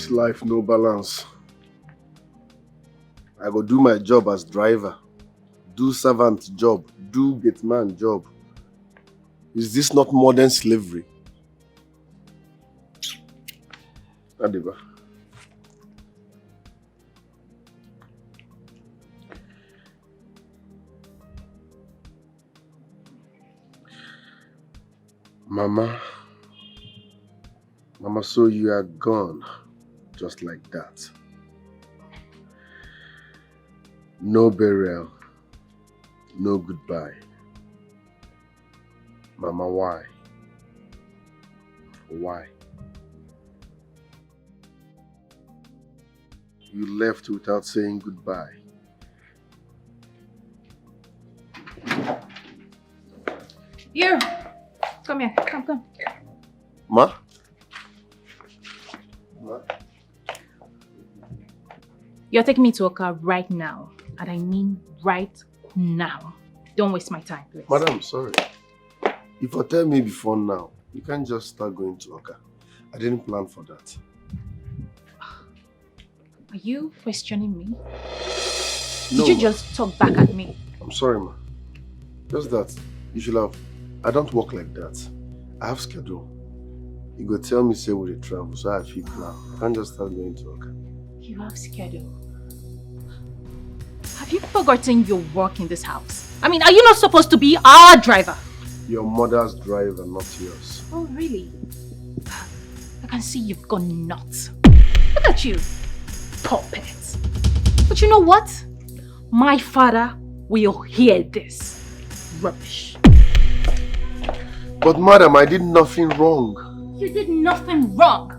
This life no balance. I go do my job as driver, do servant job, do gate man job. Is this not modern slavery? Adiba. Mama, so you are gone, just like that. No burial, no goodbye. Mama, why? Why? You left without saying goodbye. Here, come here, come. Ma? You're taking me to Oka right now. And I mean right now. Don't waste my time, please. Madam, sorry. If you tell me before now, you can't just start going to Oka. I didn't plan for that. Are you questioning me? No, Did you just talk back at me? I'm sorry, ma. Just that. You should have. I don't work like that. I have schedule. You go tell me say we dey travel, so I feel plan. I can't just start going to Oka. You have schedule. Have you forgotten your work in this house? I mean, are you not supposed to be our driver? Your mother's driver, not yours. Oh, really? I can see you've gone nuts. Look at you, puppet. But you know what? My father will hear this. Rubbish. But madam, I did nothing wrong. You did nothing wrong.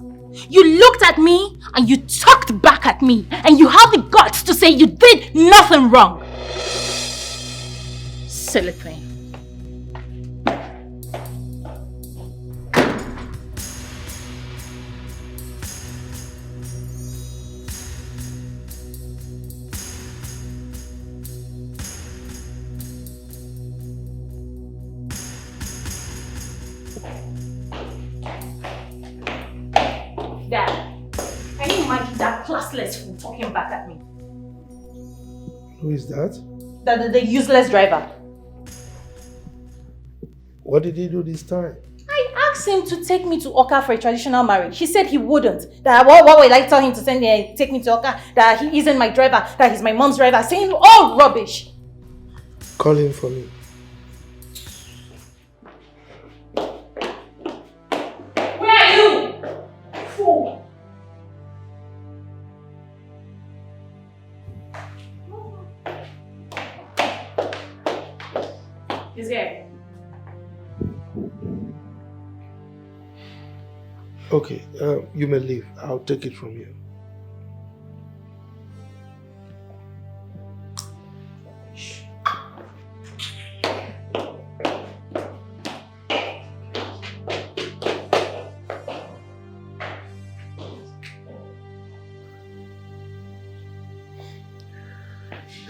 You looked at me and you talked back at me, and you have the guts to say you did nothing wrong. Silly thing. Dad, can you imagine that classless fool talking back at me? Who is that? The useless driver. What did he do this time? I asked him to take me to Oka for a traditional marriage. He said he wouldn't. That what will I tell him to take me to Oka? That he isn't my driver, that he's my mom's driver, saying all rubbish. Call him for me. Where are you? Fool. He's here. Okay, you may leave. I'll take it from you.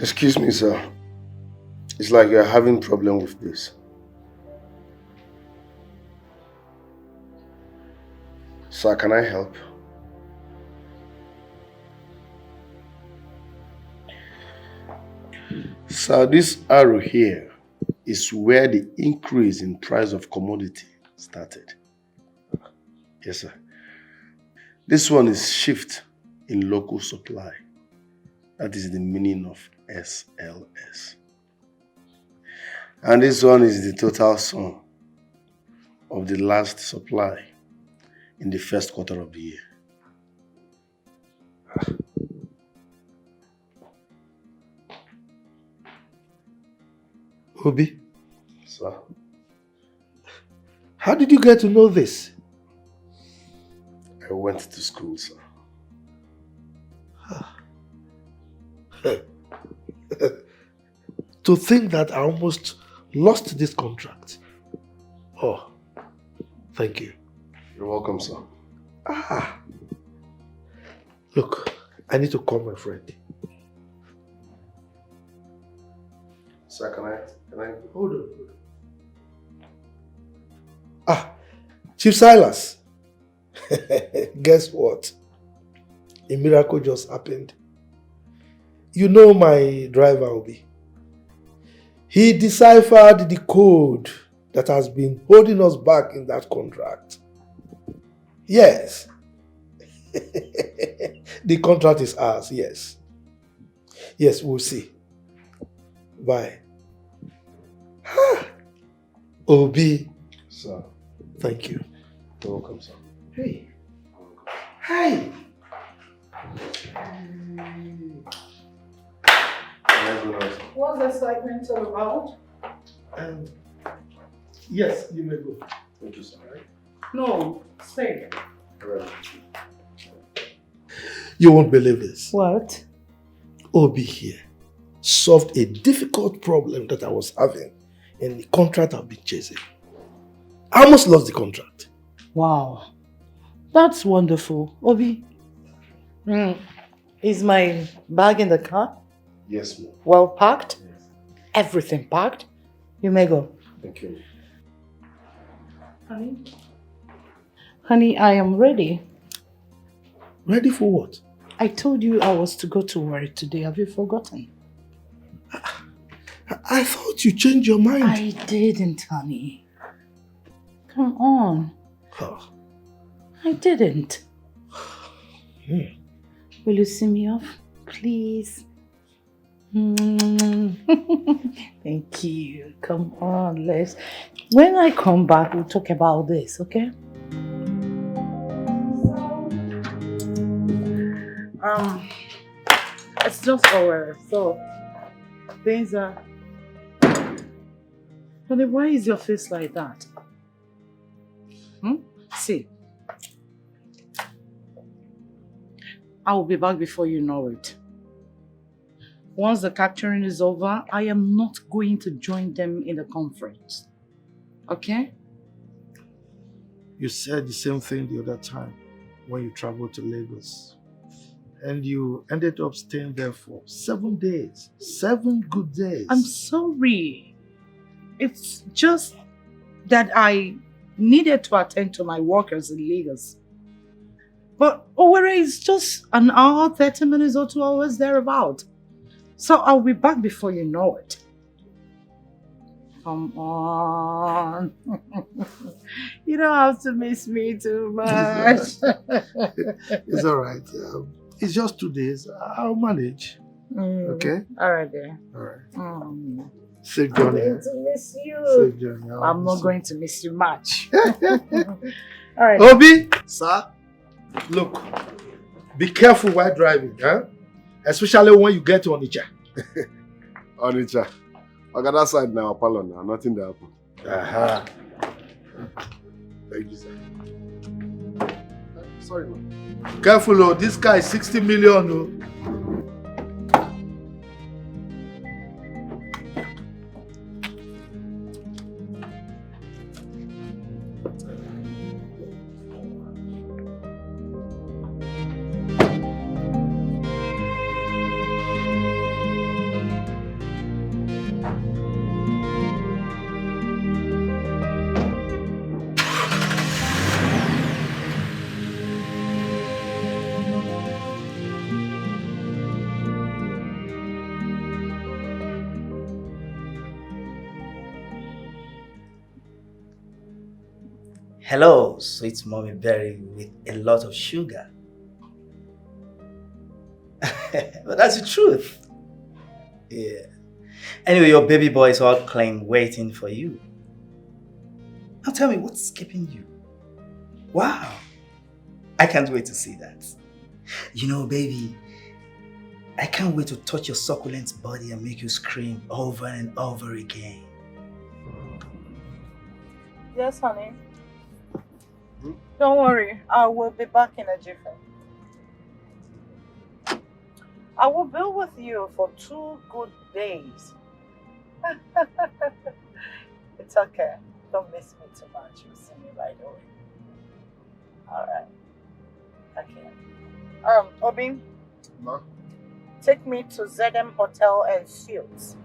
Excuse me, sir. It's like you're having problem with this. Sir, can I help? Sir, this arrow here is where the increase in price of commodity started. Yes, sir. This one is shift in local supply. That is the meaning of SLS. And this one is the total sum of the last supply in the first quarter of the year. Obi, Sir? how did you get to know this? I went to school, sir. To think that I almost lost this contract. Oh, thank you. You're welcome, sir. Look, I need to call my friend. Sir, can I? Hold on. Chief Silas. Guess what? a miracle just happened. You know my driver, Obi. He deciphered the code that has been holding us back in that contract. Yes. The contract is ours, yes. Yes, we'll see. Bye. Obi. Sir. Thank you. You're welcome, sir. Hey. Hi. What's the excitement all about? Yes, you may go. Thank you, sir. No, stay. Alright. You won't believe this. What? Obi here solved a difficult problem that I was having in the contract I've been chasing. I almost lost the contract. Wow, that's wonderful. Obi, is my bag in the car? Yes, ma'am. Well packed? Yes. Everything packed? You may go. Thank you. Honey? Honey, I am ready. Ready for what? I told you I was to go to work today. Have you forgotten? I thought you changed your mind. I didn't, honey. Come on. Oh. I didn't. Will you see me off, please? Thank you. Come on, let's. When I come back, we'll talk about this, okay? It's just over. So things are. Honey, why is your face like that? See, I will be back before you know it. Once the capturing is over, I am not going to join them in the conference. Okay? You said the same thing the other time when you traveled to Lagos. And you ended up staying there for 7 days. 7 good days. I'm sorry. It's just that I needed to attend to my workers in Lagos. But Owerri is just an hour, 30 minutes or 2 hours thereabout. So I'll be back before you know it. Come on. You don't have to miss me too much. It's all right. It's just 2 days. I'll manage. Okay? All right, dear. All right. Mm. Safe I'm journey. going to miss you. Safe journey. I'm not going to miss you much. All right. Obi! Sir? Look, be careful while driving, huh? Especially when you get to Onitsha. Onitsha. Okay, that side now, Apollo now. Nothing that happened. Aha. Thank you, sir. Sorry, man. Careful, oh. This guy is 60 million, oh. Hello, sweet mommy berry with a lot of sugar. But that's the truth. Yeah. Anyway, your baby boy is all clean, waiting for you. Now tell me, what's keeping you? Wow. I can't wait to see that. You know, baby, I can't wait to touch your succulent body and make you scream over and over again. Yes, honey. Don't worry, I will be back in a jiffy. I will be with you for 2 good days. It's okay. Don't miss me too much. You'll see me right away. Alright. Okay. Obi, Ma? take me to ZM Hotel and Suites.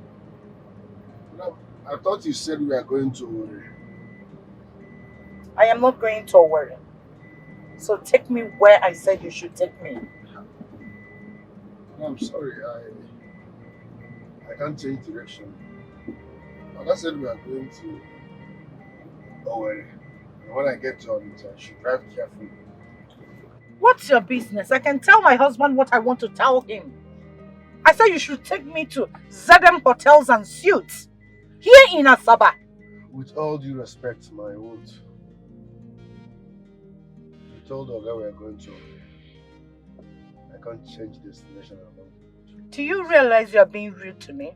No, I thought you said we are going to... I am not going to Owerri. So take me where I said you should take me. No, I'm sorry. I can't change direction. Like I said, we are going to Owerri. And when I get to Onitsha, I should drive carefully. What's your business? I can tell my husband what I want to tell him. I said you should take me to ZM Hotels and Suites here in Asaba. With all due respect, my word. You told Oga we are going to Owerri. I can't change destination alone. Do you realize you are being rude to me?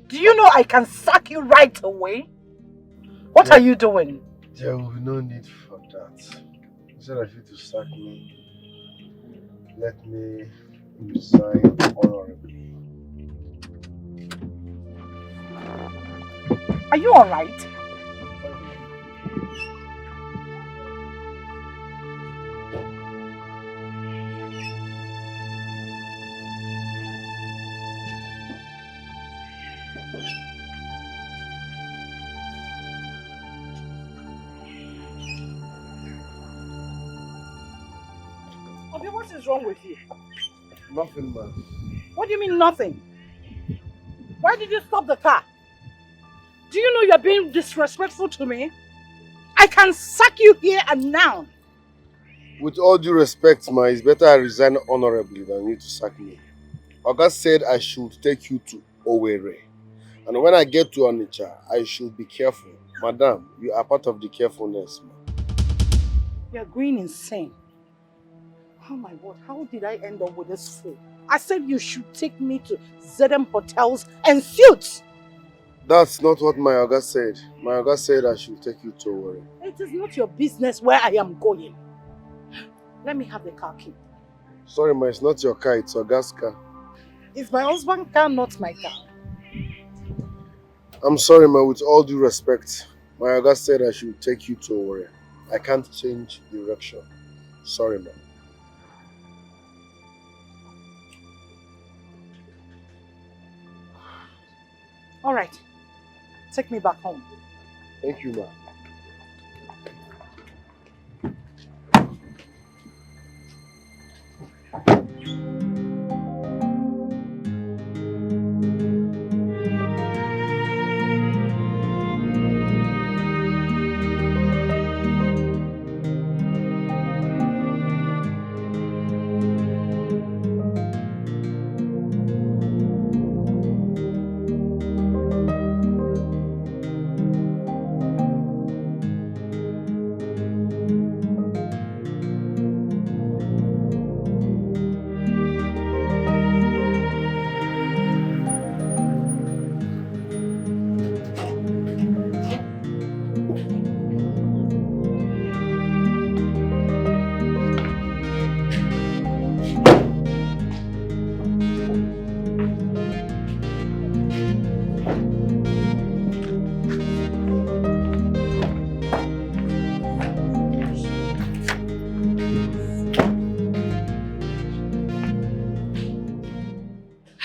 Do you know I can sack you right away? What are you doing? There will be no need for that. Instead of you to sack me, let me resign honorably. Are you alright? Obi, what is wrong with you? Nothing, man. What do you mean nothing? Why did you stop the car? Do you know you're being disrespectful to me? I can sack you here and now. With all due respect, ma, it's better I resign honorably than you to sack me. Oga said I should take you to Owerri. And when I get to Onitsha, I should be careful. Madam, you are part of the carefulness, ma. You're going insane. Oh my word, how did I end up with this fool? I said you should take me to ZM Hotels and Suites. That's not what my Oga said. My Oga said I should take you to Owerri. It is not your business where I am going. Let me have the car key. Sorry, ma, it's not your car, it's Oga's car. It's my husband's car, not my car. I'm sorry, ma, with all due respect. My Oga said I should take you to Owerri. I can't change direction. Sorry, ma. All right, take me back home. Thank you, ma.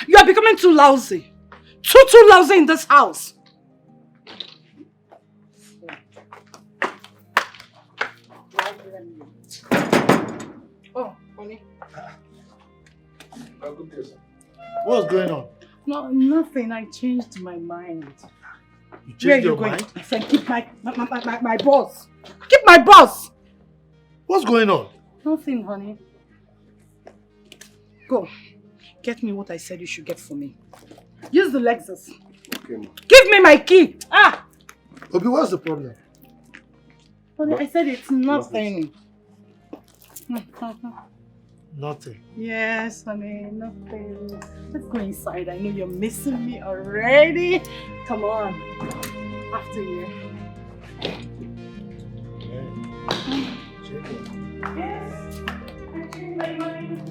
You are becoming too lousy. Too lousy in this house. Oh, honey. What's going on? No, nothing. I changed my mind. You changed Where are you your going? mind? I said keep my boss. Keep my boss. What's going on? Nothing, honey. Go. Get me what I said you should get for me. Use the Lexus. Okay, ma. Give me my key. Ah! Obi, what's the problem? Honey, I said it's nothing. Nothing. Yes, honey, nothing. Let's go inside. I know you're missing me already. Come on. After you. Yes. I changed my mind.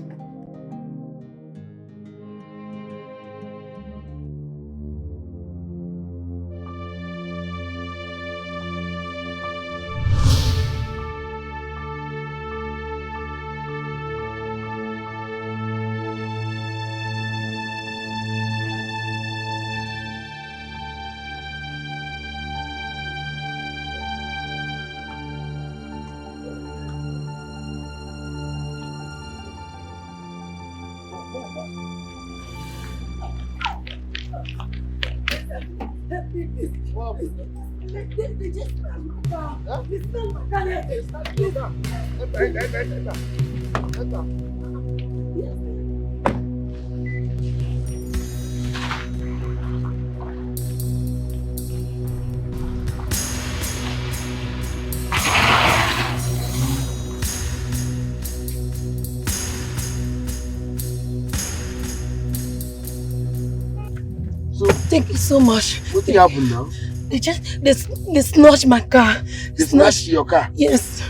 Thank you so much. What happened now? They snatched my car. They snatched your car? Yes.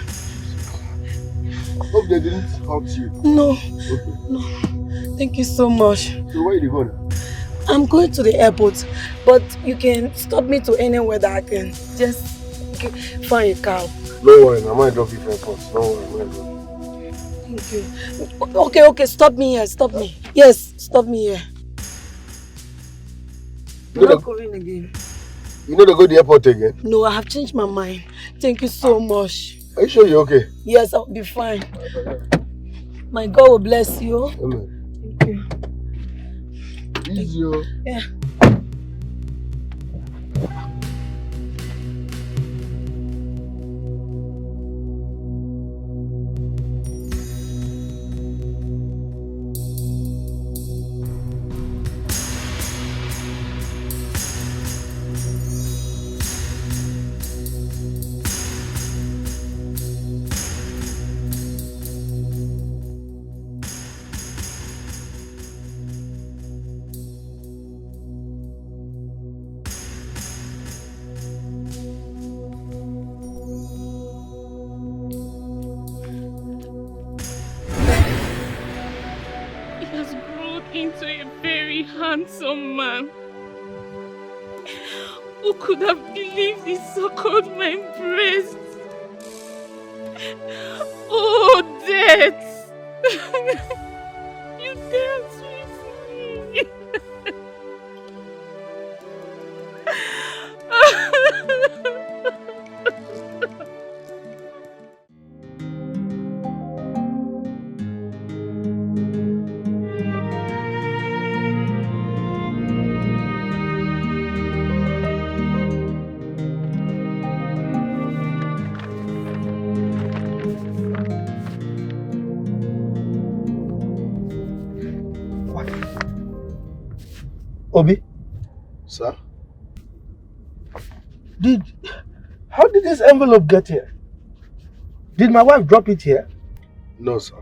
Hope they didn't hurt you. No. Okay. No. Thank you so much. So where are you going? I'm going to the airport, but you can stop me to anywhere that I can just find a car. No worry, I might drop you for airport. Don't worry, Thank you. Okay, stop me here, stop me. Yes, stop me here. I'm not going again. You know to go to the airport again? No, I have changed my mind. Thank you so much. Are you sure you're okay? Yes, I'll be fine. My God will bless you. Amen. Thank you. Easy. Yeah. Into a very handsome man who could have believed he suckled my breast. Oh, death! You dance with me. Obi? Sir? How did this envelope get here? Did my wife drop it here? No, sir.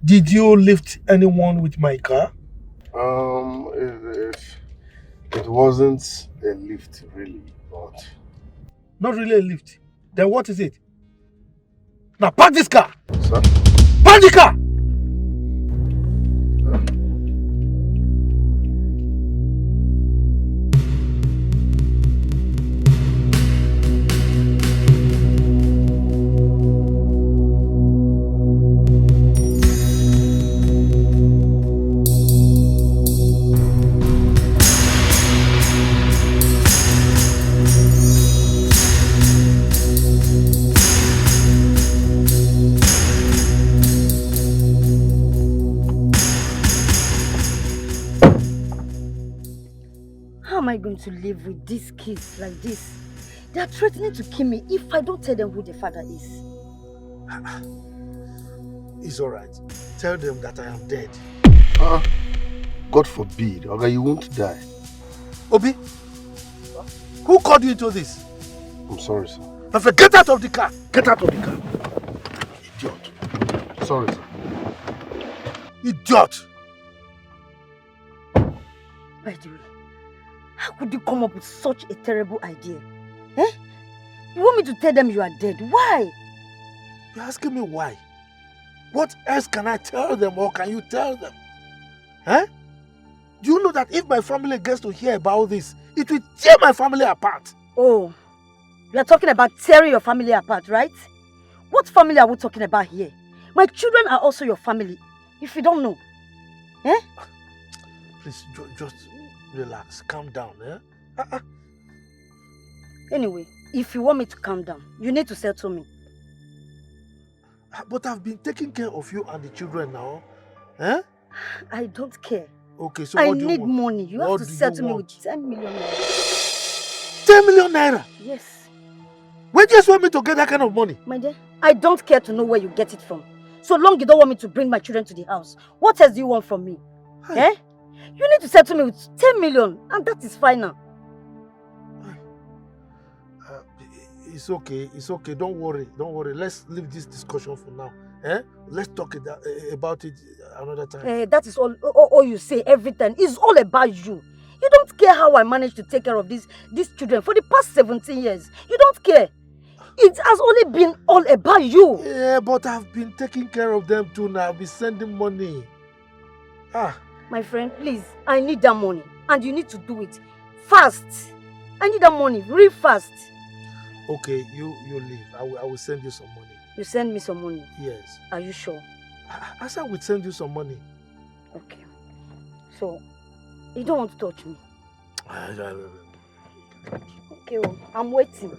Did you lift anyone with my car? It wasn't a lift really, but... Not really a lift. Then what is it? Now park this car! Sir? Park the car! How am I going to live with these kids like this? They are threatening to kill me if I don't tell them who their father is. It's alright. Tell them that I am dead. God forbid, okay, you won't die. Obi, who called you into this? I'm sorry, sir. My friend, get out of the car! Get out of the car! Idiot. Sorry, sir. Idiot! By the way, how could you come up with such a terrible idea? Eh? You want me to tell them you are dead? Why? You're asking me why? What else can I tell them or can you tell them? Huh? Do you know that if my family gets to hear about this, it will tear my family apart? Oh, you are talking about tearing your family apart, right? What family are we talking about here? My children are also your family, if you don't know. Eh? Please, just relax, calm down. Eh? Anyway, if you want me to calm down, you need to settle me. But I've been taking care of you and the children now. Eh? I don't care. Okay, so I what do you need want? money. You have What to do you settle me with want? 10 million naira. 10 million naira? Yes. Where do you want me to get that kind of money? My dear, I don't care to know where you get it from. So long you don't want me to bring my children to the house. What else do you want from me? Hey. Eh? You need to settle me with 10 million and that is final. It's okay, don't worry. Let's leave this discussion for now. Eh? Let's talk about it another time. That is all you say every time. It's all about you. You don't care how I managed to take care of these children for the past 17 years. You don't care. It has only been all about you. Yeah, but I've been taking care of them too now. I've been sending money. My friend, please, I need that money. And you need to do it fast. I need that money real fast. Okay, you leave. I will send you some money. You send me some money? Yes. Are you sure? I said I would send you some money. Okay. So, you don't want to touch me? Okay, well, I'm waiting.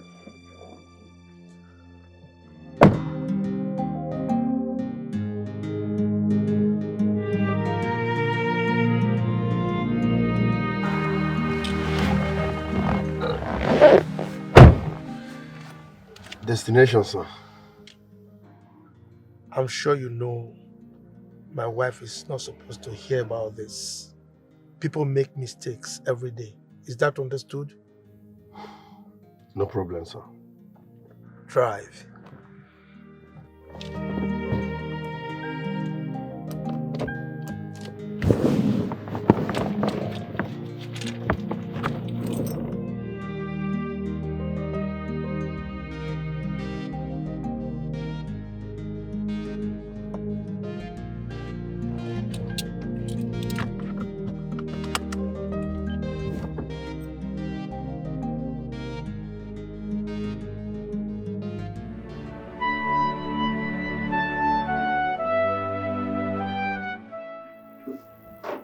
Destination, sir. I'm sure you know my wife is not supposed to hear about this. People make mistakes every day. Is that understood? No problem, sir. Drive.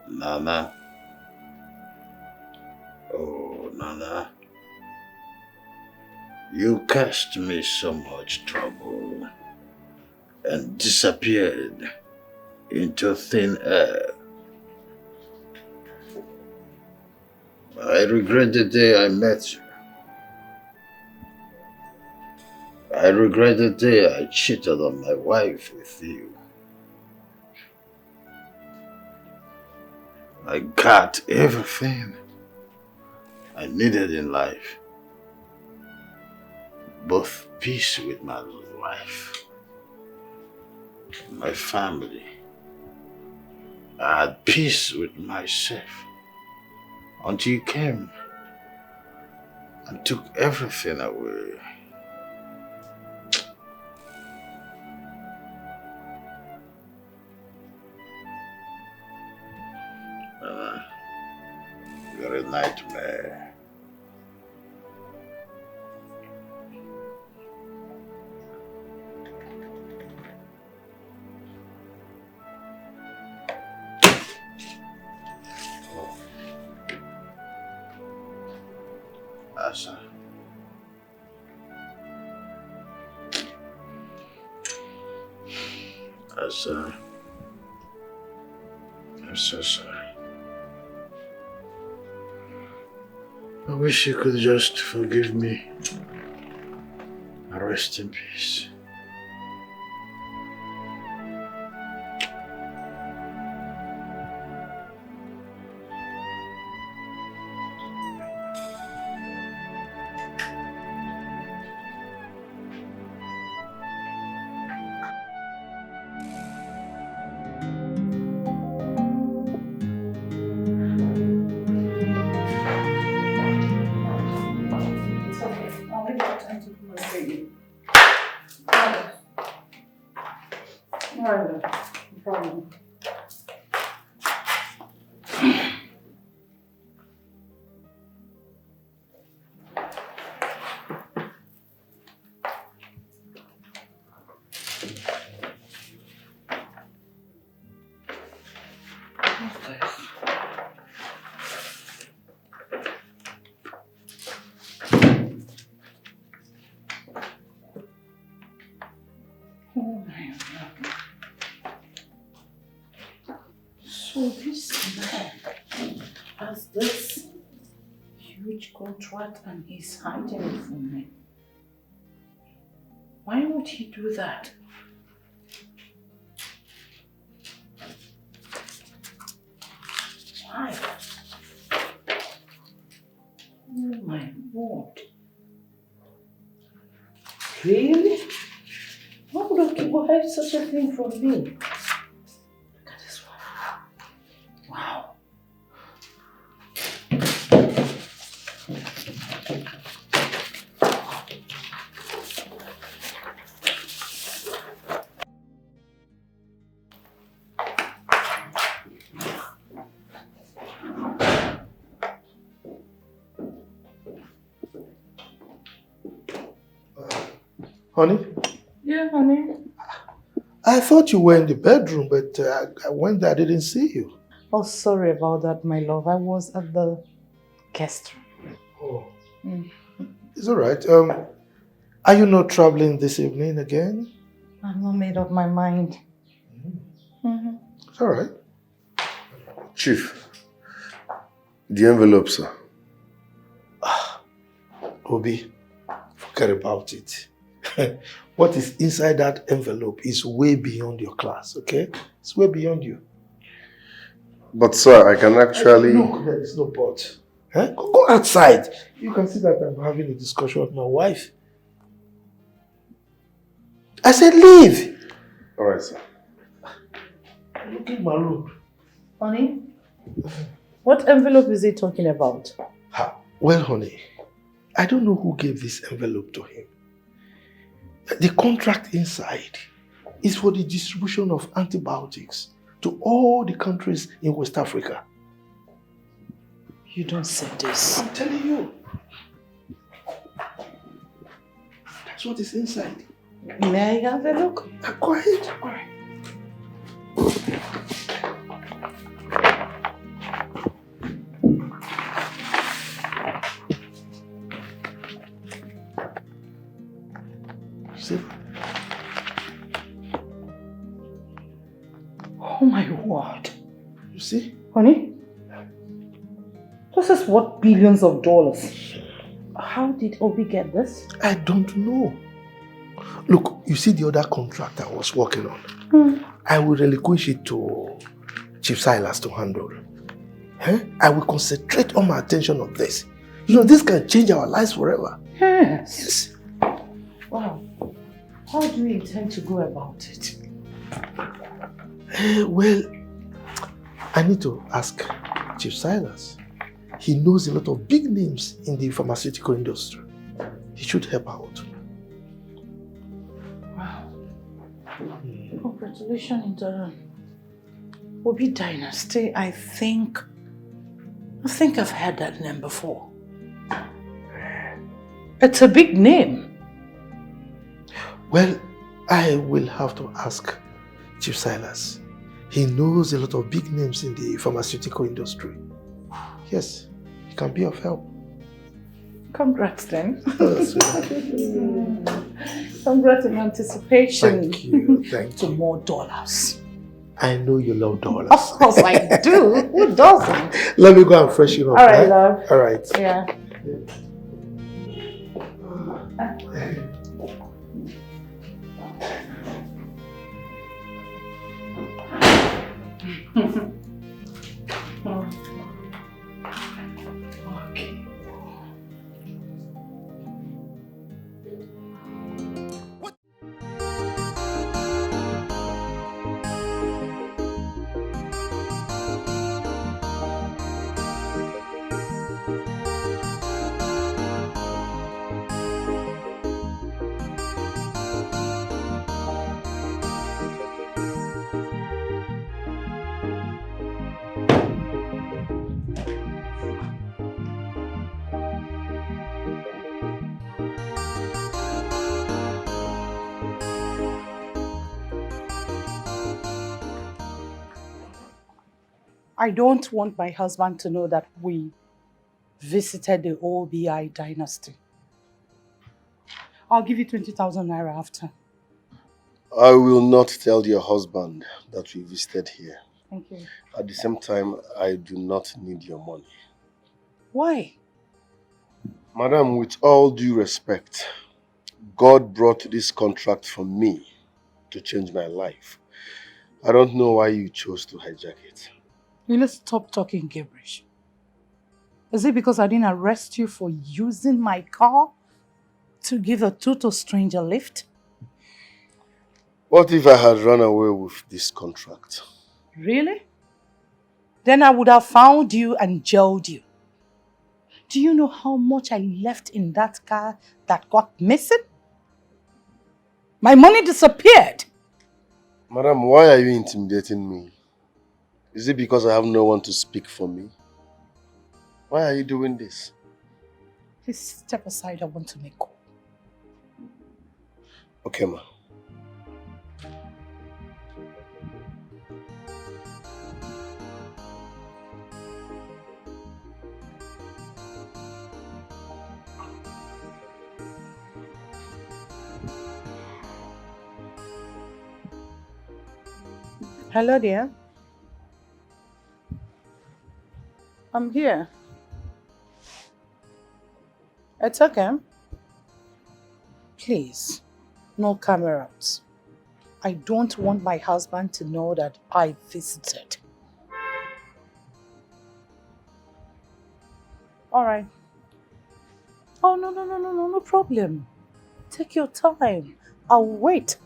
Nana. Oh, Nana. You caused me so much trouble and disappeared into thin air. I regret the day I met you. I regret the day I cheated on my wife with you. I got everything I needed in life. Both peace with my wife, my family. I had peace with myself until you came and took everything away. You're a nightmare. Asa. Asa. I'm so sorry. I wish you could just forgive me and rest in peace. Oh my. So this man has this huge contract and he's hiding it from me. Why would he do that? Why? Oh my word. Really? Why would he hide such a thing from me? Look at this one. Wow. Honey? Yeah, honey. I thought you were in the bedroom, but I went there, I didn't see you. Oh, sorry about that, my love. I was at the guest room. Oh. Mm. It's all right. Are you not traveling this evening again? I've not made up my mind. It's all right. Chief, the envelope, sir. Obi, forget about it. What is inside that envelope is way beyond your class, okay? It's way beyond you. But sir, I can actually... Look, there is no but. Huh? Go outside. You can see that I'm having a discussion with my wife. I said leave. All right, sir. Look in my room. Honey, what envelope is he talking about? Well, honey, I don't know who gave this envelope to him. The contract inside is for the distribution of antibiotics to all the countries in West Africa. You don't say this. I'm telling you. That's what is inside. May I have a look? Go ahead. All right. See? Oh my word. You see? Honey, this is worth billions of dollars. How did Obi get this? I don't know. Look, you see the other contract I was working on? I will relinquish it to Chief Silas to handle. I will concentrate all my attention on this. You know, this can change our lives forever. Yes. Wow. How do you intend to go about it? Well, I need to ask Chief Silas. He knows a lot of big names in the pharmaceutical industry. He should help out. Wow. Congratulations in the Obi dynasty. I think I've heard that name before. It's a big name. Well, I will have to ask Chief Silas. He knows a lot of big names in the pharmaceutical industry. Yes, he can be of help. Congrats then. Oh, Congrats in anticipation. thank you. Thank to you. more dollars. I know you love dollars. Of course I do. Who doesn't? Let me go and freshen up. All right, love. All right. Yeah. Okay. I don't want my husband to know that we visited the OBI dynasty. I'll give you 20,000 naira after. I will not tell your husband that we visited here. Thank you. At the same time, I do not need your money. Why? Madam, with all due respect, God brought this contract for me to change my life. I don't know why you chose to hijack it. Will you stop talking gibberish? Is it because I didn't arrest you for using my car to give a total stranger lift? What if I had run away with this contract? Really? Then I would have found you and jailed you. Do you know how much I left in that car that got missing? My money disappeared. Madam, why are you intimidating me? Is it because I have no one to speak for me? Why are you doing this? Please step aside, I want to make call. Okay, ma. Hello, dear. I'm here. It's okay. Please, no cameras. I don't want my husband to know that I visited. All right. Oh, no problem. Take your time. I'll wait.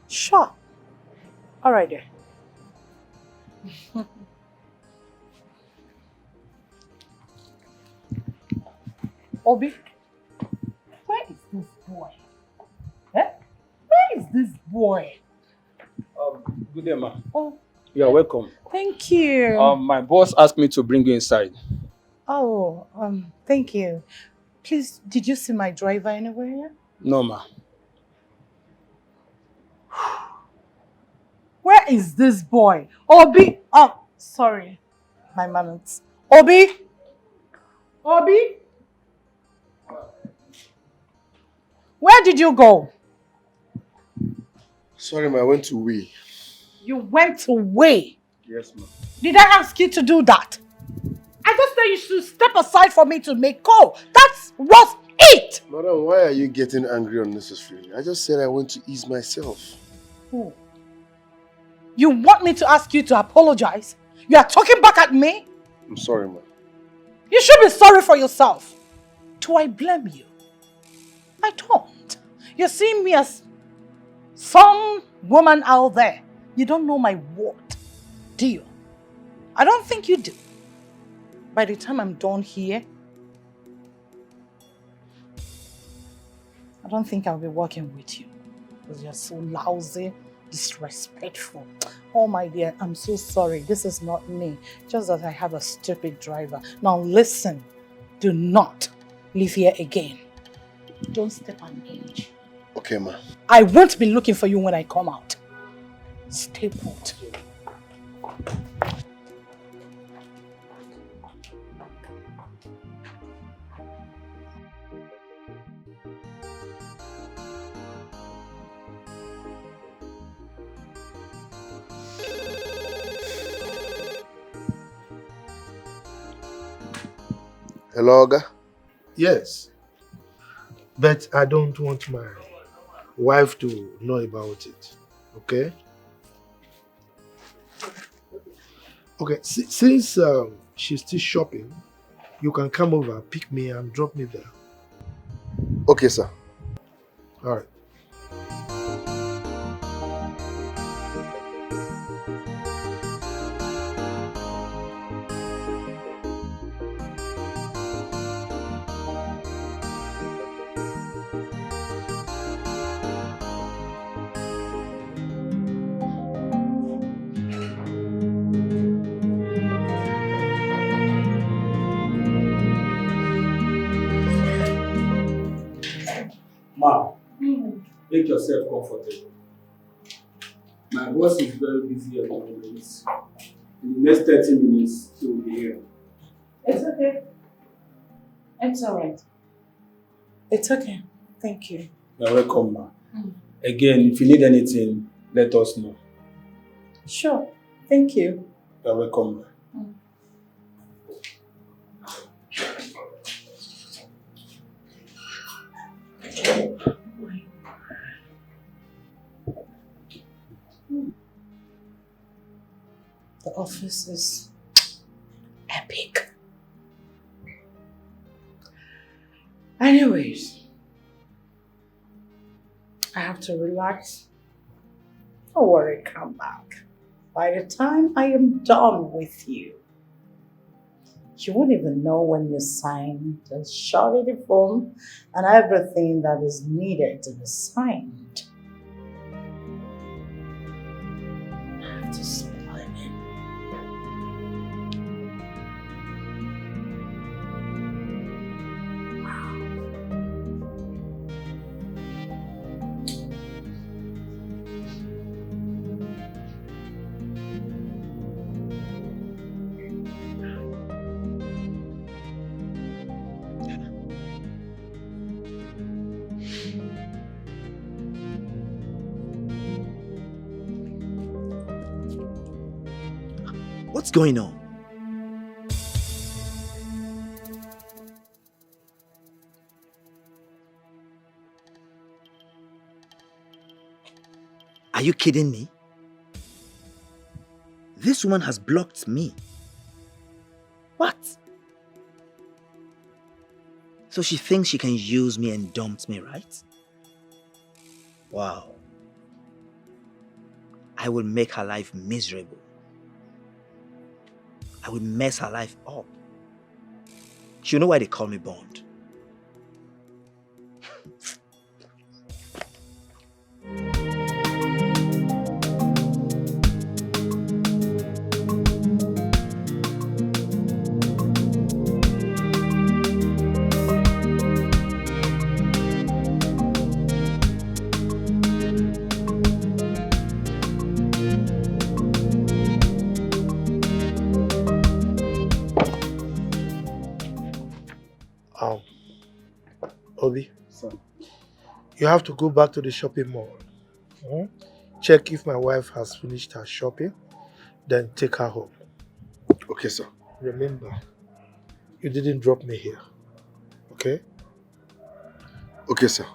Sure. All right, dear. Obi, where is this boy? Eh? Where is this boy? Good day, ma. Oh, You are welcome. thank you. My boss asked me to bring you inside. Oh, thank you. Please, did you see my driver anywhere? No, ma. Where is this boy? Obi! Oh, sorry. My manners. Obi! Obi! Where did you go? Sorry, ma, I went to wee. You went away. Yes, ma. Did I ask you to do that? I just said you should step aside for me to make call. That was it! Madam, why are you getting angry unnecessarily? I just said I went to ease myself. Who? You want me to ask you to apologize? You are talking back at me? I'm sorry, ma. You should be sorry for yourself. Do I blame you? I don't. You're seeing me as some woman out there. You don't know my word, do you? I don't think you do. By the time I'm done here, I don't think I'll be working with you. Because you're so lousy, disrespectful. Oh my dear, I'm so sorry. This is not me. Just that I have a stupid driver. Now listen, do not live here again. Don't step on inch. Okay, ma. I won't be looking for you when I come out. Stay put. Hello, Oga? Yes. But I don't want my wife to know about it. Okay? Okay, since she's still shopping, you can come over, pick me and drop me there. Okay, sir. All right. Ma, make yourself comfortable. My boss is very busy at the moment. In the next 30 minutes, he will be here. It's okay. It's all right. It's okay. Thank you. You are welcome, ma. Again, if you need anything, let us know. Sure. Thank you. You're welcome. The office is epic. Anyways, I have to relax. Don't worry, come back. By the time I am done with you, you won't even know when you sign the surety form and everything that is needed to be signed. I have to smile it. What's going on? Are you kidding me? This woman has blocked me. What? So she thinks she can use me and dump me, right? Wow. I will make her life miserable. I will mess her life up. She'll know why they call me Bond. Obi, you have to go back to the shopping mall. Check if my wife has finished her shopping, then take her home. Okay, sir. Remember, you didn't drop me here, okay? Okay, sir.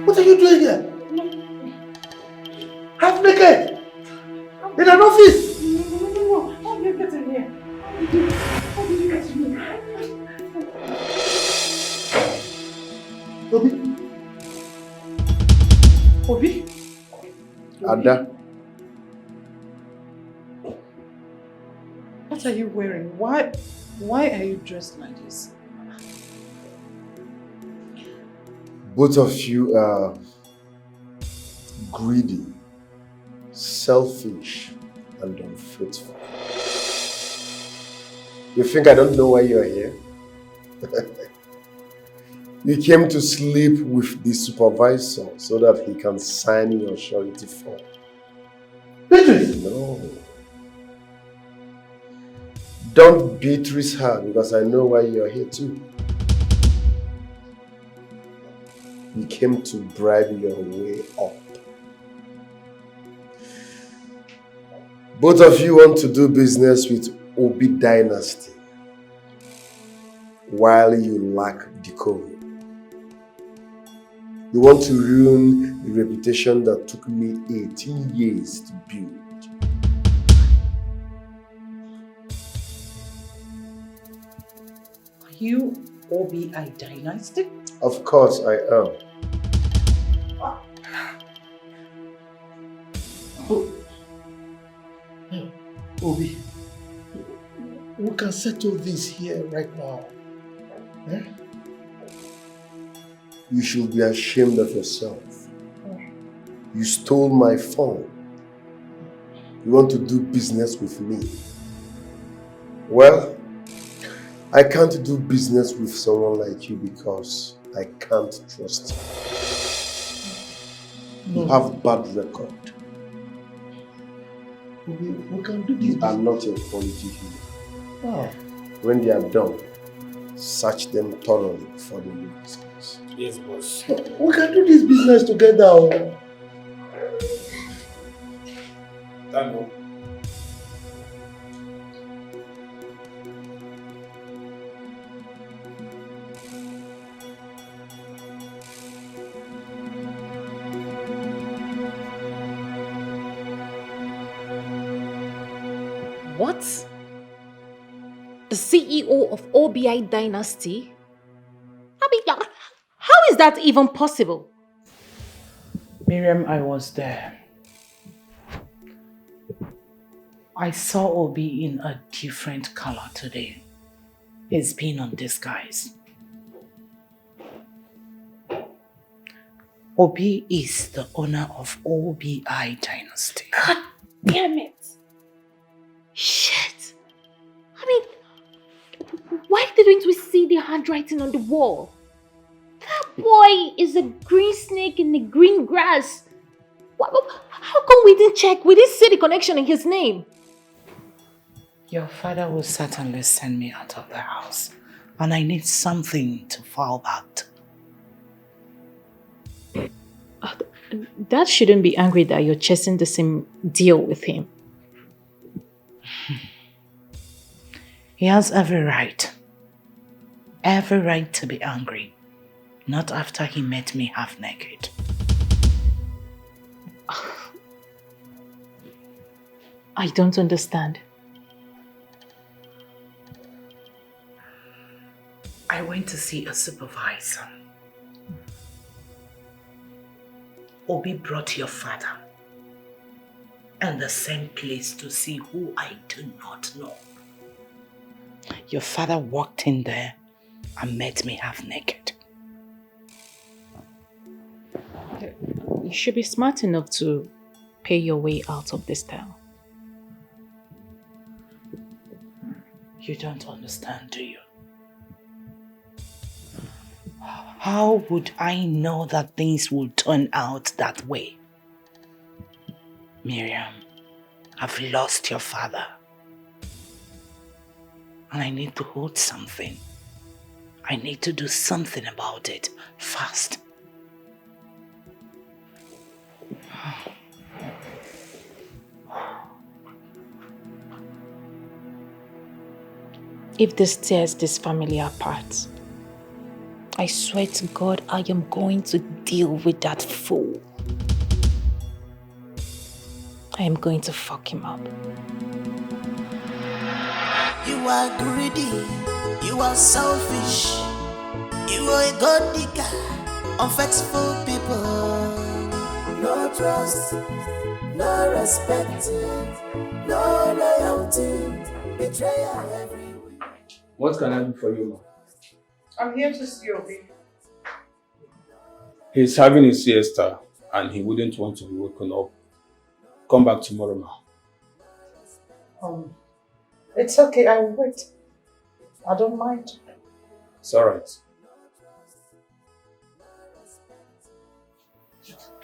What are you doing here? Half naked? In an office? No. How did you get in here? How did you get in here? Obi? Ada. What are you wearing? Why are you dressed like this? Both of you are greedy, selfish, and unfaithful. You think I don't know why you're here? You came to sleep with the supervisor so that he can sign your surety form. No. Don't Beatrice her because I know why you're here too. You came to bribe your way up. Both of you want to do business with Obi Dynasty while you lack decorum. You want to ruin the reputation that took me 18 years to build. Are you Obi Dynasty? Of course I am. Oh, Obi, we can settle this here right now. Eh? You should be ashamed of yourself. You stole my phone. You want to do business with me? Well, I can't do business with someone like you because I can't trust you. You have bad record. We can do this. You are not a quality human. Ah. When they are done, search them thoroughly before they leave this place. Yes, boss. We can do this business together. Oh. Tango. What? The CEO of OBI Dynasty? I mean, how is that even possible? Miriam, I was there. I saw Obi in a different color today. He's been on disguise. Obi is the owner of OBI Dynasty. God damn it. Shit. I mean, why didn't we see the handwriting on the wall? That boy is a green snake in the green grass. How come we didn't check? We didn't see the connection in his name. Your father will certainly send me out of the house, and I need something to fall back to. Dad shouldn't be angry that you're chasing the same deal with him. He has every right to be angry, not after he met me half naked. I don't understand. I went to see a supervisor. Obi brought your father and the same place to see who I do not know. Your father walked in there and met me half naked. You should be smart enough to pay your way out of this town. You don't understand, do you? How would I know that things will turn out that way? Miriam, I've lost your father. And I need to hold something. I need to do something about it fast. If this tears this family apart, I swear to God, I am going to deal with that fool. I am going to fuck him up. You are greedy, you are selfish, you are a god digger, unfaithful people. No trust, no respect, no loyalty, betrayal everywhere. What can I do for you, ma? I'm here to see Obi. He's having a siesta and he wouldn't want to be woken up. Come back tomorrow, ma. It's okay, I will wait. I don't mind. It's alright.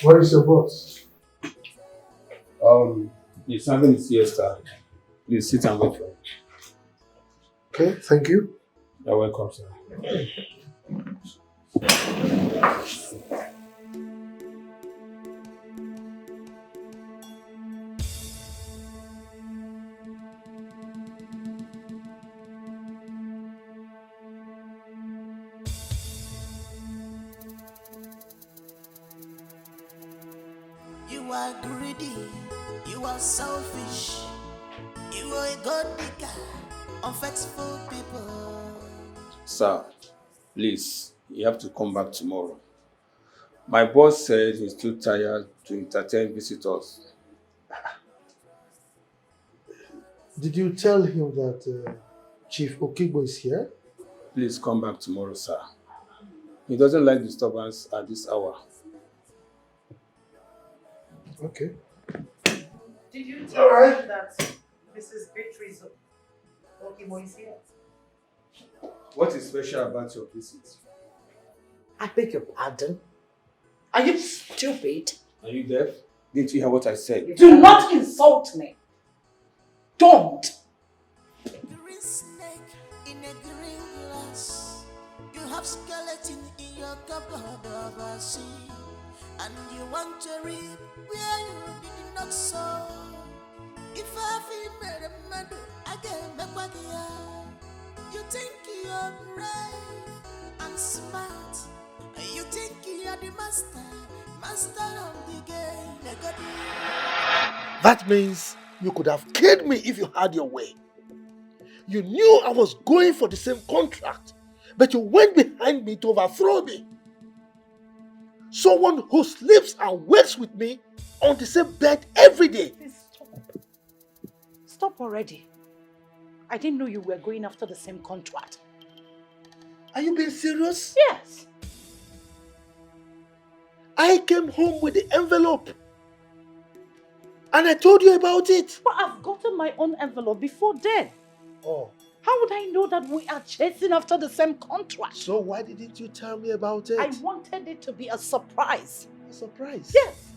Where is your boss? He's having a siesta. Please sit and wait for him. Okay, thank you. You're welcome, sir. You are greedy, you are selfish, you are a god digger, unfaithful people. Sir, please, you have to come back tomorrow. My boss said he's too tired to entertain visitors. Did you tell him that Chief Okigbo is here? Please come back tomorrow, sir. He doesn't like disturbance at this hour. Okay. Did you tell him that Mrs. Beatrice Okigbo is here? What is special about your visit? I beg your pardon. Are you stupid? Are you deaf? Didn't you hear what I said? Do not insult me. Don't. Green snake in a green glass. You have skeleton in your cupboard of a sea. And you want to reap where you did not sow. If I feel made a medal, I can make what you are. You think you're brave and smart. You think you're the master of the game. That means you could have killed me if you had your way. You knew I was going for the same contract, but you went behind me to overthrow me. Someone who sleeps and wakes with me on the same bed every day. Please stop. Stop already. I didn't know you were going after the same contract. Are you being serious? Yes. I came home with the envelope. And I told you about it. But I've gotten my own envelope before then. Oh. How would I know that we are chasing after the same contract? So why didn't you tell me about it? I wanted it to be a surprise. A surprise? Yes.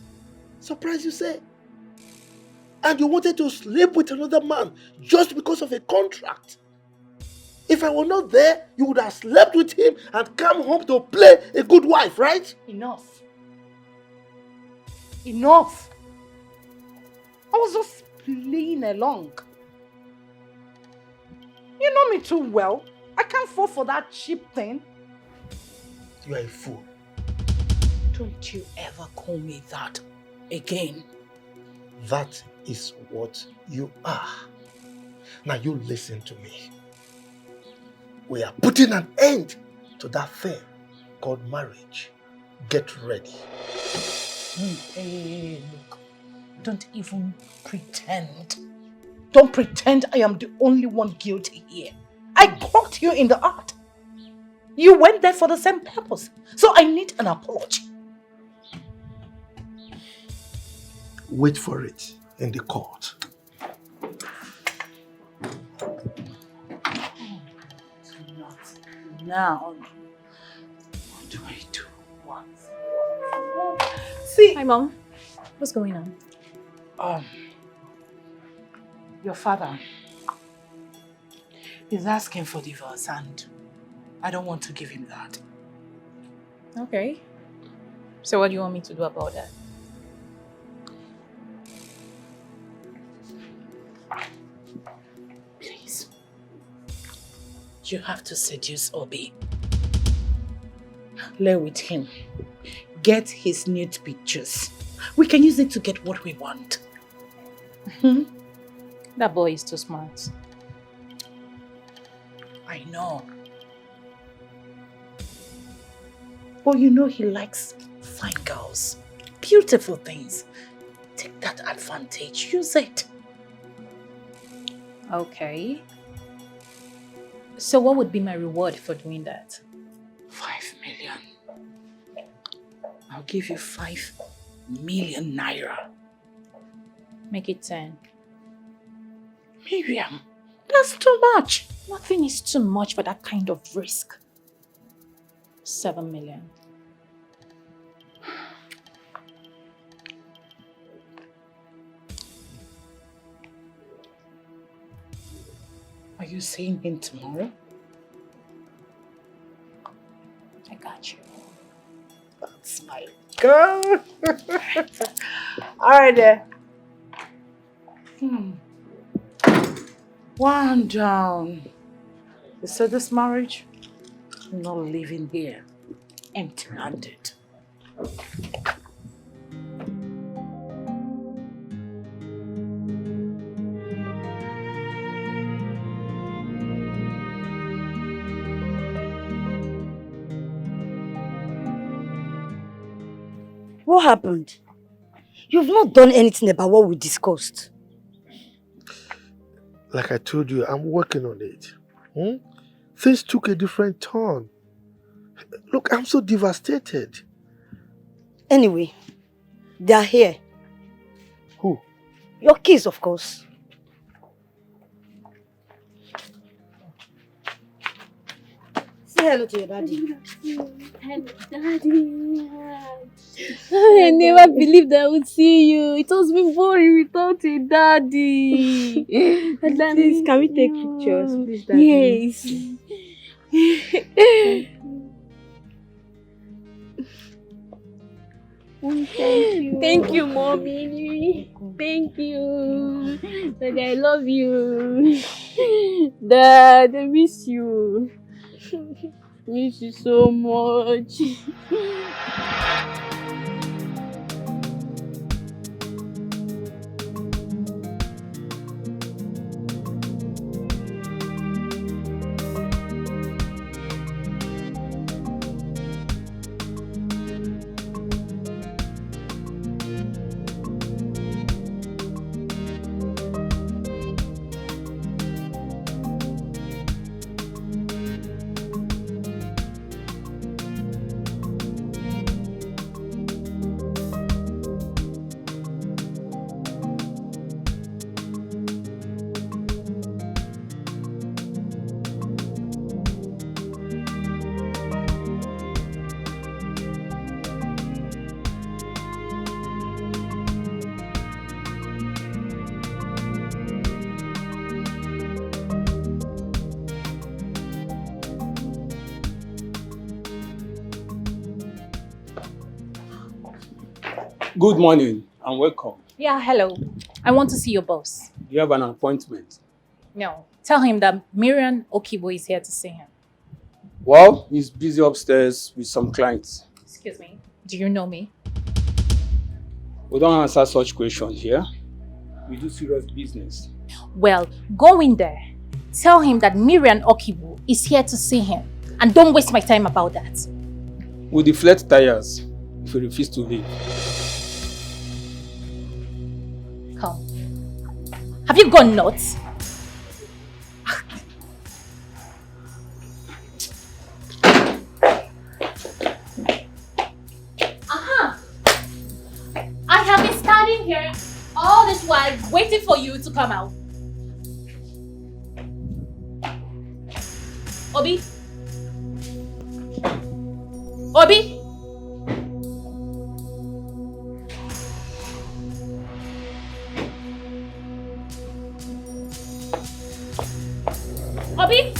Surprise, you say? And you wanted to sleep with another man just because of a contract? If I were not there, you would have slept with him and come home to play a good wife, right? Enough. Enough. I was just playing along. You know me too well. I can't fall for that cheap thing. You are a fool. Don't you ever call me that again. That is what you are. Now you listen to me. We are putting an end to that thing called marriage. Get ready. Hey, look. Don't even pretend. Don't pretend I am the only one guilty here. I caught you in the act. You went there for the same purpose. So I need an apology. Wait for it in the court. Not now. What do I do? What? See. Hi, Mom. What's going on? Your father is asking for divorce and I don't want to give him that. Okay. So what do you want me to do about that? Please. You have to seduce Obi. Lay with him. Get his nude pictures. We can use it to get what we want. That boy is too smart. I know. But you know he likes fine girls. Beautiful things. Take that advantage. Use it. Okay. So what would be my reward for doing that? 5 million. I'll give you 5 million naira. Make it 10. Miriam, that's too much. Nothing is too much for that kind of risk. 7 million. Are you seeing him tomorrow? I got you. That's my girl. All right there. One down. You said this marriage? I'm not living here empty-handed. What happened? You've not done anything about what we discussed. Like I told you, I'm working on it. Things took a different turn. Look, I'm so devastated. Anyway, they are here. Who? Your kids, of course. Say hello to your daddy. Hello, Daddy. I never believed I would see you. It was been boring without a daddy. Please, can we take pictures, please, Daddy? Yes. Thank you. Thank you, Mommy. Thank you. Daddy, I love you. Dad, I miss you. Miss you so much. Good morning and welcome. Yeah, hello. I want to see your boss. You have an appointment. No. Tell him that Miriam Okibo is here to see him. Well, he's busy upstairs with some clients. Excuse me. Do you know me? We don't answer such questions here. We do serious business. Well, go in there. Tell him that Miriam Okibo is here to see him. And don't waste my time about that. We'll deflate tires if you refuse to leave. Come. Have you gone nuts? Aha! I have been standing here all this while waiting for you to come out. Obi? Obi? Obi?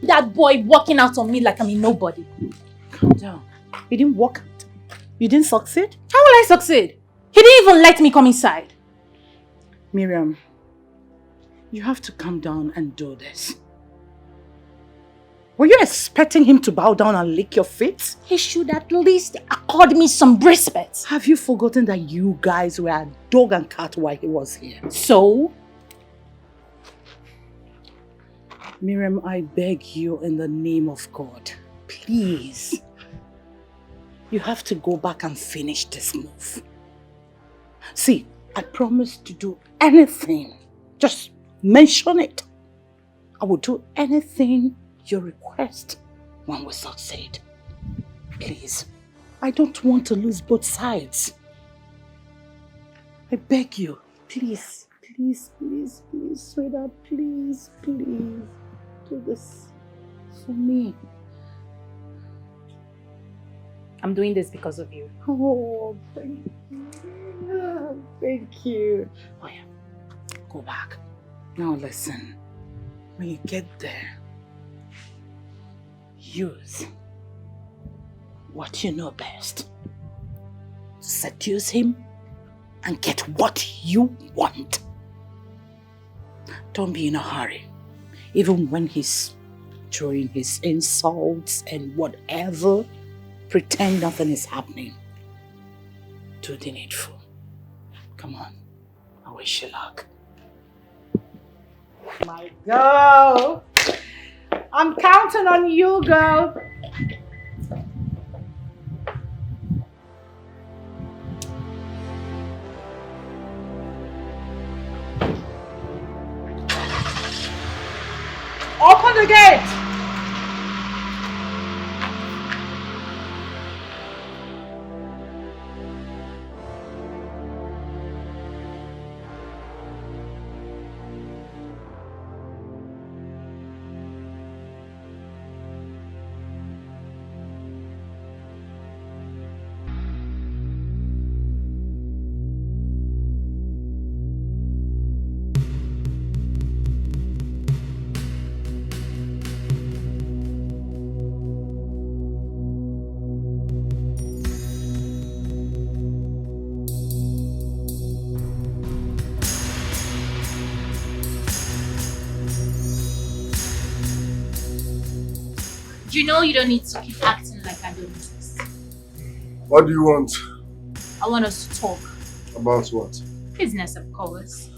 That boy walking out on me like I'm a nobody. Calm down. You didn't walk out. You didn't succeed? How will I succeed? He didn't even let me come inside. Miriam, you have to calm down and do this. Were you expecting him to bow down and lick your feet? He should at least accord me some respect. Have you forgotten that you guys were a dog and cat while he was here? So? Miriam, I beg you in the name of God, please. You have to go back and finish this move. See, I promise to do anything. Just mention it. I will do anything you request. when we succeed. Please, I don't want to lose both sides. I beg you, please, please, please, please, sweetheart, please, please, do this for me. I'm doing this because of you. Oh, thank you. Thank you. Oh yeah, go back. Now listen, when you get there, use what you know best. Seduce him and get what you want. Don't be in a hurry. Even when he's throwing his insults and whatever, pretend nothing is happening. Do the needful. Come on, I wish you luck. My girl! I'm counting on you, girl! Open the gate! You know you don't need to keep acting like I don't exist. What do you want? I want us to talk. About what? Business, of course.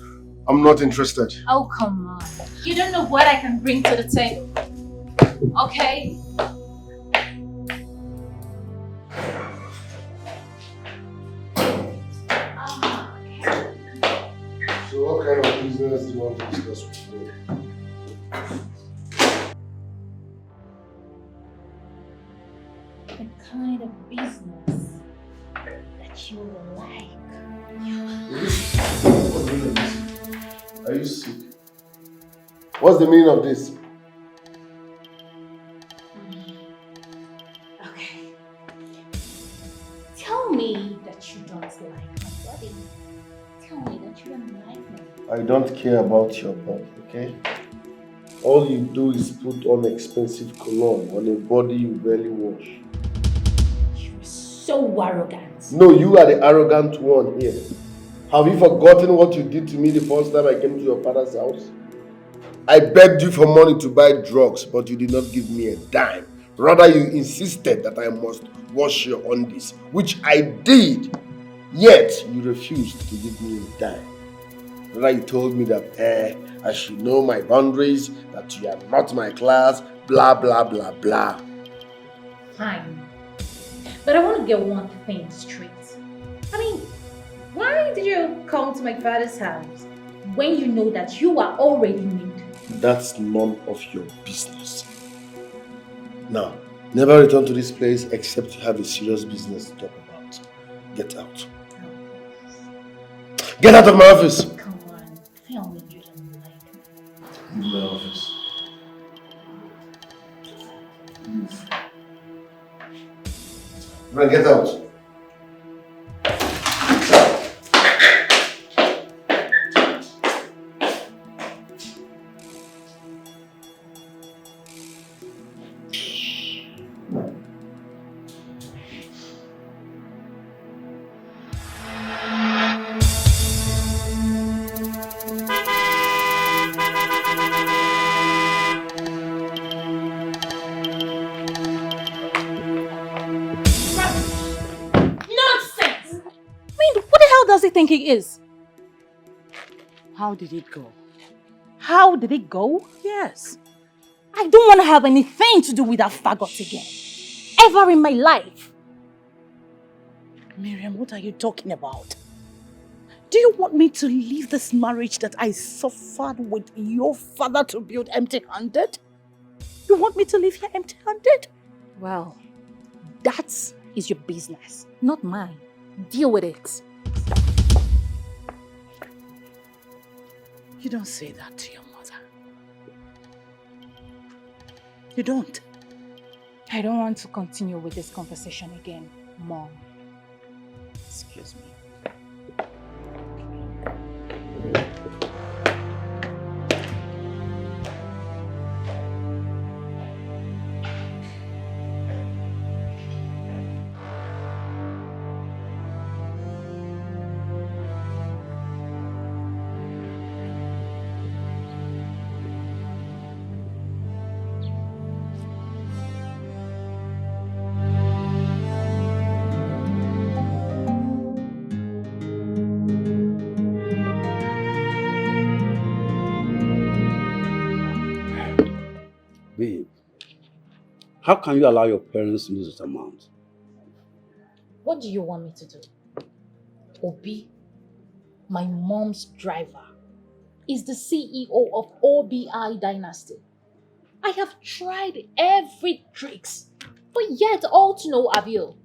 I'm not interested. Oh, come on. You don't know what I can bring to the table. Okay? So what kind of business do you want to discuss with me? The kind of business that you will like. What's the meaning of this? Are you sick? What's the meaning of this? Okay. Tell me that you don't like my body. Tell me that you don't like me. I don't care about your body, okay? All you do is put on expensive cologne on a body you barely wash. You're so arrogant. No, you are the arrogant one here. Have you forgotten what you did to me the first time I came to your father's house? I begged you for money to buy drugs, but you did not give me a dime. Rather, you insisted that I must wash your undies, which I did. Yet, you refused to give me a dime. Rather, you told me that I should know my boundaries, that you are not my class, blah, blah, blah, blah. Fine. But I want to get one thing straight. I mean, why did you come to my father's house when you know that you are already married? That's none of your business. Now, never return to this place except you have a serious business to talk about. Get out. Get out of my office! Come on, tell me you don't like me. Leave my office. Now get out. Think he is? How did it go? How did it go? Yes. I don't want to have anything to do with that faggot again. Ever in my life. Miriam, what are you talking about? Do you want me to leave this marriage that I suffered with your father to build empty-handed? You want me to leave here empty-handed? Well, that is your business, not mine. Deal with it. You don't say that to your mother. You don't. I don't want to continue with this conversation again, Mom. Excuse me. Babe, how can you allow your parents to lose this amount? What do you want me to do? Obi, my mom's driver, is the CEO of OBI Dynasty. I have tried every tricks, but yet all to no avail.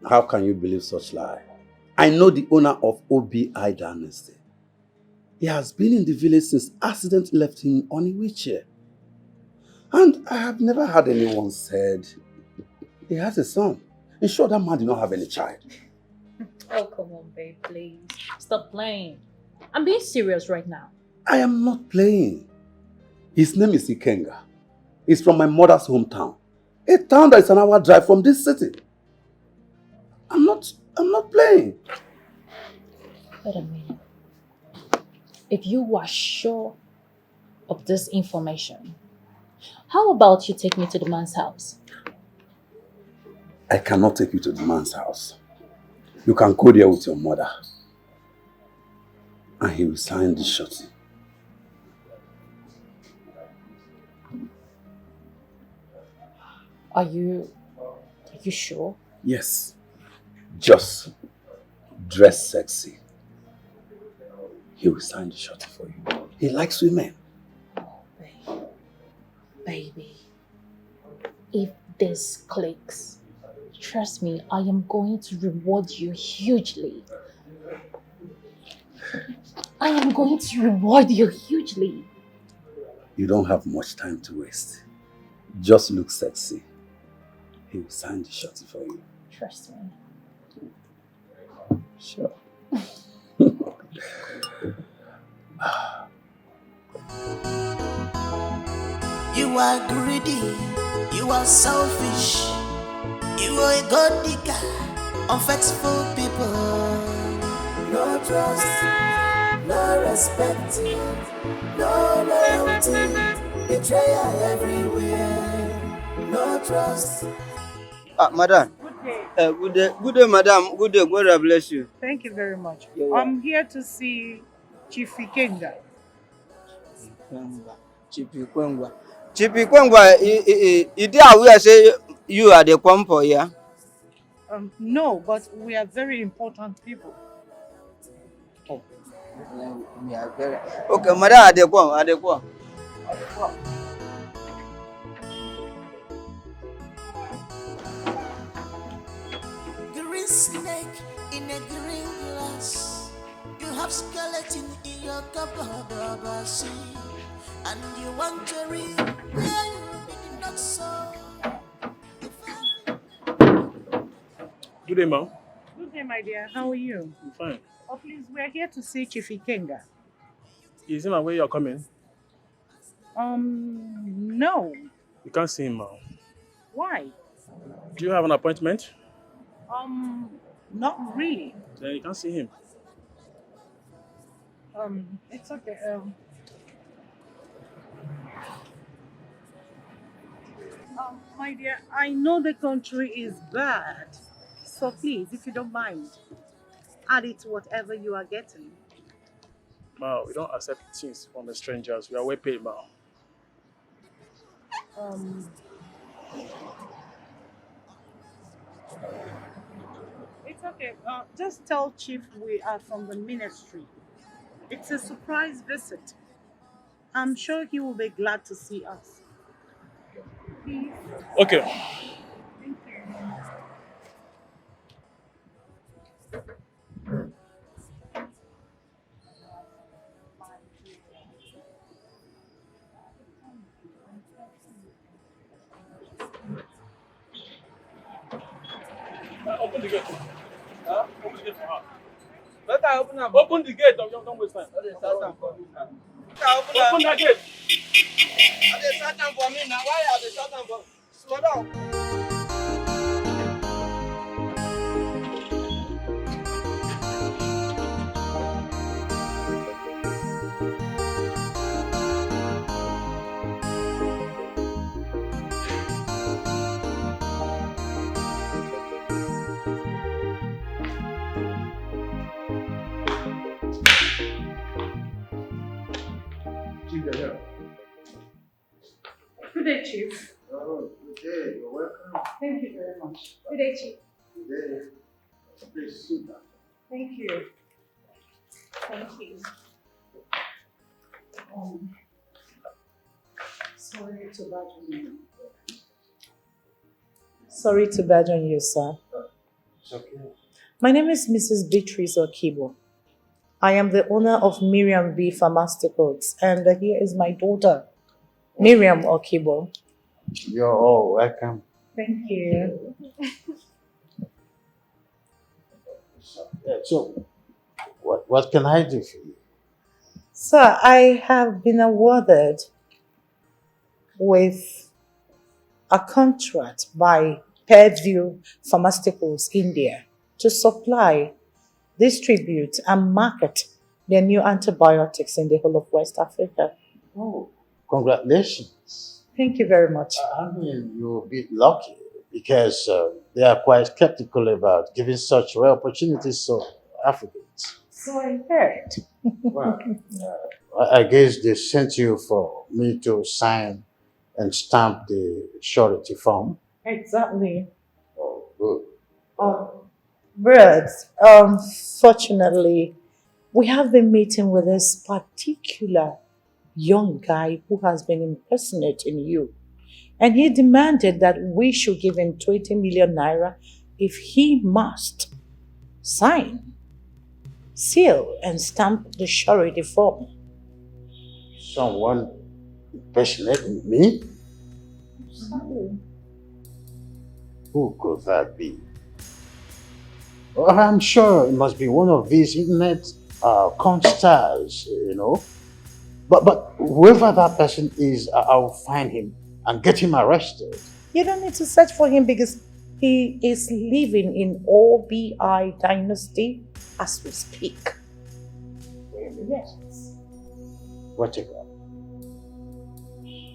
How can you believe such lie? I know the owner of OBI Dynasty. He has been in the village since accident left him on a wheelchair. And I have never heard anyone said he has a son. In short, that man did not have any child. Oh, come on, babe, please. Stop playing. I'm being serious right now. I am not playing. His name is Ikenga. He's from my mother's hometown. A town that is an hour drive from this city. I'm not playing. Wait a minute. If you are sure of this information, how about you take me to the man's house? I cannot take you to the man's house. You can go there with your mother. And he will sign the shorty. Are you sure? Yes. Just dress sexy. He will sign the shorty for you. He likes women. Oh, baby. If this clicks, trust me, I am going to reward you hugely. I am going to reward you hugely. You don't have much time to waste. Just look sexy. He will sign the shorty for you. Trust me. Sure. You are greedy, you are selfish, you are a god digger, unfaithful people. No trust, no respect, no loyalty, betrayal everywhere. No trust. Madam. Good day. Good day, madam. Good day. God bless you. Thank you very much. You're welcome. I'm here to see Chief Ikenga. Chipi Kwengwa, you did aware say you are the compo, yeah? No, but we are very important people. Oh, we are very... Okay, madam, Adekwa. Green snake in a green glass. You have skeleton in your cupboard of a sea. And you want to read where you did not sow. Good day, ma'am. Good day, my dear. How are you? I'm fine. Oh, please, we're here to see Chief Ikenga. Is him aware you're coming? No. You can't see him now. Why? Do you have an appointment? Not really. Then you can't see him. It's okay. My dear, I know the country is bad. So please, if you don't mind, add it to whatever you are getting. Ma, we don't accept things from the strangers. We are well paid, ma. It's okay. Just tell Chief we are from the ministry. It's a surprise visit. I'm sure he will be glad to see us. Please. Okay. Open the gate. Huh? Open the gate for her. Let her open them. Open the gate. Don't waste time. Open that gate. Are they shut down for me now? Why are they shut down for me? Slow down. Good day, Chief. Oh, good day. You're welcome. Thank you very much. Good day, Chief. Good day. Please sit down. Thank you. Thank you. Sorry to badger you. Sorry to badger you, sir. It's okay. My name is Mrs. Beatrice Okibo. I am the owner of Miriam B. Pharmaceuticals, and here is my daughter, Miriam Okibo. You're all welcome. Thank you. So, what can I do for you? Sir, I have been awarded with a contract by Purdue Pharmaceuticals India to supply, distribute, and market their new antibiotics in the whole of West Africa. Oh, congratulations. Thank you very much. I mean, you're a bit lucky because they are quite skeptical about giving such rare opportunities to Africans. So I heard. Well, I guess they sent you for me to sign and stamp the surety form. Exactly. Oh, good. But fortunately, we have been meeting with this particular young guy who has been impersonating you. And he demanded that we should give him 20 million naira if he must sign, seal, and stamp the surety form. Someone impersonating me? Exactly. Who could that be? Well, I'm sure it must be one of these internet con stars, you know. But whoever that person is, I'll find him and get him arrested. You don't need to search for him because he is living in OBI dynasty as we speak. Yes. What about?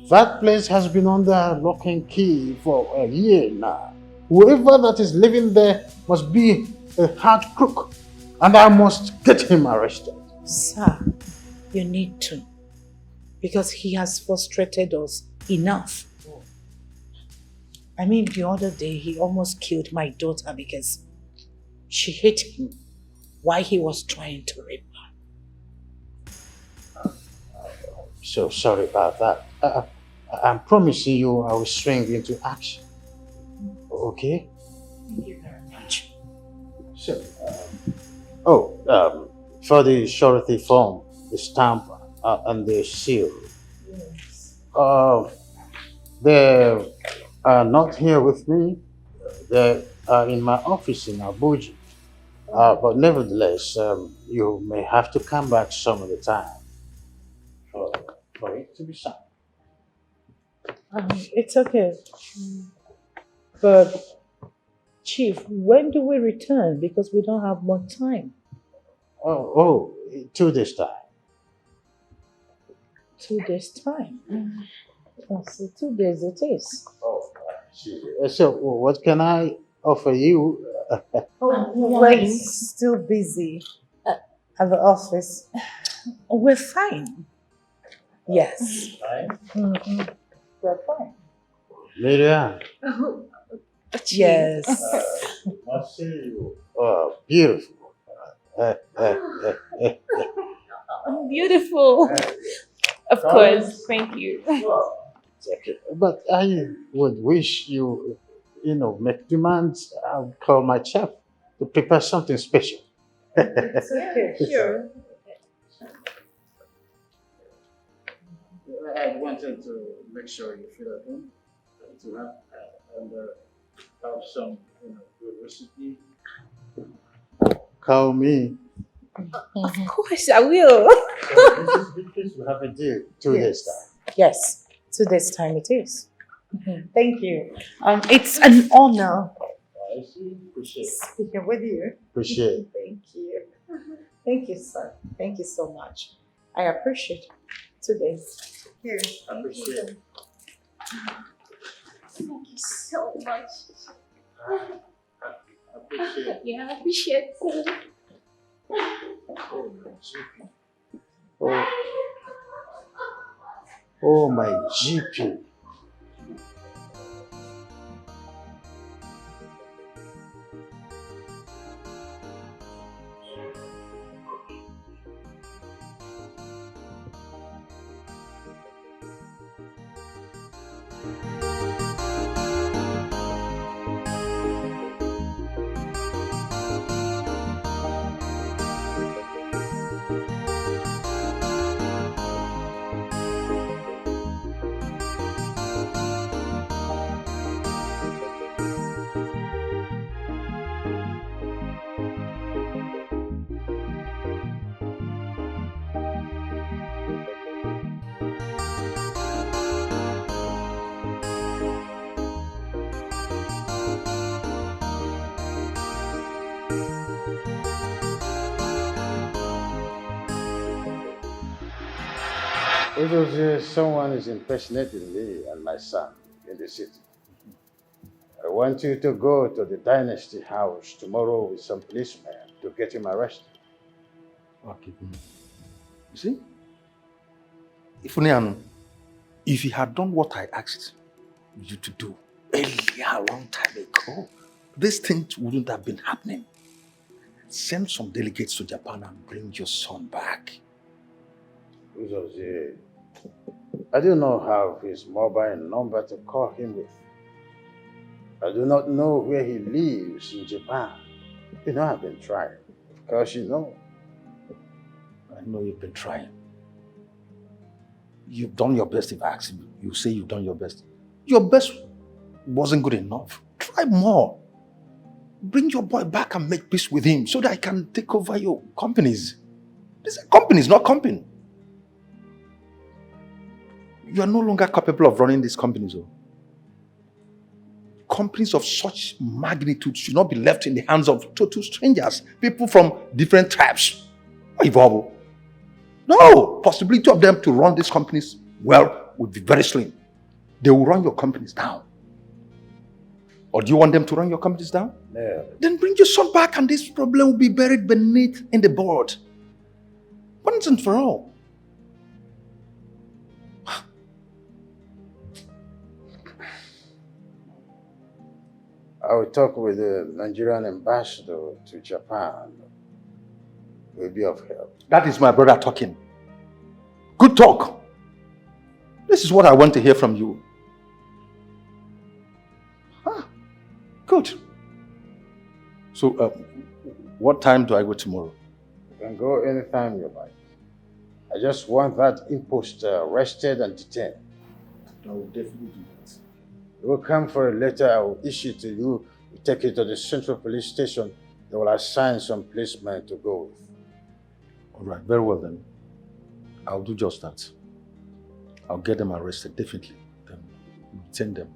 That place has been under lock and key for a year now. Whoever that is living there must be a hard crook, and I must get him arrested. Sir, you need to, because he has frustrated us enough. I mean, the other day he almost killed my daughter because she hit him while he was trying to rape her. So sorry about that. I'm promising you I will swing into action. Okay? Thank you very much. So, for the surety form, the stamp, and the seal. Yes. They are not here with me. They are in my office in Abuja. But nevertheless, you may have to come back some of the time for it to be signed. It's okay. But, Chief, when do we return? Because we don't have more time. 2 days time. 2 days' time. Oh, so 2 days it is. So what can I offer you? We're still busy at the office. We're fine. Yes. Mm-hmm. We're fine. Miriam. Yes. I see you. Oh, beautiful. Beautiful. Of course. Thank you. Okay. But I would wish you, make demands. I'll call my chef to prepare something special. It's okay. Sure. I wanted to make sure you feel at home to have and have some, good recipe. Call me. Of course, I will. This will have a deal. 2 days time. Yes, 2 days time it is. Thank you. It's an honor I see. Appreciate it. speaking with you. Appreciate it. Thank you. Thank you, sir. Thank you so much. I appreciate 2 days. Here. Appreciate it. Thank you so much. Appreciate it. Yeah, I appreciate it. Oh. Oh, my GP. It was someone is impersonating me and my son in the city. I want you to go to the Dynasty house tomorrow with some policemen to get him arrested. Okay. You see? If you had done what I asked you to do earlier, a long time ago, these things wouldn't have been happening. Send some delegates to Japan and bring your son back. I do not have his mobile number to call him with. I do not know where he lives in Japan. You know, I've been trying. Of course, you know. I know you've been trying. You've done your best. If I ask you, you say you've done your best. Your best wasn't good enough. Try more. Bring your boy back and make peace with him so that I can take over your companies. These are companies, not company. You are no longer capable of running these companies. Companies of such magnitude should not be left in the hands of total strangers, people from different tribes. No, possibility of them to run these companies well would be very slim. They will run your companies down. Or do you want them to run your companies down? No. Then bring your son back and this problem will be buried beneath in the board. Once and for all. I will talk with the Nigerian ambassador to Japan. It will be of help. That is my brother talking. Good talk. This is what I want to hear from you. Good. So, what time do I go tomorrow? You can go anytime you like. I just want that imposter arrested and detained. I will definitely do that. You will come for a letter I will issue to you. You take it to the central police station. They will assign some policemen to go with. All right, very well then. I'll do just that. I'll get them arrested, definitely. Then detain them.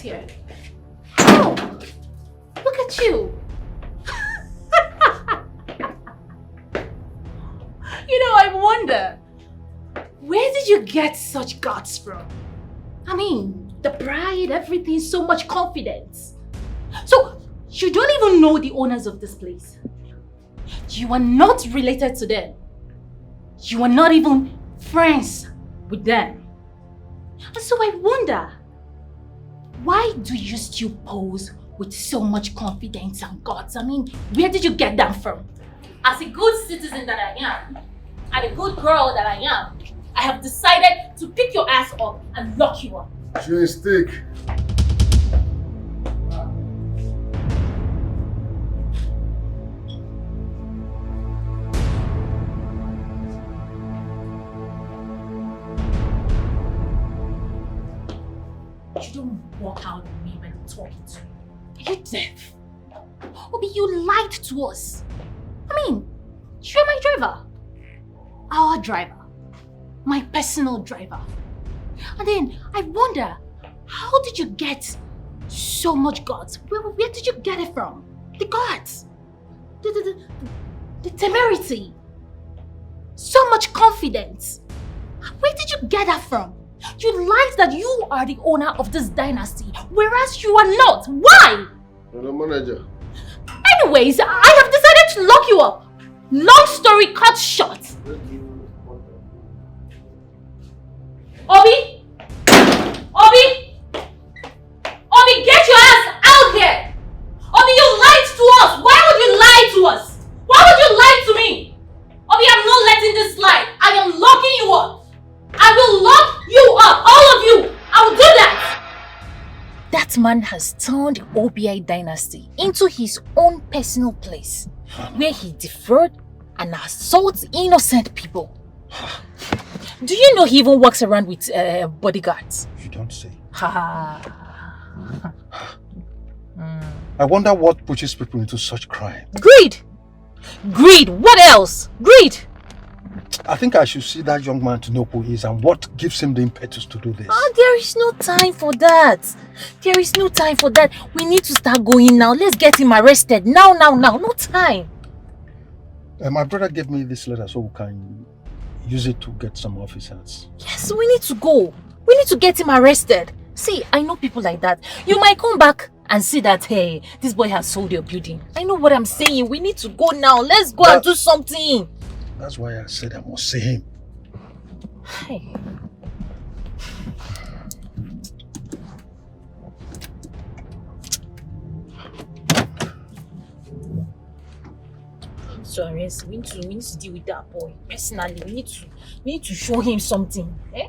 Here. Oh, look at you. I wonder, where did you get such guts from? I mean, the pride, everything, so much confidence. So, you don't even know the owners of this place. You are not related to them. You are not even friends with them. And so I wonder, why do you still pose with so much confidence and guts? I mean, where did you get them from? As a good citizen that I am, and a good girl that I am, I have decided to pick your ass up and lock you up. Chew a stick. You don't walk out on me when I'm talking to you. Are you deaf? Obi, you lied to us. I mean, you're my driver. Our driver. My personal driver. And then I wonder, how did you get so much guts? Where did you get it from? The guts. The temerity. So much confidence. Where did you get that from? You lied that you are the owner of this dynasty, whereas you are not. Why? I'm the manager. Anyways, I have decided to lock you up. Long story cut short. Obi! Obi! Obi, get your ass out here! Obi, you lied to us! Why would you lie to us? Why would you lie to me? Obi, I'm not letting this slide. I am locking you up. I will lock you up, all of you. I will do that. That man has turned the OBI dynasty into his own personal place, where he defraud and assaults innocent people. Do you know he even walks around with bodyguards? You don't say. Ha. I wonder what pushes people into such crime. Greed! Greed! What else? Greed! I think I should see that young man to know who he is and what gives him the impetus to do this. There is no time for that. There is no time for that. We need to start going now. Let's get him arrested. Now. No time. My brother gave me this letter so we can use it to get some officers. Yes, we need to go. We need to get him arrested. See, I know people like that. You might come back and see that, hey, this boy has sold your building. I know what I'm saying. We need to go now. Let's go and do something. That's why I said I must see him. Hey. So arrest, we need to deal with that boy personally. We need to show him something. Eh?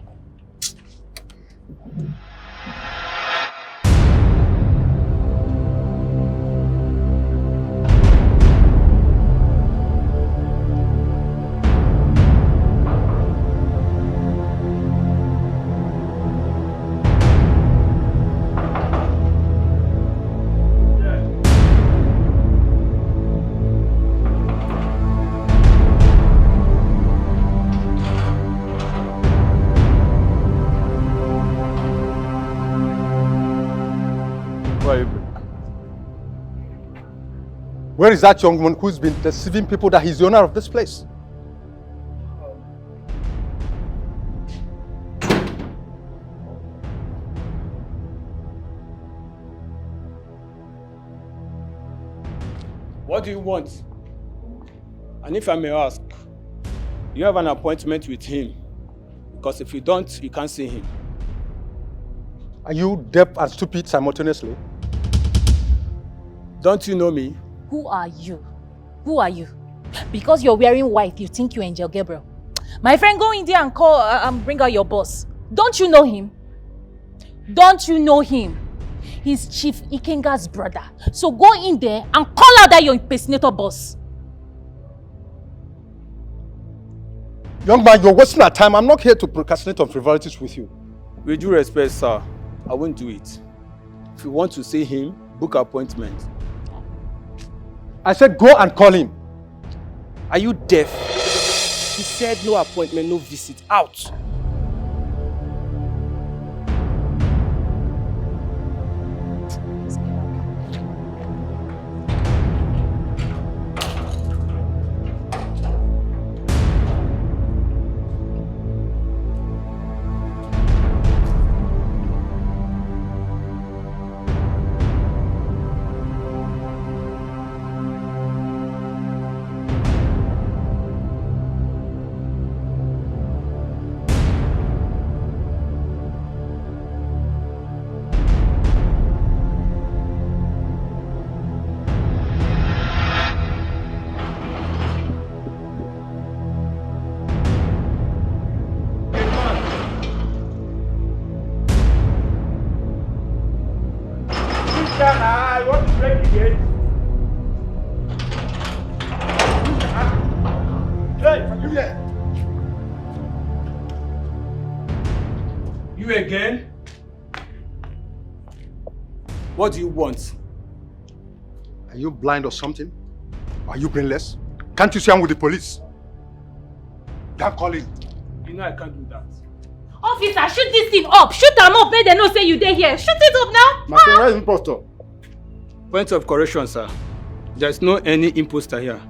Where is that young woman who's been deceiving people that he's the owner of this place? What do you want? And if I may ask, you have an appointment with him. Because if you don't, you can't see him. Are you deaf and stupid simultaneously? Don't you know me? Who are you? Who are you? Because you're wearing white, you think you're Angel Gabriel. My friend, go in there and call and bring out your boss. Don't you know him? Don't you know him? He's Chief Ikenga's brother. So go in there and call out that your impersonator boss. Young man, you're wasting our time. I'm not here to procrastinate on frivolities with you. With due respect, sir, I won't do it. If you want to see him, book an appointment. I said go and call him. Are you deaf? He said no appointment, no visit. Out! Hey, are you there? You again? What do you want? Are you blind or something? Are you brainless? Can't you see I'm with the police? Can't call in. You know I can't do that. Officer, shoot this thing up. Shoot them up. Make them know say you there here. Shoot it up now. My friend, where is impostor? Point of correction, sir. There's no any imposter here.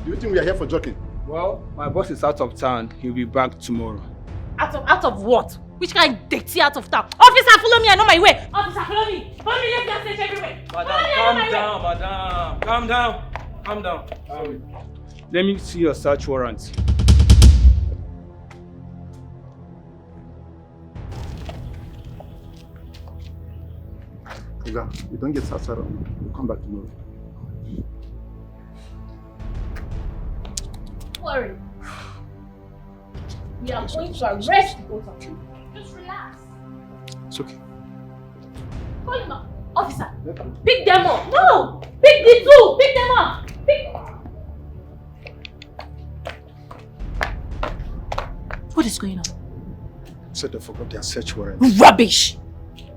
Do you think we are here for joking? Well, my boss is out of town. He'll be back tomorrow. Out of what? Which kind of dirty out of town? Officer, follow me. I know my way. Officer, follow me. Follow me. Let's search everywhere. Madam, calm down, madam. Calm down. Calm down. Let me see your search warrant. Oga, you don't get Sasara. We'll come back tomorrow. Don't worry. We are going to arrest the both of you. Just relax. It's okay. Call him up. Officer, pick them up. No! Pick the two. Pick them up. Pick. What is going on? Said they forgot their search warrant. Rubbish!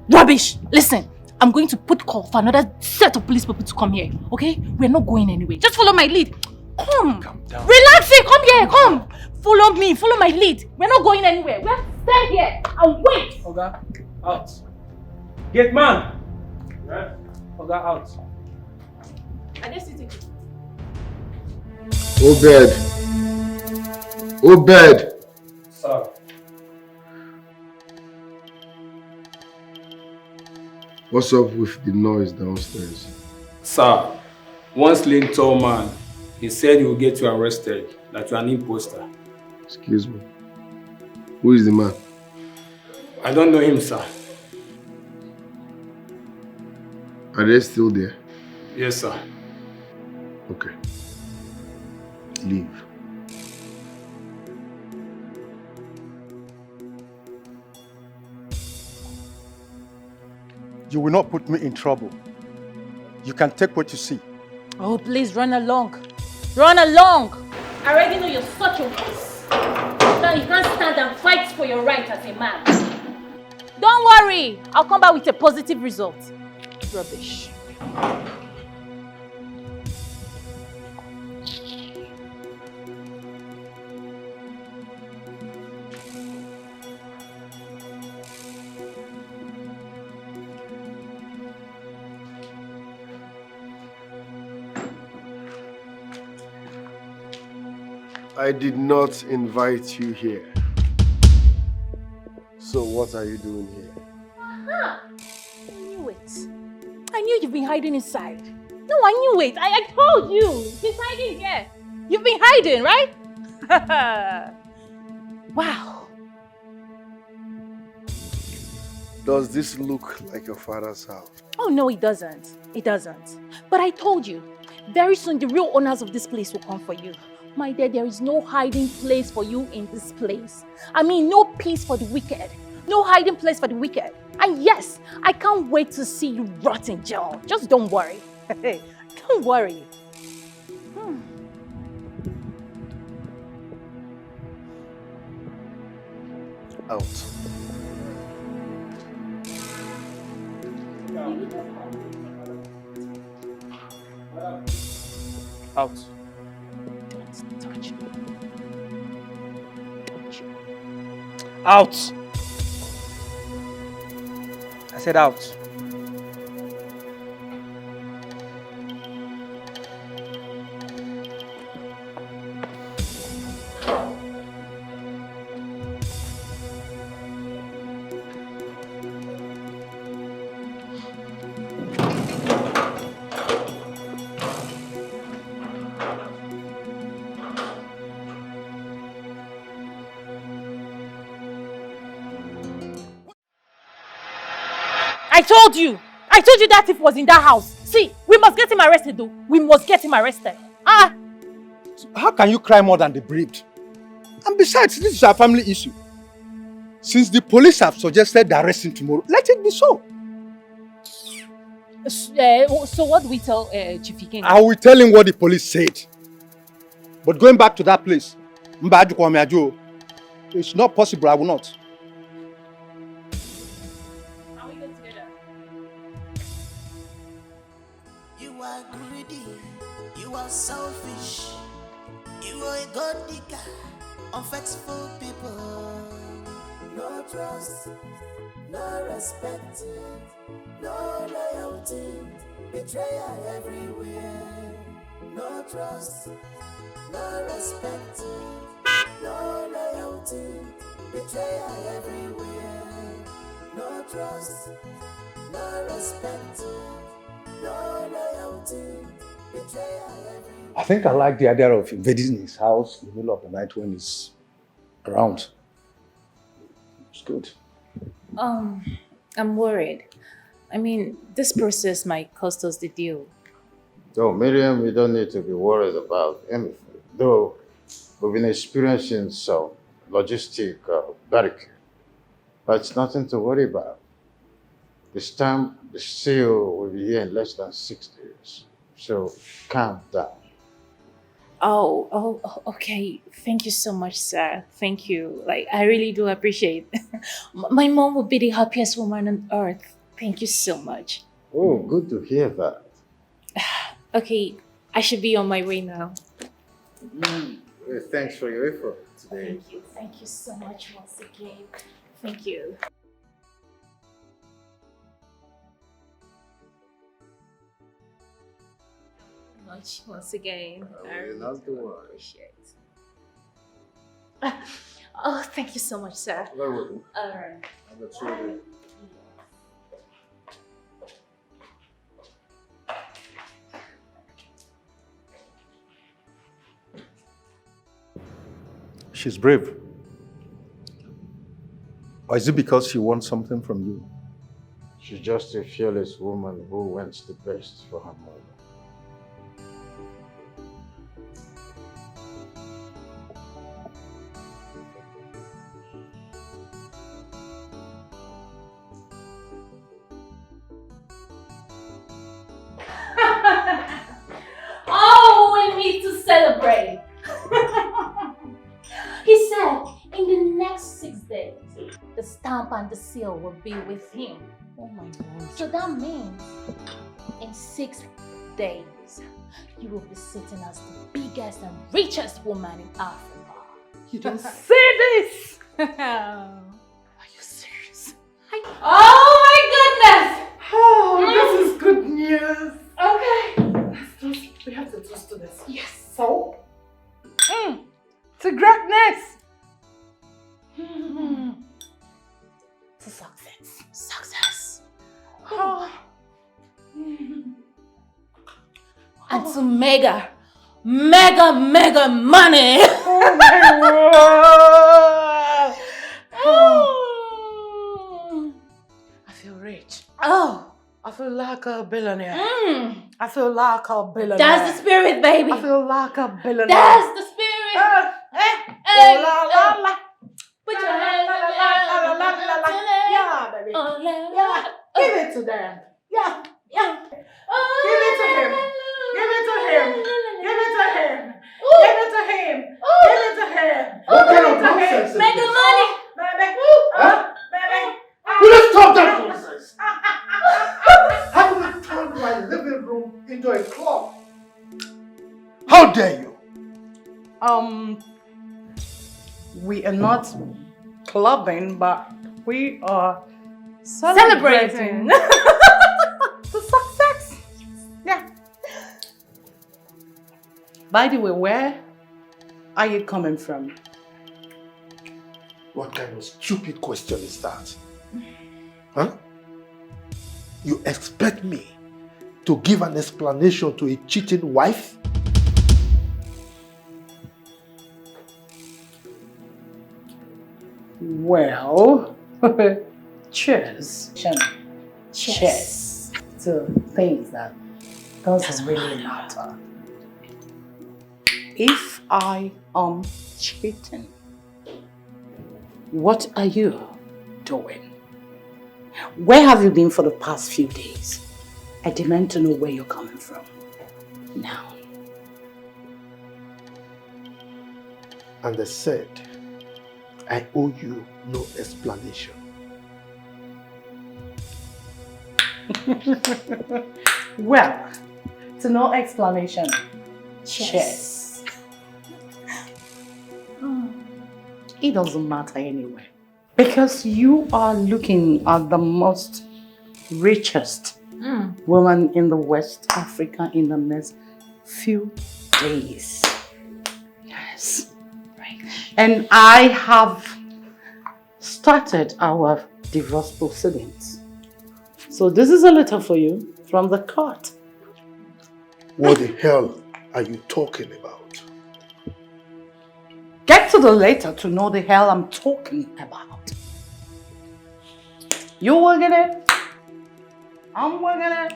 Rubbish! Listen, I'm going to put call for another set of police people to come here, okay? We're not going anywhere. Just follow my lead. Come. Calm down. Relax it. Come here. Come. Follow me. Follow my lead. We're not going anywhere. We have to stay here and wait. Oga, out. Gate man. Yes. Oga, out. Are they sitting? Obed. Obed. Sir. What's up with the noise downstairs? Sir, one slim tall man, he said he will get you arrested, that you are an imposter. Excuse me. Who is the man? I don't know him, sir. Are they still there? Yes, sir. Okay. Leave. You will not put me in trouble. You can take what you see. Oh, please run along. Run along. I already know you're such a wuss. Now you can't stand and fight for your right as a man. Don't worry. I'll come back with a positive result. Rubbish. I did not invite you here. So what are you doing here? Aha! I knew it. I knew you've been hiding inside. No, I knew it. I told you. He's hiding here. You've been hiding, right? Wow. Does this look like your father's house? Oh, no, it doesn't. It doesn't. But I told you, very soon the real owners of this place will come for you. My dear, there is no hiding place for you in this place. I mean, no peace for the wicked. No hiding place for the wicked. And yes, I can't wait to see you rot in jail. Just don't worry. Don't worry. Out. Out. Don't touch me. Don't you. Out! I said out. I told you that thief was in that house. See, we must get him arrested though. We must get him arrested. Ah! So how can you cry more than the bereaved? And besides, this is a family issue. Since the police have suggested the arresting tomorrow, let it be so. So what do we tell Chief Ikenga? I will tell him what the police said. But going back to that place, it's not possible, I will not. You are greedy, you are selfish, you are a god digger, unfaithful people. No trust, no respect, no loyalty, betrayal everywhere. No trust, no respect, no loyalty, betrayal everywhere. No trust, no respect, no loyalty, betrayal everywhere. I think I like the idea of invading his house in the middle of the night when he's around. It's good. I'm worried. I mean, this process might cost us the deal. So, Miriam, we don't need to be worried about anything. Though we've been experiencing some logistic barricade, but it's nothing to worry about. This time, the seal will be here in less than 6 days. So, calm down. Okay. Thank you so much, sir. Thank you. Like, I really do appreciate it. My mom would be the happiest woman on earth. Thank you so much. Oh, good to hear that. Okay, I should be on my way now. Thanks for your effort today. Thank you so much once again. Thank you. Much once again. I really do appreciate it. Oh, thank you so much, sir. Very welcome. All right. She's brave. Or is it because she wants something from you? She's just a fearless woman who wants the best for her mother. Oh, we need to celebrate. He said in the next 6 days, the stamp and the seal will be with him. Oh my God. So that means in 6 days, you will be sitting as the biggest and richest woman in Africa. You don't say this! Are you serious? Oh my goodness! Oh, this is good news. Okay. We have to toast to this. Yes. So? To greatness! To success. Success. Oh. And to mega money. Oh my word! I feel rich. Oh. I feel like a billionaire. I feel like a billionaire. That's the spirit, baby. I feel like a billionaire. That's the spirit. Oh, la, la, la. Put your hands Yeah, baby. Yeah. Give it to them. Yeah. Yeah. Give it to him. Give it to him. Give it to him. Give it to him. Give it to him. What kind of Give it to him. nonsense is Make the this? money. Baby. Baby. Will you stop that nonsense? How will you turn my living room into a club? How dare you? We are not clubbing, but we are Celebrating. the success. Yeah. By the way, where are you coming from? What kind of stupid question is that? Huh? You expect me to give an explanation to a cheating wife? Well, cheers. Cheers to things that doesn't really matter. If I am cheating, what are you doing? Where have you been for the past few days? I demand to know where you're coming from. Now. And they said, I owe you no explanation. Well, to no explanation. Cheers. It doesn't matter anyway. Because you are looking at the most richest woman in the West Africa in the next few days. Yes. Right. And I have started our divorce proceedings. So this is a letter for you from the court. What the hell are you talking about? Get to the letter to know the hell I'm talking about. You will get it. I'm working it.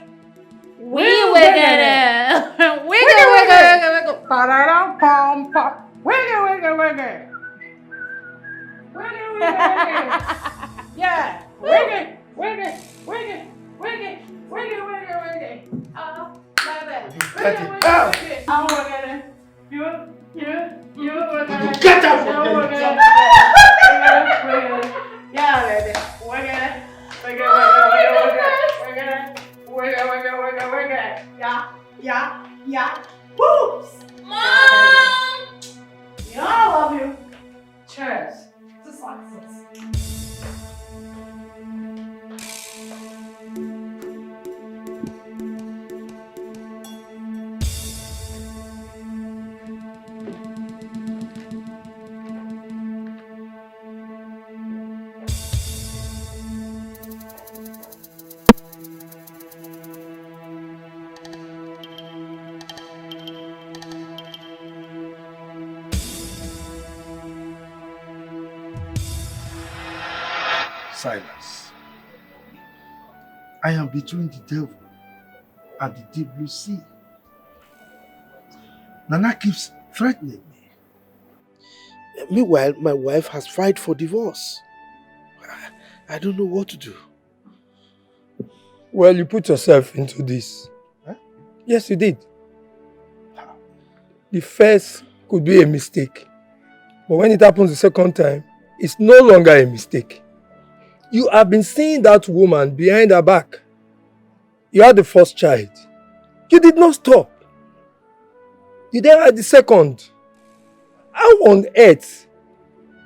We will get it. Wiggle. Pa-da-dum, pom, pom. Wiggle. Yeah. Wiggle. Oh, baby. I'm working it. You working it. Get out from there. Yeah, baby. Working it. Wiggle. Yeah. Whoops. Mom! You know I love you. Cheers. To success. Silas, I am between the devil and the deep blue sea. Nana keeps threatening me. Meanwhile, my wife has filed for divorce. I don't know what to do. Well, you put yourself into this. Huh? Yes, you did. The first could be a mistake. But when it happens the second time, it's no longer a mistake. You have been seeing that woman behind her back. You had the first child. You did not stop. You then had the second. How on earth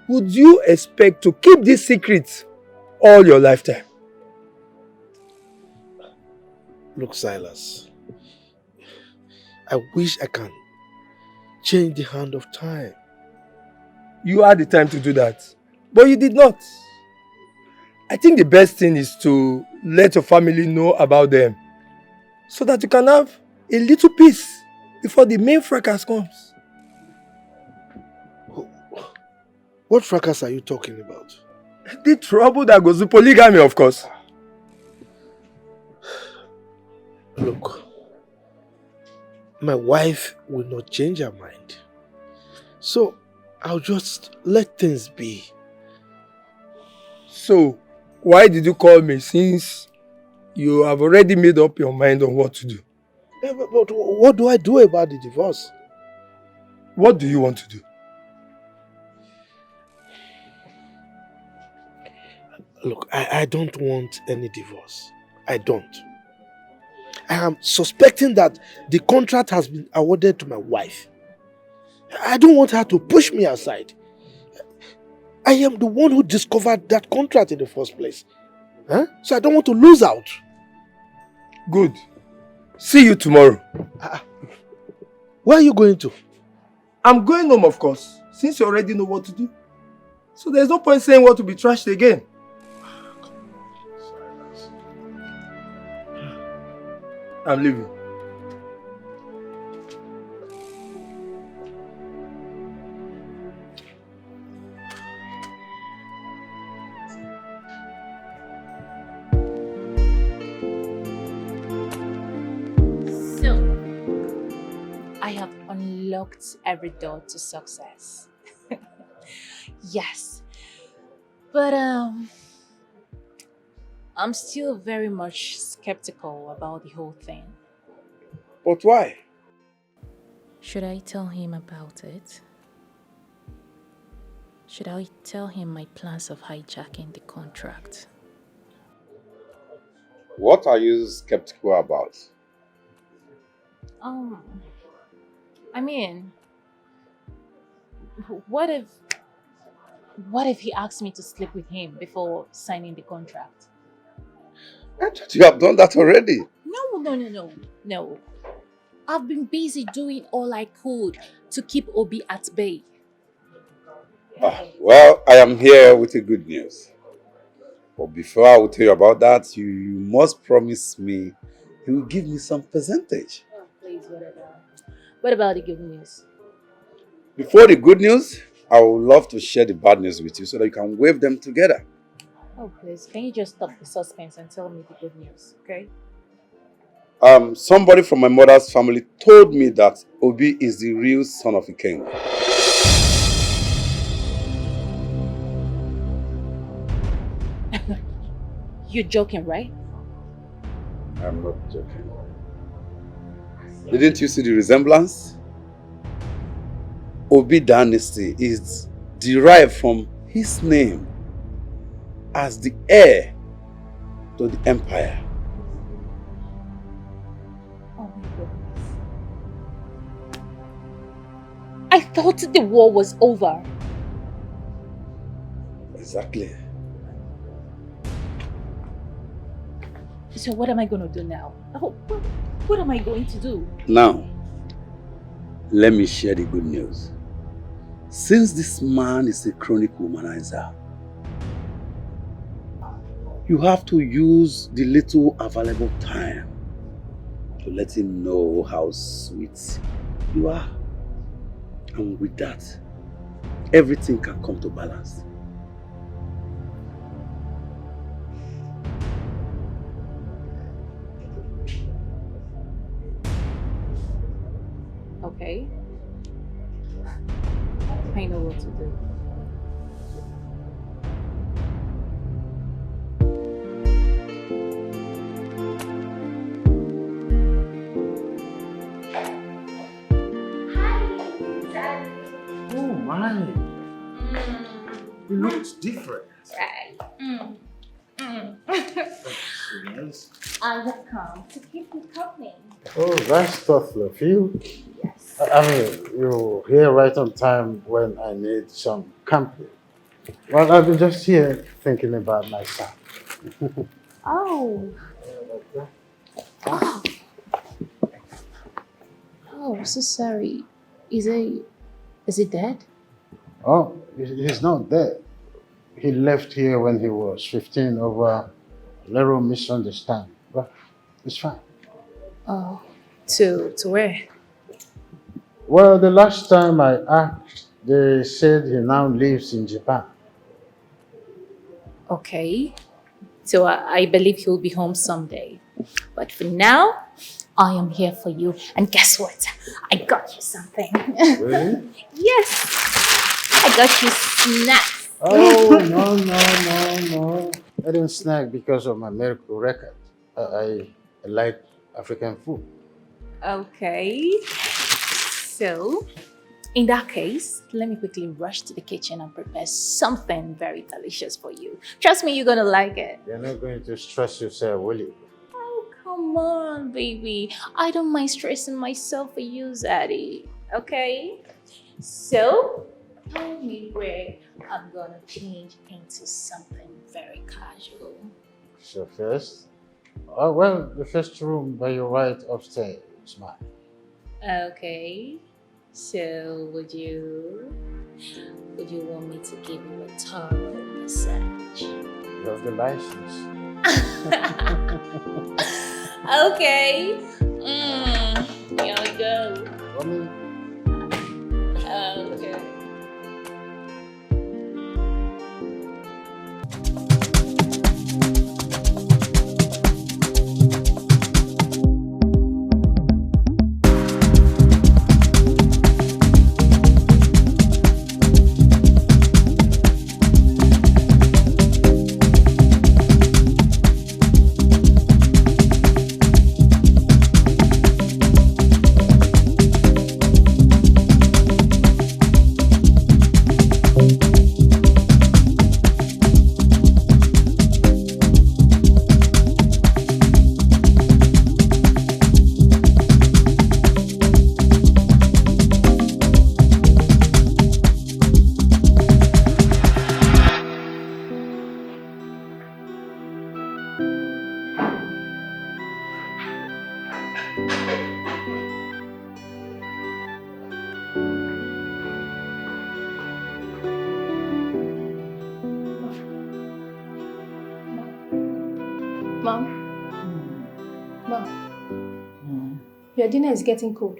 would you expect to keep this secret all your lifetime? Look, Silas, I wish I can change the hand of time. You had the time to do that, but you did not. I think the best thing is to let your family know about them so that you can have a little peace before the main fracas comes. What fracas are you talking about? The trouble that goes with polygamy, of course. Look, my wife will not change her mind. So I'll just let things be. So, why did you call me since you have already made up your mind on what to do? Yeah, but what do I do about the divorce? What do you want to do? Look, I don't want any divorce. I don't. I am suspecting that the contract has been awarded to my wife. I don't want her to push me aside. I am the one who discovered that contract in the first place. Huh? So I don't want to lose out. Good. See you tomorrow. Where are you going to? I'm going home, of course, since you already know what to do. So there's no point saying what to be trashed again. I'm leaving. So, I have unlocked every door to success. Yes. But I'm still very much skeptical about the whole thing. But why? Should I tell him about it? Should I tell him my plans of hijacking the contract? What are you skeptical about? I mean, what if he asked me to sleep with him before signing the contract? I thought you have done that already. No. I've been busy doing all I could to keep Obi at bay. Well, I am here with the good news. But before I will tell you about that, you must promise me you will give me some percentage. Oh, please, whatever. What about the good news? Before the good news, I would love to share the bad news with you so that you can wave them together. Oh, please, can you just stop the suspense and tell me the good news, okay? Somebody from my mother's family told me that Obi is the real son of a king. You're joking, right? I'm not joking. Didn't you see the resemblance? Obi dynasty is derived from his name as the heir to the empire. Oh my goodness. I thought the war was over. Exactly. So what am I going to do now? What am I going to do? Now, let me share the good news. Since this man is a chronic womanizer, you have to use the little available time to let him know how sweet you are. And with that, everything can come to balance. Okay. I know what to do. Oh my. It looks different. Right. Yes. I have come to keep you company. Oh, that's thoughtful of you. Yes. I mean, you're here right on time when I need some company. Well, I've been just here thinking about my son. Oh. Oh. Oh, so sorry. Is he dead? Oh, he's not dead. He left here when he was 15 over a little misunderstanding. But it's fine. Oh. To where? Well, the last time I asked, they said he now lives in Japan. Okay. So I believe he'll be home someday. But for now, I am here for you. And guess what? I got you something. Really? Yes. I got you snacks. Oh, no. I didn't snack because of my medical record. I like African food. Okay. So, in that case, let me quickly rush to the kitchen and prepare something very delicious for you. Trust me, you're gonna like it. You're not going to stress yourself, will you? Oh, come on, baby. I don't mind stressing myself for you, Zaddy. Okay? So, tell me where I'm gonna change into something very casual. So first, well, the first room by your right upstairs is mine. Okay. So, would you want me to give you a thorough massage? You have the license. Okay. Here we go. Okay. Mom? Mom? Your dinner is getting cold.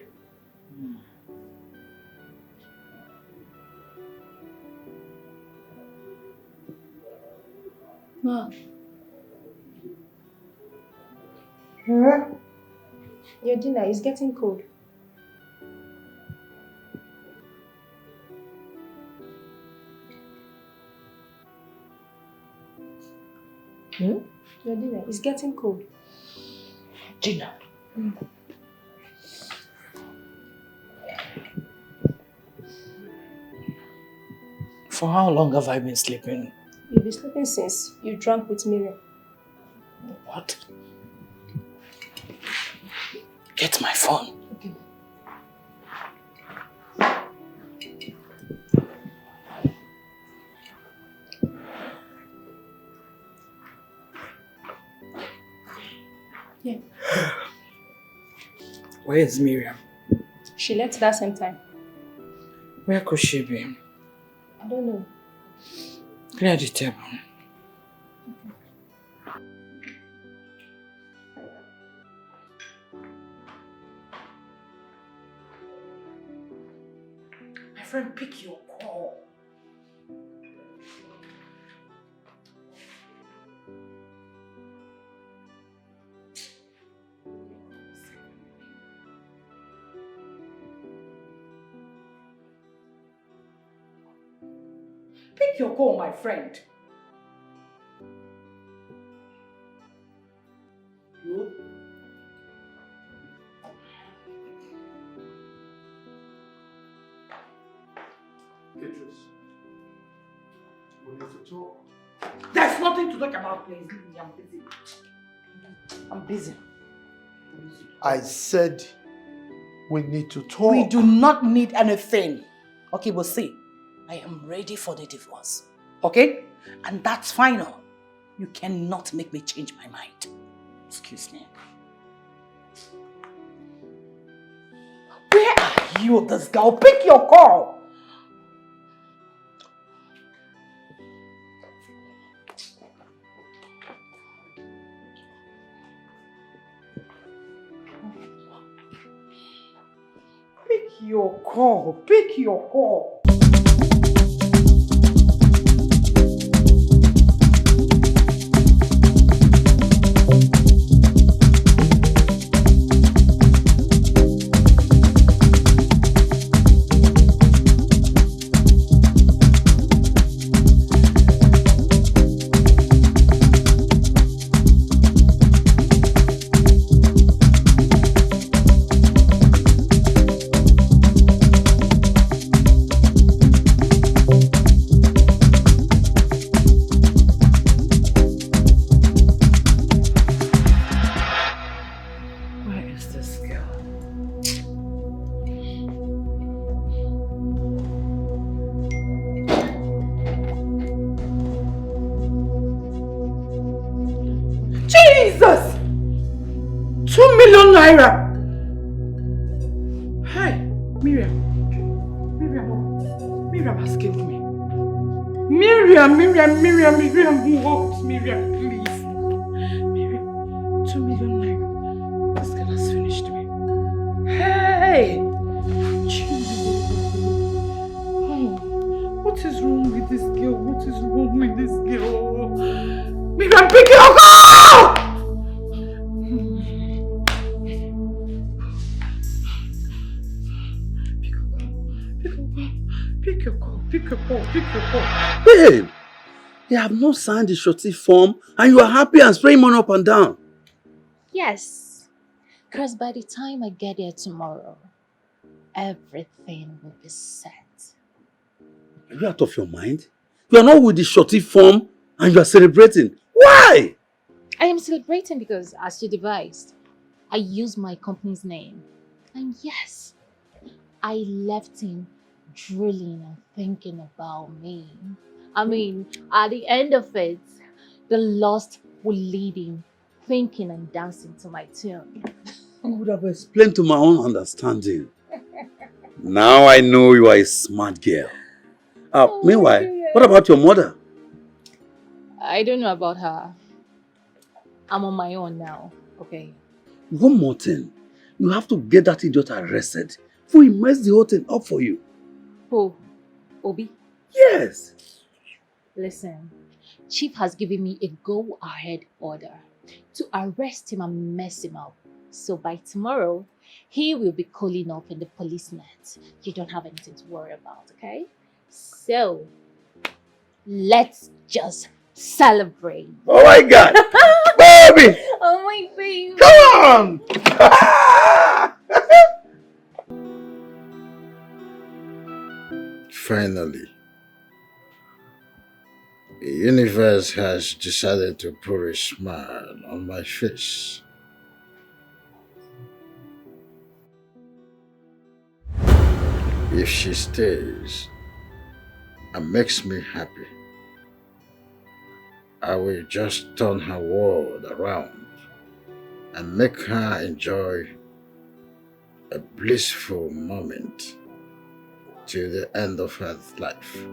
Mom? Your dinner is getting cold. Your dinner is getting cold. Dinner? For how long have I been sleeping? You've been sleeping since you drank with Miriam. What? Get my phone. Okay. Yeah. Where is Miriam? She left that same time. Where could she be? I don't know. Clear the table. My friend, pick your call. Pick your call, my friend. You? Beatrice, we need to talk. There's nothing to talk about, please. I'm busy. I'm busy. I said we need to talk. We do not need anything. Okay, we'll see. I am ready for the divorce. Okay? And that's final. You cannot make me change my mind. Excuse me. Where are you, this girl? Pick your call. Pick your call. Pick your call. Jesus! 2 million naira! Hi, Miriam. Miriam has killed me. Miriam, what? Miriam, please. Miriam, 2 million naira. This girl has finished me. Hey! Oh, what is wrong with this girl? What is wrong with this girl? Miriam, pick your call! Pick your call. Babe, they have not signed the shorty form and you are happy and spraying money up and down. Yes, because by the time I get there tomorrow, everything will be set. Are you out of your mind? You are not with the shorty form and you are celebrating. Why? I am celebrating because, as you devised, I used my company's name. And yes, I left him drooling and thinking about me. I mean, at the end of it, the lost will lead him thinking and dancing to my tune. I would have explained to my own understanding. Now I know you are a smart girl. Meanwhile, what about your mother? I don't know about her. I'm on my own now, okay? One more thing. You have to get that idiot arrested before he mess the whole thing up for you. Who? Obi? Yes. Listen, Chief has given me a go-ahead order to arrest him and mess him up. So by tomorrow, he will be calling up in the police net. You don't have anything to worry about, okay? So, let's just celebrate. Oh my God! Baby! Oh my baby! Come on! Finally, the universe has decided to put a smile on my face. If she stays and makes me happy, I will just turn her world around and make her enjoy a blissful moment till the end of her life.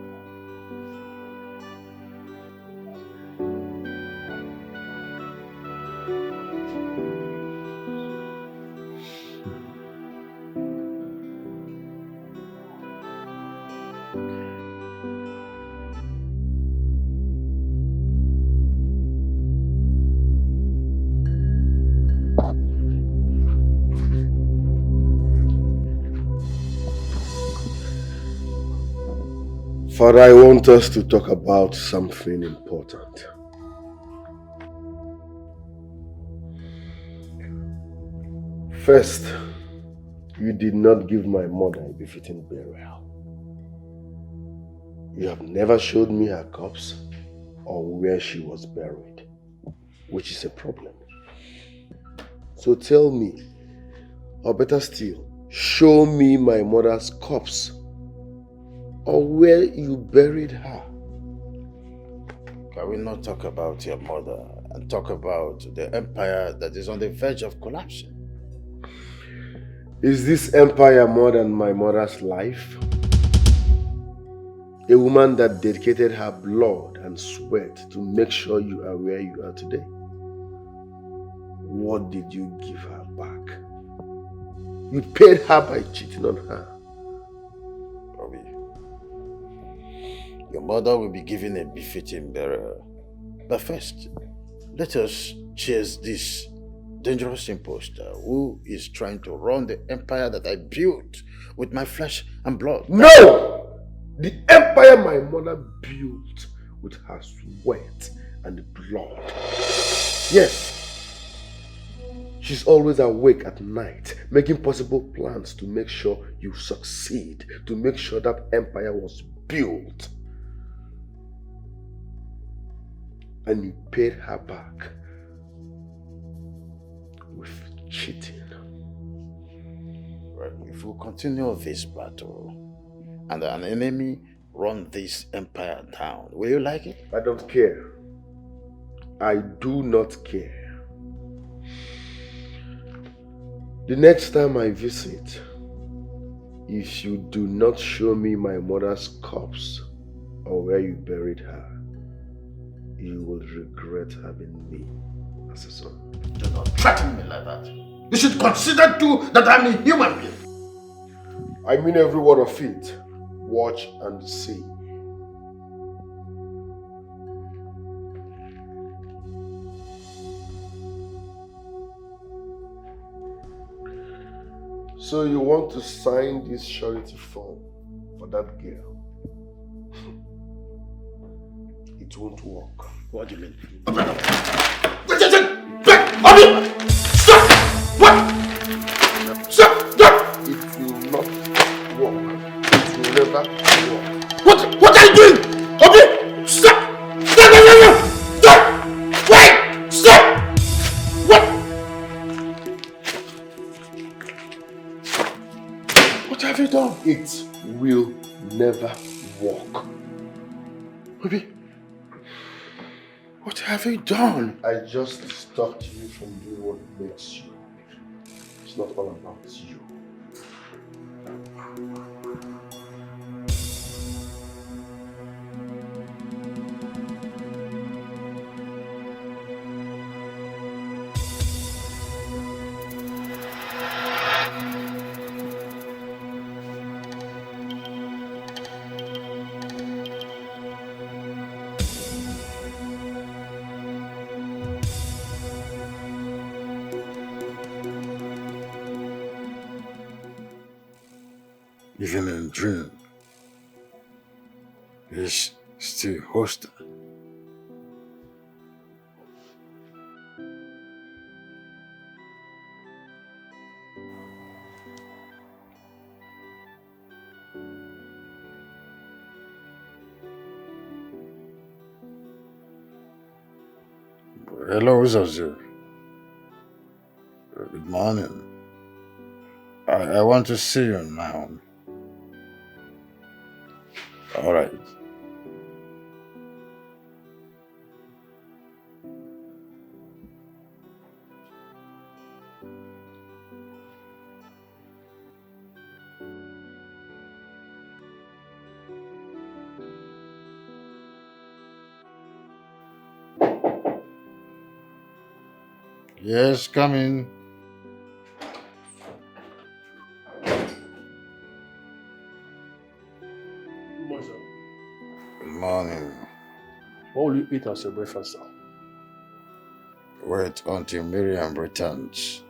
Father, I want us to talk about something important. First, you did not give my mother a befitting burial. You have never showed me her corpse or where she was buried, which is a problem. So tell me, or better still, show me my mother's corpse or where you buried her. Can we not talk about your mother and talk about the empire that is on the verge of collapsing? Is this empire more than my mother's life? A woman that dedicated her blood and sweat to make sure you are where you are today. What did you give her back? You paid her by cheating on her. Robbie, your mother will be given a befitting burial. But first, let us chase this dangerous imposter who is trying to run the empire that I built with my flesh and blood. No! The empire my mother built with her sweat and blood. Yes. She's always awake at night, making possible plans to make sure you succeed, to make sure that empire was built. And you paid her back with cheating. Right. If we continue this battle and an enemy run this empire down, will you like it? I don't care. I do not care. The next time I visit, if you do not show me my mother's corpse or where you buried her, you will regret having me as a son. Do not threaten me like that. You should consider too that I'm a human being. I mean every word of it. Watch and see. So you want to sign this surety form for that girl? It won't work. What do you mean? Stop! What? Stop! It will not work. It will never work. What are you doing? Okay? Stop! Stop! Wait! Stop! What? What have you done? It will never work. Baby, what have you done? I just stopped you from doing what makes you. It's not all about you. dream is still hostile. Hello, Zazu. Good morning. I want to see you now. All right. Yes, come in. Good morning. What will you eat as your breakfast, sir? Wait until Miriam returns.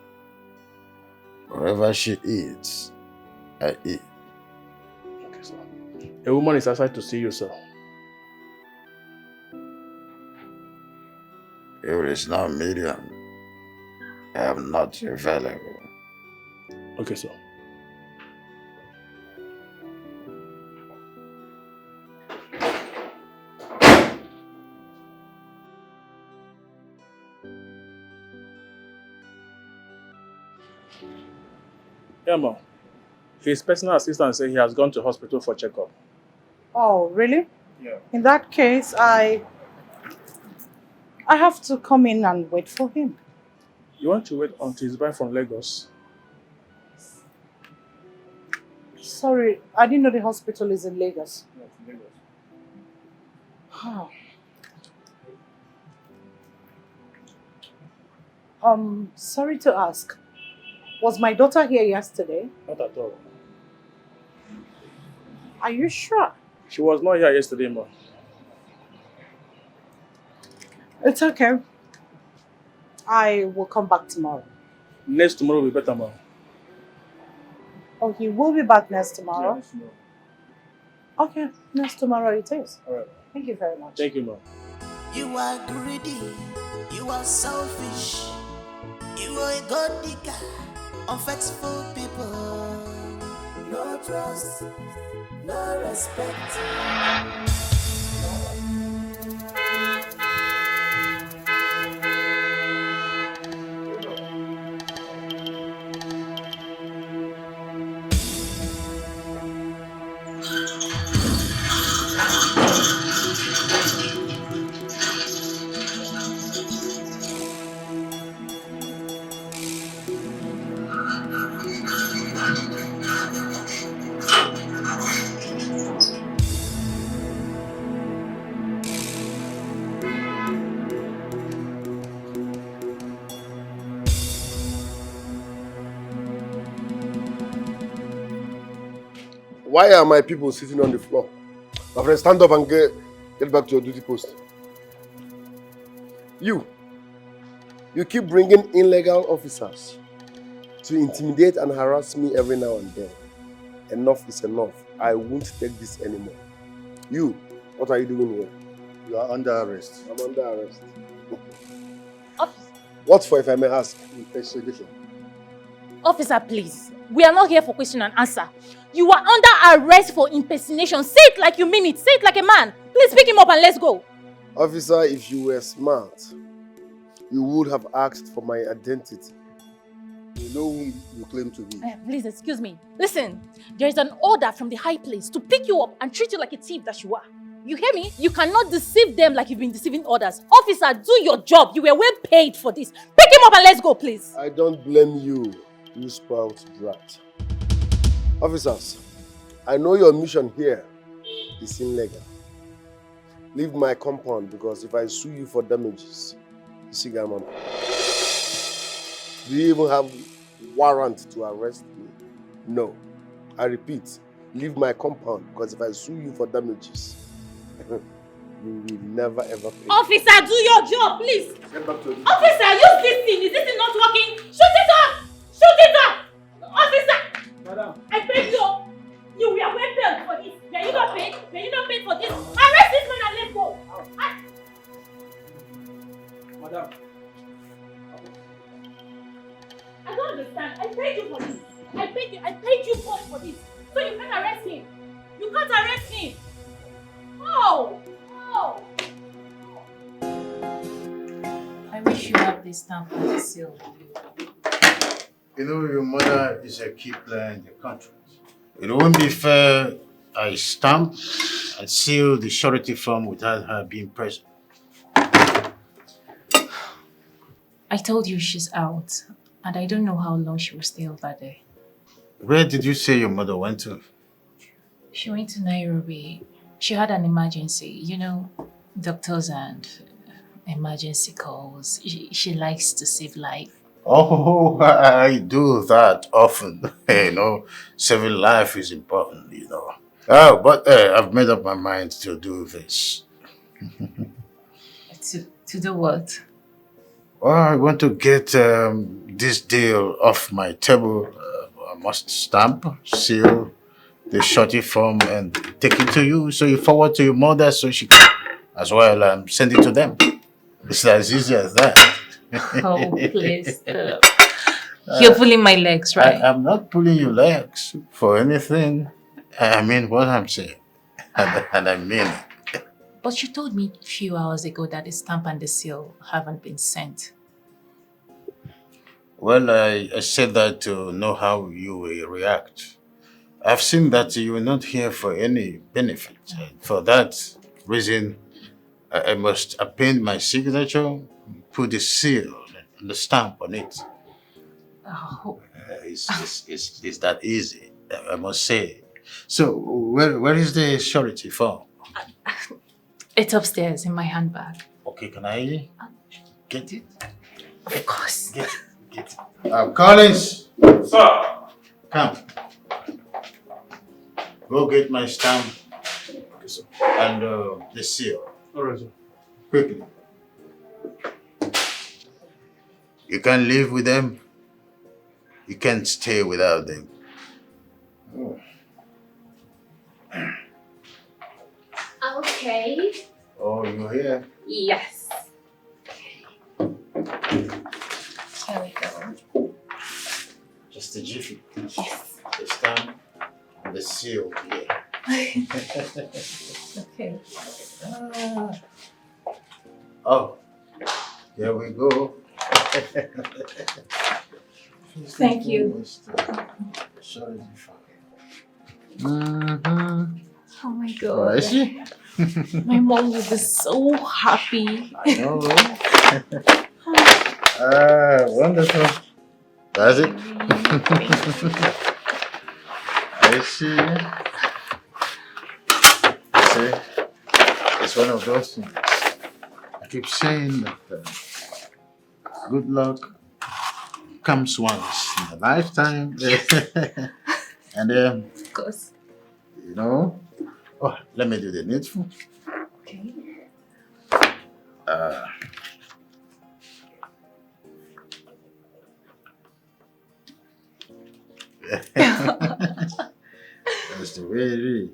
Whatever she eats, I eat. Okay, sir. A woman is outside to see you, sir. If it is not Miriam, I am not available. Okay, sir. Yeah, ma'am. His personal assistant said he has gone to hospital for checkup. Oh, really? Yeah. In that case, I have to come in and wait for him. You want to wait until he's back from Lagos? Sorry, I didn't know the hospital is in Lagos. No, it's in Lagos. Sorry to ask. Was my daughter here yesterday? Not at all. Are you sure? She was not here yesterday, ma'am. It's okay. I will come back tomorrow. Next tomorrow will be better, ma'am. Oh, he will be back next tomorrow? Yeah, next tomorrow. Okay, next tomorrow it is. All right. Thank you very much. Thank you, ma'am. You are greedy, you are selfish, you are a god digger, unfaithful people. No trust, no respect. Why are my people sitting on the floor? My friend, stand up and get back to your duty post. You keep bringing illegal officers to intimidate and harass me every now and then. Enough is enough. I won't take this anymore. You, what are you doing here? You are under arrest. I'm under arrest. Officer. What for, if I may ask? Investigation. Officer, please. We are not here for question and answer. You are under arrest for impersonation. Say it like you mean it. Say it like a man. Please pick him up and let's go. Officer, if you were smart, you would have asked for my identity. You know who you claim to be. Please, excuse me. Listen, there is an order from the high place to pick you up and treat you like a thief that you are. You hear me? You cannot deceive them like you've been deceiving others. Officer, do your job. You were well paid for this. Pick him up and let's go, please. I don't blame you, you spoiled brat. Officers, I know your mission here is illegal. Leave my compound because if I sue you for damages, you see, Gaman, do you even have warrant to arrest me? No. I repeat, leave my compound because if I sue you for damages, you will never ever pay. Officer, do your job, please. Get back to it. Officer, use this thing. Is this thing not working? Shoot it up! Shoot it up! Officer! Madam. I beg you. You were well paid. office, so you can arrest him. You can't arrest him. Oh! Oh! I wish you had this stamp on the seal. You know, your mother is a key player in the contract. It won't be fair I stamp and seal the surety form without her being present. I told you she's out, and I don't know how long she will stay over there. Where did you say your mother went to? She went to Nairobi. She had an emergency, you know, doctors and emergency calls. She likes to save life. Oh, I do that often. You know, saving life is important, you know. Oh, but I've made up my mind to do this. To do what? Well, I want to get this deal off my table. I must stamp, seal the shorty form and take it to you. So you forward to your mother so she can as well send it to them. It's as easy as that. Oh, please stop. You're pulling my legs, right? I'm not pulling your legs for anything. I mean what I'm saying. And I mean it. But you told me a few hours ago that the stamp and the seal haven't been sent. Well, I said that to know how you will react. I've seen that you are not here for any benefit. For that reason, I must append my signature, put the seal and the stamp on it. Oh. It's that easy, I must say. So, where is the surety form? It's upstairs in my handbag. Okay, can I get it? Of course. Get it. Collins! Sir! Come. Go get my stamp and the seal. All right, sir. Quickly. You can't live with them. You can't stay without them. Oh. Okay. Oh, you're here? Yes. Here we go. Just a jiffy. Yes. The stamp and the seal here. Okay. Oh, here we go. Thank you. Oh my God. My mom will be so happy. I know. Wonderful. That's it. I see. See, it's one of those things. I keep saying that good luck comes once in a lifetime. And of course. You know, oh, let me do the needful. Okay. That's the way it is.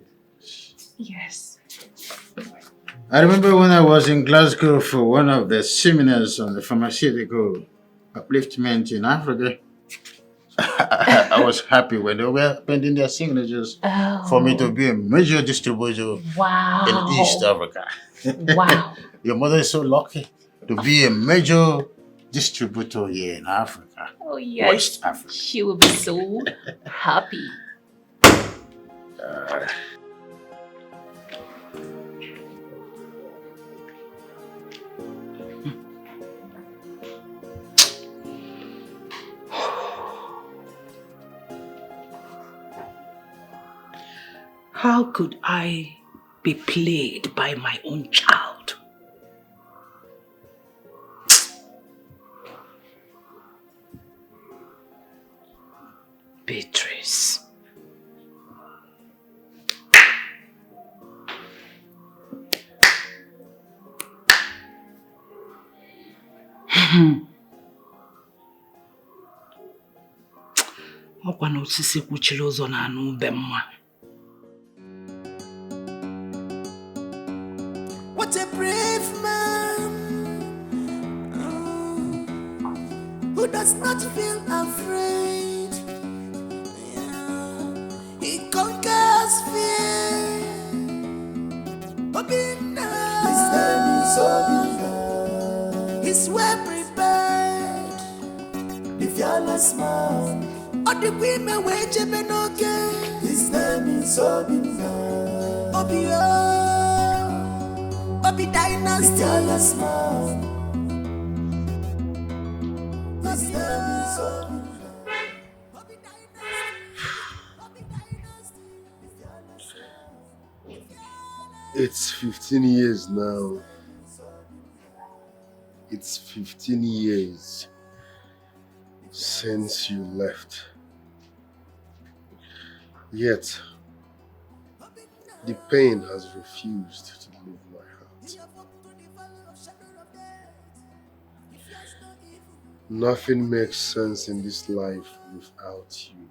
Yes. I remember when I was in Glasgow for one of the seminars on the pharmaceutical upliftment in Africa. I was happy when they were pending their signatures for me to be a major distributor in East Africa. Wow. Your mother is so lucky to be a major distributor here in Africa. Oh yes. West Africa. She will be so happy. How could I be played by my own child? Beatrice. Ọkwa na osisi kwuchiri ụzọ na-anụ ube mma. What a brave man who does not feel afraid. Yeah. He His name is Obinna. He's well prepared. The fearless man. All the women wait to be no gay. His name is Obinna. Obio. Obi Dynasty. The fearless man. His name is Obinna. It's 15 years now. It's 15 years since you left. Yet, the pain has refused to leave my heart. Nothing makes sense in this life without you.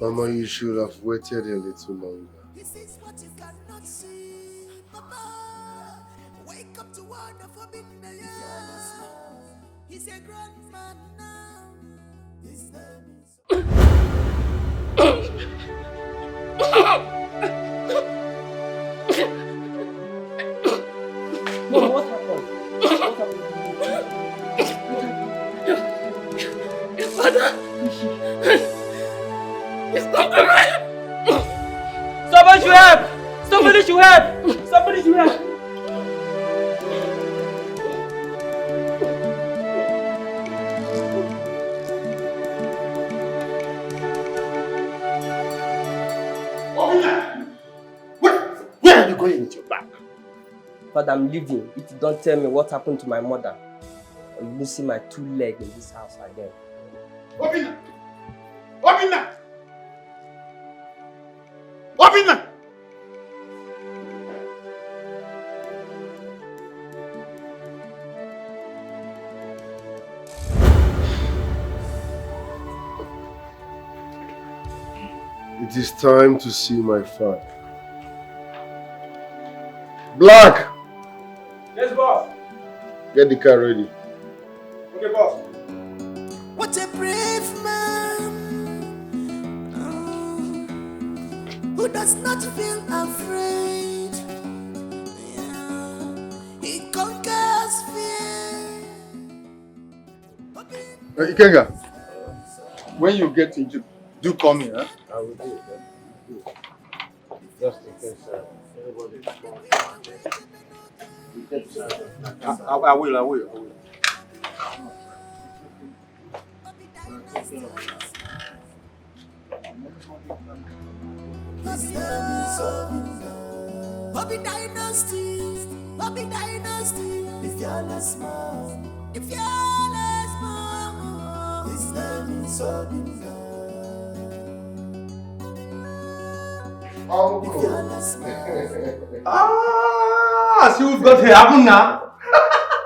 Mama, you should have waited a little longer. This is what you cannot see, Papa. Wake up to wonderful Obinna. He's a grown man now. His name is. Mom, what happened? Your father is not alive. Somebody should help! Somebody should help! Somebody should help! Where are you going with your bag? Father, I'm leaving. If you don't tell me what happened to my mother, I'm losing my 2 legs in this house again. Obinna! Obinna! Obinna! It is time to see my father. Black! Yes, boss. Get the car ready. Okay, boss. What a brave man who does not feel afraid. Yeah. He conquers fear. Ikenga, when you get into, do call me, huh? I will do it. Just in case everybody is going. I will. His name is Obinna. Obi Dynasty. Obi Dynasty. The fearless man. The fearless man. His name is Obinna. Oh, the fearless man. See who's got here happen now?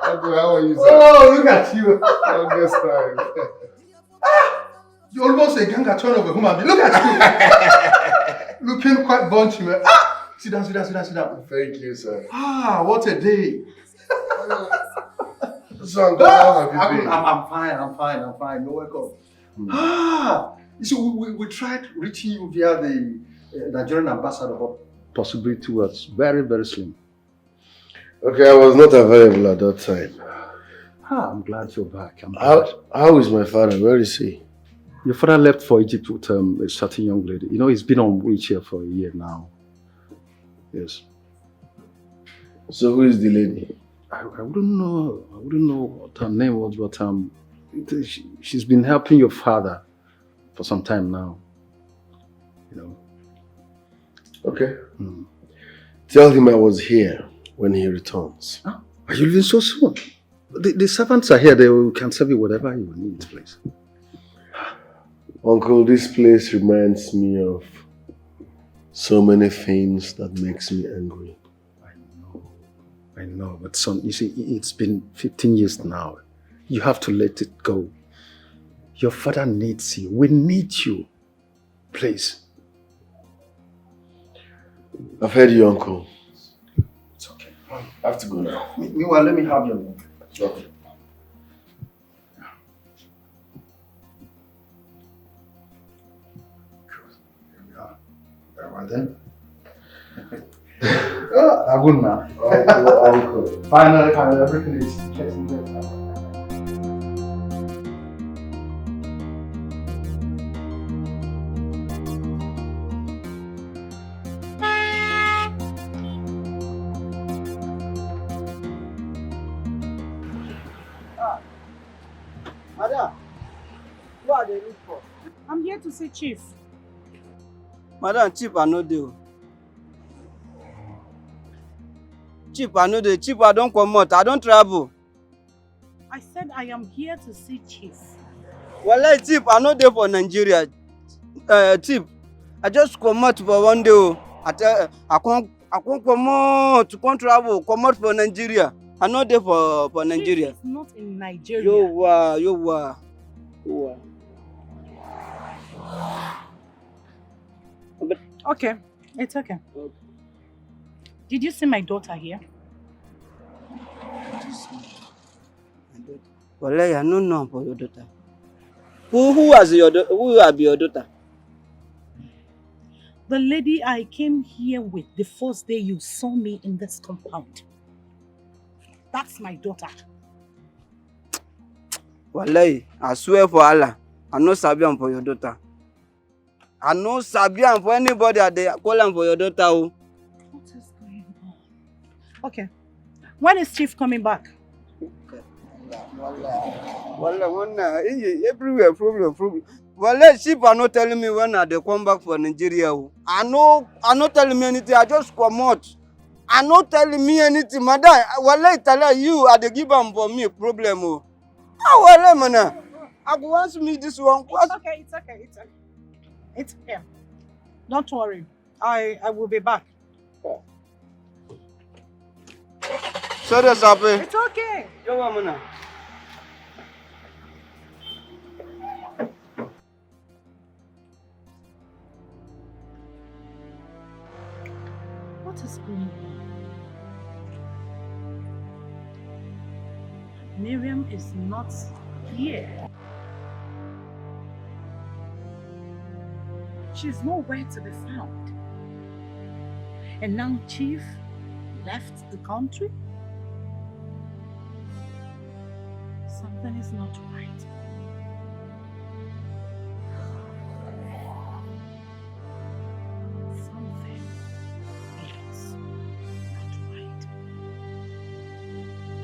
Uncle, how are you, sir? Oh, look at you. Longest time. You almost a gang turn of a human being. Look at you. Looking quite bunchy, man. Sit down. Thank you, sir. What a day. So, Uncle, how have you been? I'm fine. You're welcome. You see, we tried reaching you via the Nigerian ambassador, but possibility was very, very slim. Okay, I was not available at that time. I'm glad you're back. How is my father? Where is he? Your father left for Egypt with a certain young lady. You know, he's been on wheelchair for a year now. Yes. So who is the lady? I wouldn't know. I wouldn't know what her name was, but she's been helping your father for some time now. You know. Okay. Tell him I was here when he returns. Are you leaving so soon? The servants are here. They can serve you whatever you need, please. Uncle, this place reminds me of so many things that makes me angry. I know, but son, you see, it's been 15 years now. You have to let it go. Your father needs you. We need you. Please. I've heard you, Uncle. It's okay. I have to go now. Meanwhile, let me have your name. Okay. Well then. Aguna. Finally, everything is getting better. Madam, what are they looking for? I'm here to see Chief. Madam, Chief, I know deal. Chief, I know the Chief, I don't come out. I don't travel. I said I am here to see Chief. Well, Chief, I know they for Nigeria. Chief, I just come out for one day. I can't come out to come travel. Come out for Nigeria. I know they for Nigeria. Chief is not in Nigeria. You are. Okay, it's okay. Did you see my daughter here? Well, I don't know for your daughter. Who will be your daughter? The lady I came here with the first day you saw me in this compound. That's my daughter. Wallahi, I swear for Allah, I no sabi am for your daughter. I no sabi am for anybody that they call am for your daughter. What is going on? Okay. When is Chief coming back? Wallah, everywhere problem. Well, Chief are not telling me when they come back for Nigeria. I not telling me anything. I just come out. I not telling me anything, madam. Wallah, tell you are the give am for me problem. Wallah, man. I go ask me this one. It's okay. Don't worry. I will be back. Sorry, Sapi. It's okay. Yo, man. What is going on? Miriam is not here. She's nowhere to be found. And now Chief left the country? Something is not right. Something is not right.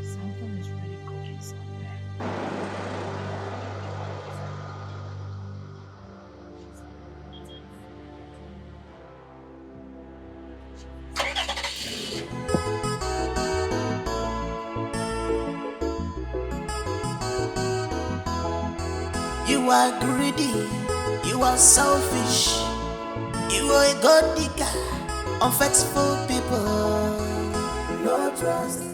Something is really cooking somewhere. You are greedy, you are selfish, you are a god digger, unfaithful people, no trust.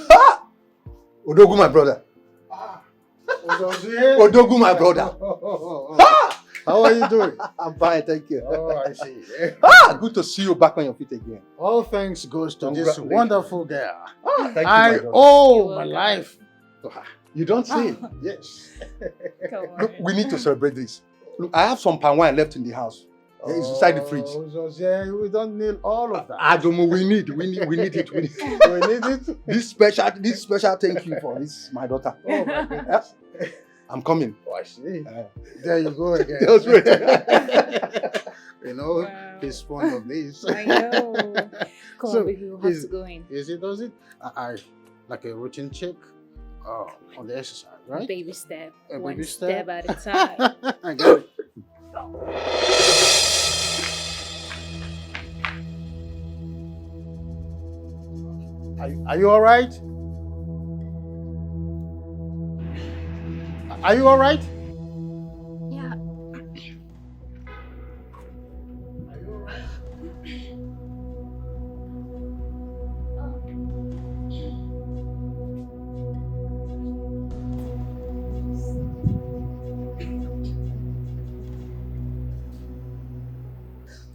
Ah! Odogu, my brother. Odogu, my brother. Ah! How are you doing? I'm fine, thank you. Oh, I see. Good to see you back on your feet again. All thanks goes to this Congratulations. wonderful girl. Thank you, my I brother. owe my life to her. You don't say. Yes. Look, we need to celebrate this. Look, I have some palm wine left in the house. It's inside the fridge. We don't need all of that. Adomo, we need it. We need it. We need it. This special thank you for this, my daughter. Oh my goodness. I'm coming. Oh, I see. There you go again. That's right. You know, he's fond of this. I know. Come on, baby, we'll have to go in. Does it? I like a routine check on the exercise, right? Baby step. One baby step at a time. I got it. Are you all right? Are you all right? Yeah.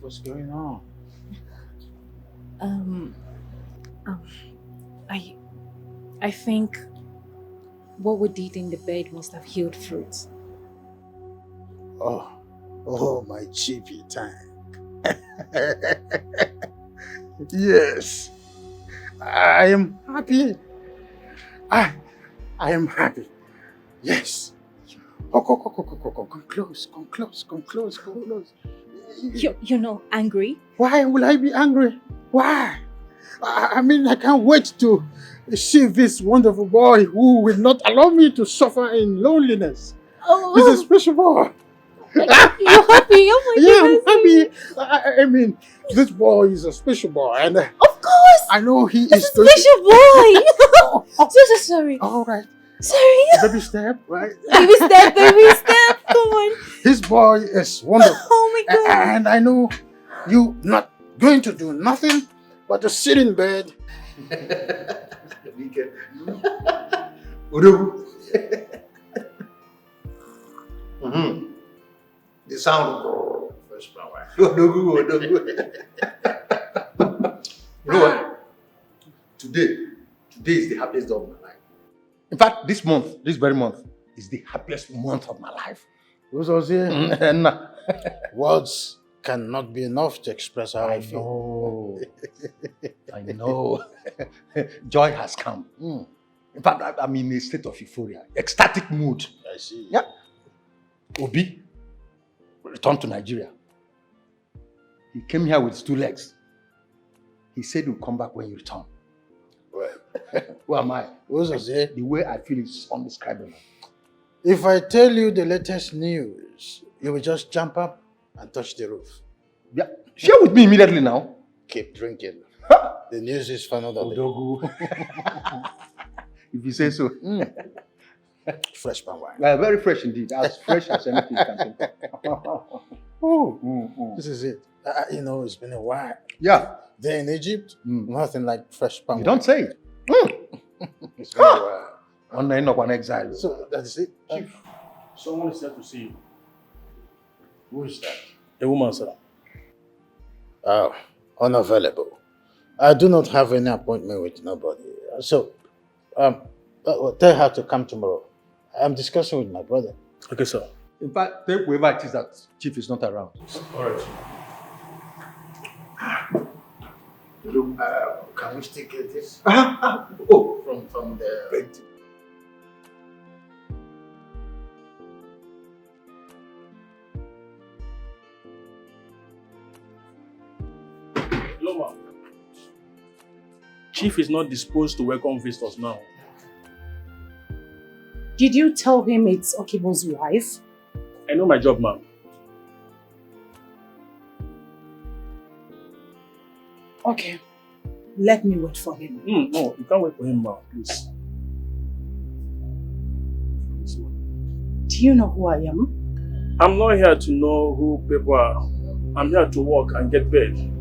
What's going on? I think what we did in the bed must have healed fruits. Oh, my chippy tank. Yes, I am happy. I am happy. Yes. Oh, come close. You're not angry? Why will I be angry? Why? I mean, I can't wait to see this wonderful boy who will not allow me to suffer in loneliness. Oh. He's a special boy. You're happy? Oh my goodness. Yeah, I'm happy. I mean, this boy is a special boy. And of course. I know he That's is a special boy. So sorry. All right. Sorry. Baby step, right? Baby step. Come on. This boy is wonderful. Oh my God. And I know you not going to do nothing but to sit in bed. Odogu. The sound of first flower. Odogu. You know what? Today is the happiest day of my life. In fact, this very month, is the happiest month of my life. Words cannot be enough to express how I feel. I know. Joy has come. In fact, I'm in a state of euphoria, ecstatic mood. I see. Yeah. Obi returned to Nigeria. He came here with his 2 legs. He said he'll come back when you return. Well, who am I? The way I feel is undescribable. If I tell you the latest news, you will just jump up and touch the roof. Yeah, share with me immediately now. Keep drinking. The news is for another day. Odogu. If you say so. Fresh palm wine. Very fresh indeed. As fresh as anything can be. This is it. You know, it's been a while. Yeah. There in Egypt, nothing like fresh palm wine. You don't say it. It's been a while. One exile. So that is it. Chief, someone is here to see you. Who is that? A woman, sir. Oh, unavailable. I do not have any appointment with nobody. So, tell her to come tomorrow. I'm discussing with my brother. Okay, sir. In fact, tell whoever it is that Chief is not around. All right. Can we still get this? Oh, from the... Hello, ma'am. Chief is not disposed to welcome visitors now. Did you tell him it's Okibo's wife? I know my job, ma'am. Okay. Let me wait for him. No, you can't wait for him, ma'am, please. Do you know who I am? I'm not here to know who people are. I'm here to work and get paid.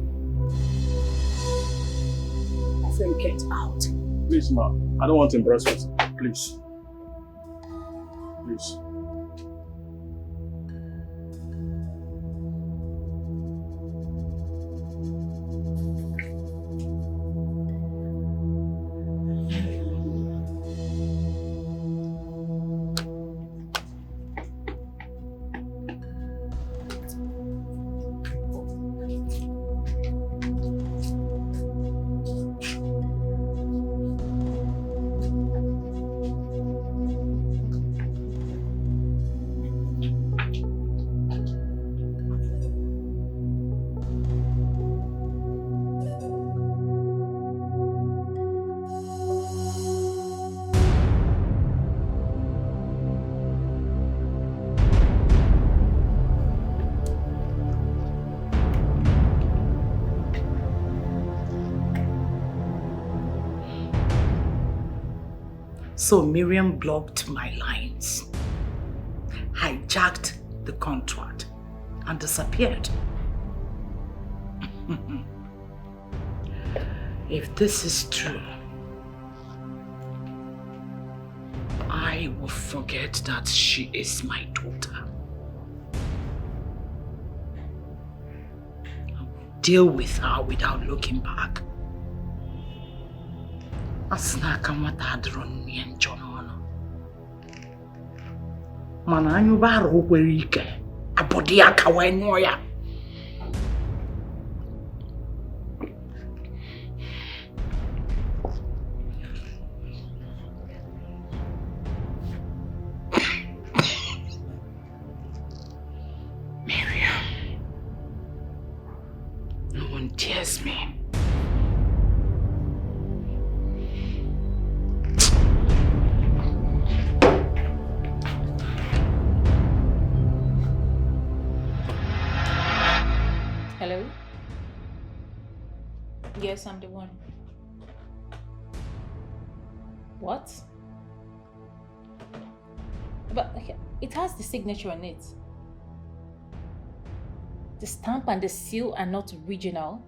them get out. Please, ma. I don't want embarrassment. Please. Please. So Miriam blocked my lines, hijacked the contract, and disappeared. If this is true, I will forget that she is my daughter. I will deal with her without looking back. Asnaka matadron ni enjono. Mana anyubaro kwerike. Abodi aka wenyoya. Miriam. No one dares me. Hello? Yes, I'm the one. What? But it has the signature on it. The stamp and the seal are not original.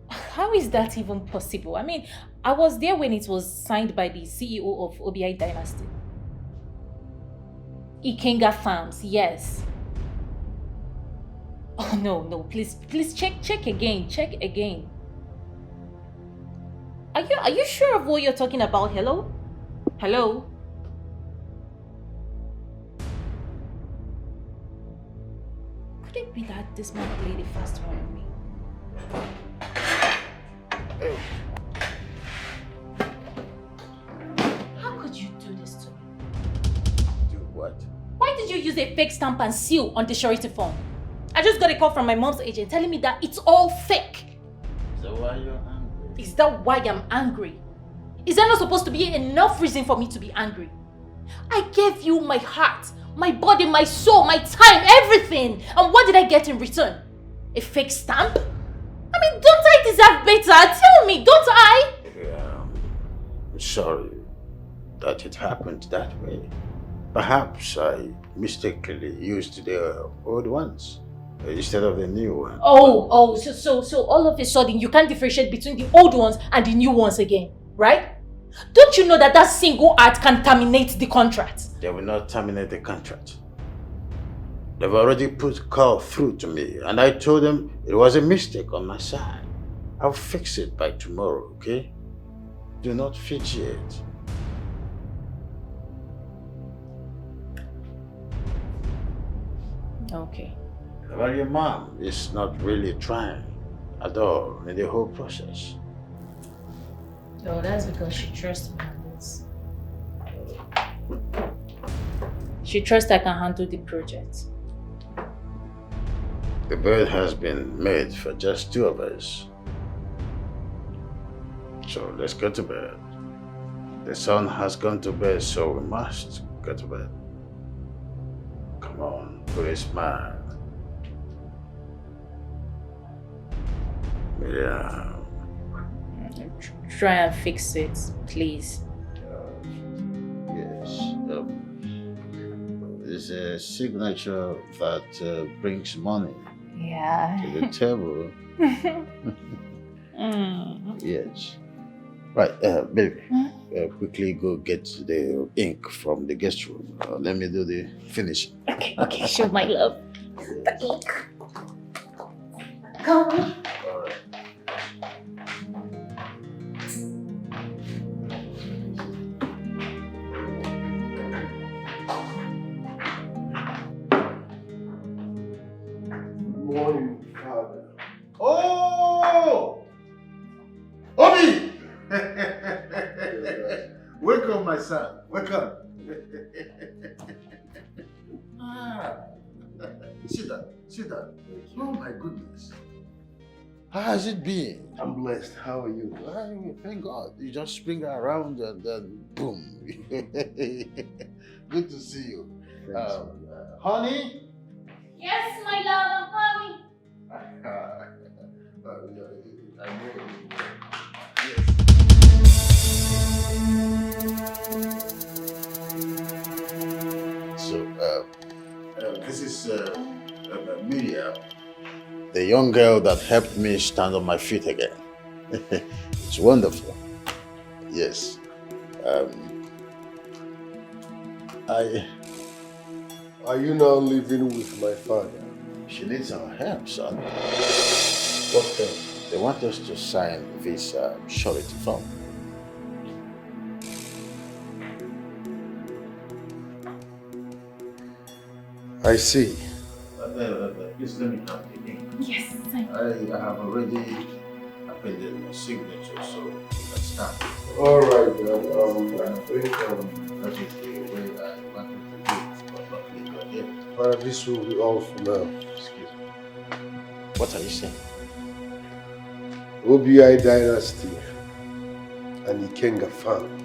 How is that even possible? I mean, I was there when it was signed by the CEO of OBI Dynasty. Ikenga Farms, yes. Oh no, please check again. Are you sure of what you're talking about? Hello? Could it be that this man played a fast one on me? How could you do this to me? Do what? Why did you use a fake stamp and seal on the surety form? I just got a call from my mom's agent telling me that it's all fake. So why are you angry? Is that why I'm angry? Is that not supposed to be enough reason for me to be angry? I gave you my heart, my body, my soul, my time, everything. And what did I get in return? A fake stamp? I mean, don't I deserve better? Tell me, don't I? Yeah, I'm sorry that it happened that way. Perhaps I mistakenly used the old ones instead of the new one. So all of a sudden you can't differentiate between the old ones and the new ones again, right? Don't you know that single act can terminate the contract? They will not terminate the contract. They've already put call through to me, and I told them it was a mistake on my side. I'll fix it by tomorrow, okay? Do not fidget. Okay. Well, your mom is not really trying at all in the whole process. Oh, that's because she trusts me on this. She trusts I can handle the project. The bed has been made for just two of us. So let's go to bed. The sun has gone to bed, so we must go to bed. Come on, put a smile. Yeah. Try and fix it, please. Yes. It's a signature that brings money Yeah. to the table. Yes. Right, baby. Quickly go get the ink from the guest room. Let me do the finish. Okay, sure, my love. The ink. Come. Morning, Father. Oh! Obi! Welcome, my son. Welcome. Sit down. Sit down. Oh, my goodness. How has it been? I'm blessed. How are you? Thank God. You just spring around and then boom. Good to see you. Honey? Yes, my love, I'm coming. So, this is Miriam, the young girl that helped me stand on my feet again. It's wonderful. Yes. Are you now living with my father? She needs our help, son. What help? They want us to sign this surety form. I see. Please let me have the ink. Yes, I have already appended my signature, so you can start. All right, I think that is the way I wanted to do it, but not legal yet. This will be all for now. Excuse me. What are you saying? OBI dynasty and Ikenga family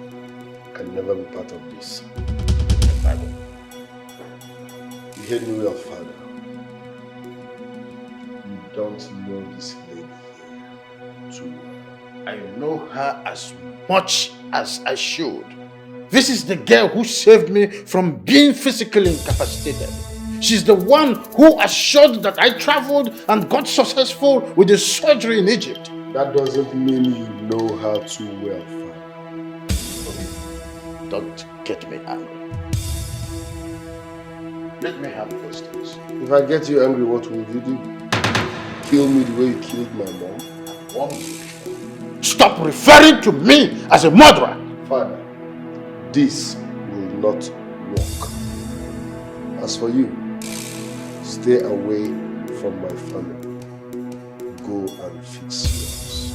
can never be part of this. You heard me well, Father. You don't know this lady here too well. I know her as much as I should. This is the girl who saved me from being physically incapacitated. She's the one who assured that I traveled and got successful with the surgery in Egypt. That doesn't mean you know her too well, Father. Don't get me angry. Let me have those things. If I get you angry, what will you do? Kill me the way you killed my mom? Stop referring to me as a murderer! Father, this will not work. As for you, stay away from my family. Go and fix yours.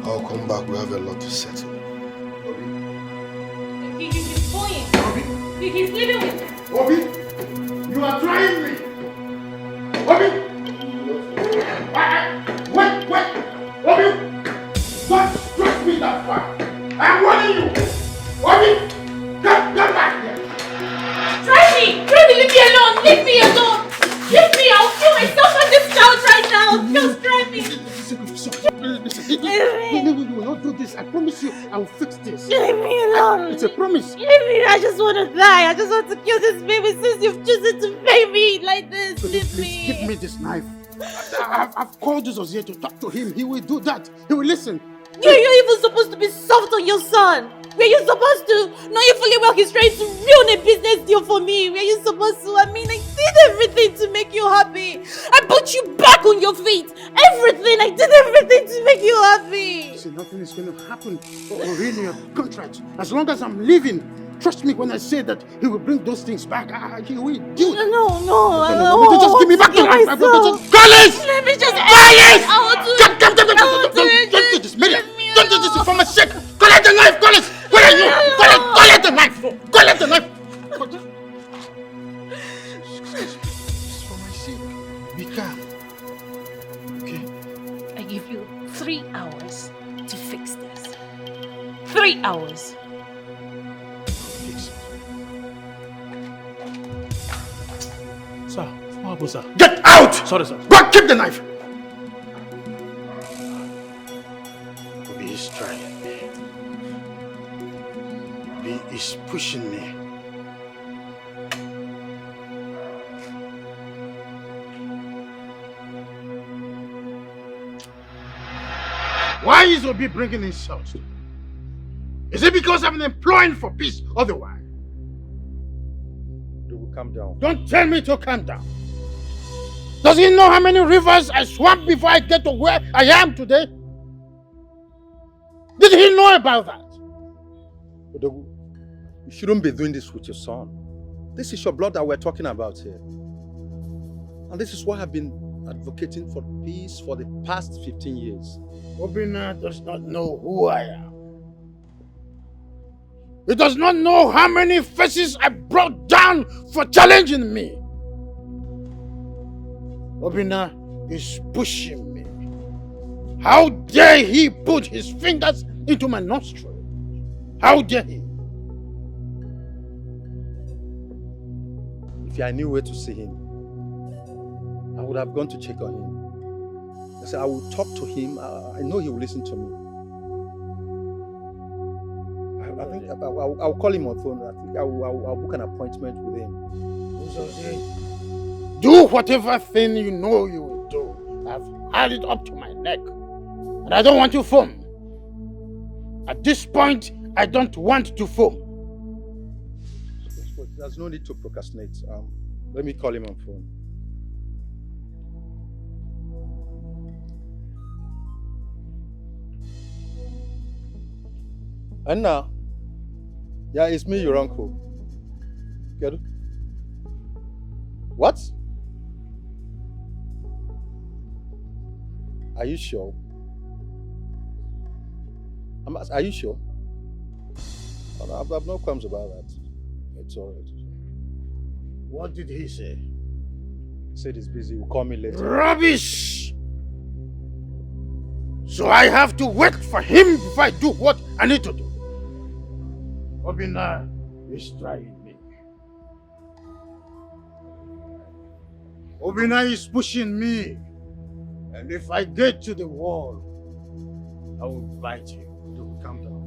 I'll come back. We have a lot to settle. He's going. He's leaving with me. Obi, you are trying me. Obi, wait. Obi, don't stretch me that far. I'm warning you. Obi, come back here. Try me, leave me alone. Leave me alone. Leave me. I'll kill myself on this couch right now. Just try me. We will not do this. I promise you, I will fix this. Leave me alone. It's a promise. Leave me. I just want to die. I just want to kill this baby since you've chosen to pay me like this. Please give me this knife. I've called Jesus here to talk to him. He will do that. He will listen. You're even supposed to be soft on your son. Were you supposed to? Knowing fully well he's trying to ruin a business deal for me. Were you supposed to? I mean, I did everything to make you happy. I put you back on your feet. Everything. I did everything to make you happy. See, nothing is going to happen or renew your contract. As long as I'm living, trust me when I say that he will bring those things back. He will do it. No. Just give me back the knife. Collins! Let me just... Collins! I want to... Don't do this, Miriam. Don't do this for my sake. Collect the knife, Collins! Where are you? Collect the knife! Collect the knife! It's for my sake. Be calm. Okay? I give you 3 hours to fix this. 3 hours. Fix it. Sir, what happened, sir? Get out! Sorry, sir. Go keep the knife! Obi is trying me. Obi is pushing me. Why is Obi bringing insults? Is it because I'm employing for peace otherwise? They will calm down. Don't tell me to calm down. Does he know how many rivers I swam before I get to where I am today? Did he know about that? Odogu, you shouldn't be doing this with your son. This is your blood that we're talking about here. And this is why I've been advocating for peace for the past 15 years. Obinna does not know who I am. He does not know how many faces I brought down for challenging me. Obinna is pushing me. How dare he put his fingers into my nostril? How dare he? If I knew where to see him, I would have gone to check on him. I said, I will talk to him. I know he will listen to me. I think I'll call him on phone. I think I'll book an appointment with him. Do whatever thing you know you will do. I've had it up to my neck. And I don't want to foam. At this point, I don't want to foam. There's no need to procrastinate. Let me call him on phone. Anna. Yeah, it's me, your uncle. Get it? What? Are you sure? Are you sure? Oh, I've no qualms about that. It's all right. What did he say? He said he's busy. He'll call me later. Rubbish! So I have to wait for him before I do what I need to do. Obinna is trying me. Obinna is pushing me. And if I get to the wall, I will bite you. Calm down.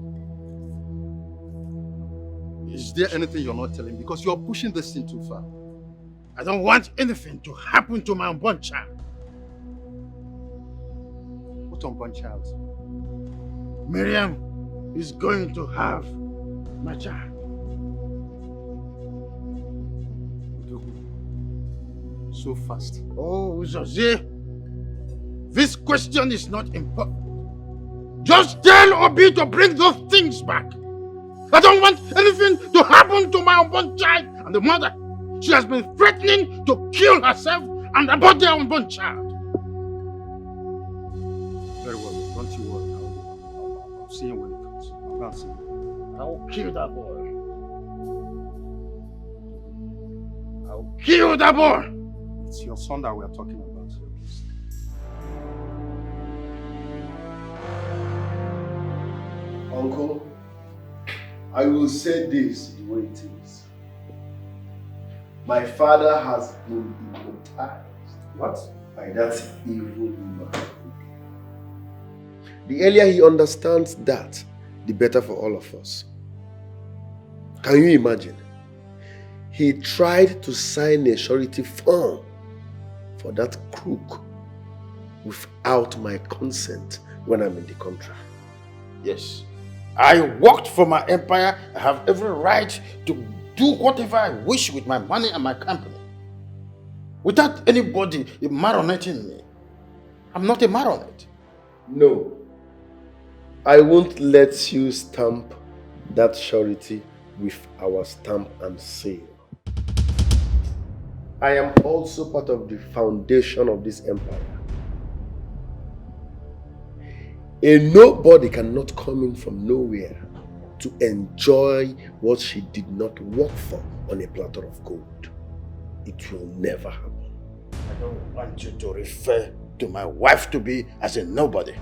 Is there anything you're not telling me? Because you're pushing this thing too far. I don't want anything to happen to my unborn child. What unborn child? Miriam is going to have my child. So fast. Oh, Jose, this question is not important. Just tell Obi to bring those things back. I don't want anything to happen to my unborn child and the mother. She has been threatening to kill herself and abort their unborn child. Very well, don't you worry. I'll see him when he comes. I'll go and see him. I will kill that boy. I will kill that boy. It's your son that we are talking about. Uncle, I will say this the way it is. My father has been hypnotized. What? By that evil man. The earlier he understands that, the better for all of us. Can you imagine? He tried to sign a surety form for that crook without my consent when I'm in the country. Yes. I worked for my empire. I have every right to do whatever I wish with my money and my company. Without anybody marionetting me. I'm not a marionette. No. I won't let you stamp that surety with our stamp and seal. I am also part of the foundation of this empire. A nobody cannot come in from nowhere to enjoy what she did not work for on a platter of gold. It will never happen. I don't want you to refer to my wife to be as a nobody.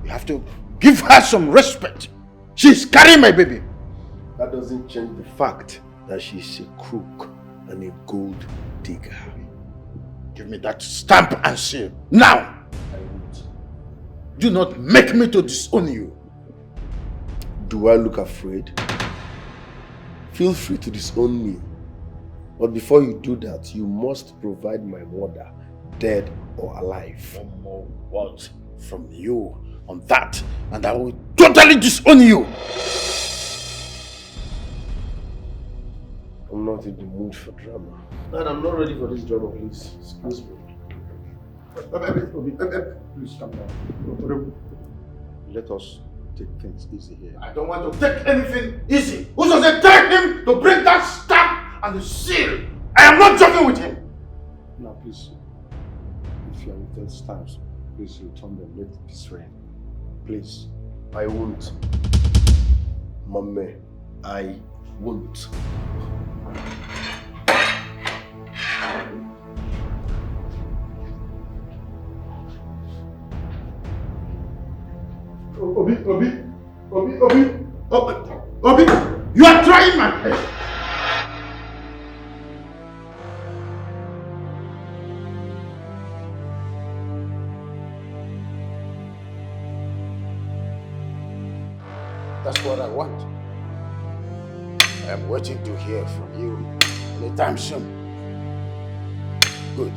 You have to give her some respect. She's carrying my baby. That doesn't change the fact that she's a crook and a gold digger. Give me that stamp and seal. Now! I won't. Do not make me to disown you. Do I look afraid? Feel free to disown me. But before you do that, you must provide my mother, dead or alive. No more words from you. on that, and I will totally disown you. I'm not in the mood for drama. Dad, I'm not ready for this drama, please. Excuse me. Please calm down. Let us take things easy here. I don't want to take anything easy. Who does it take him to bring that stamp and the seal? I am not joking with him. Now, please, if you are with those stamps, please return them. Let peace reign. Please. I won't. Mame, I won't. Obi, you are trying my head. That's what I want. I am waiting to hear from you anytime soon. Good.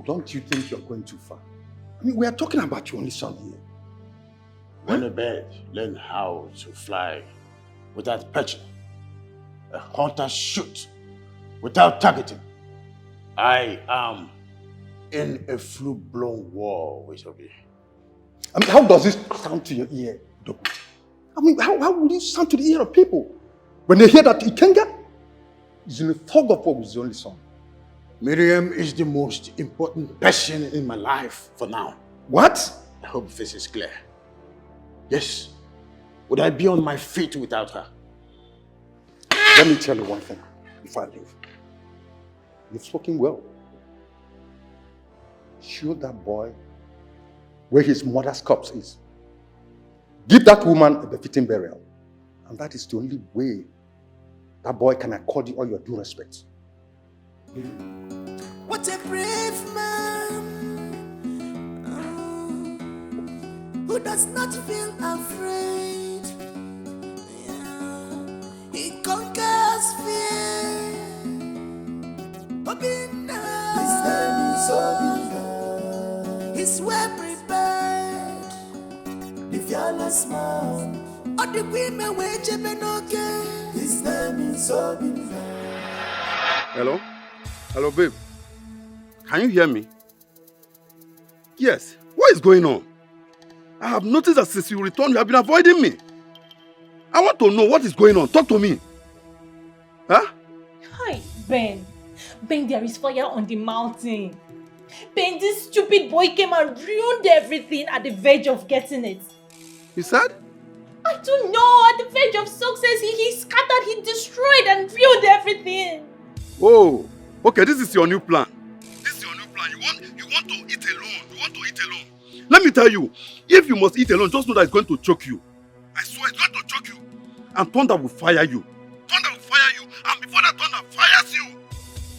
Don't you think you're going too far? I mean, we are talking about your only son here. When a bird learns how to fly without perching, a hunter shoots without targeting. I am in a full-blown war with Obi. I mean, how does this sound to your ear, Doku? I mean, how will it sound to the ear of people when they hear that Ikenga is in a fog of war with his only son? Miriam is the most important person in my life for now. What? I hope this is clear. Yes. Would I be on my feet without her? Let me tell you one thing before I leave. You've spoken well. Show that boy where his mother's corpse is. Give that woman a befitting burial. And that is the only way that boy can accord you all your due respect. What a brave man who does not feel afraid. Yeah. He conquers fear. His name is Obinna. He's well prepared. The fearless man. All the women wage him okay. His name is Obinna. Hello? Hello, babe. Can you hear me? Yes. What is going on? I have noticed that since you returned, you have been avoiding me. I want to know what is going on. Talk to me. Huh? Hi, Ben. Ben, there is fire on the mountain. Ben, this stupid boy came and ruined everything at the verge of getting it. You said? I don't know. At the verge of success, he scattered, he destroyed and ruined everything. Oh, okay, this is your new plan. This is your new plan. You want to eat alone. You want to eat alone. Let me tell you, if you must eat alone, just know that it's going to choke you. I swear it's going to choke you. And thunder will fire you. Thunder will fire you. And before that thunder fires you,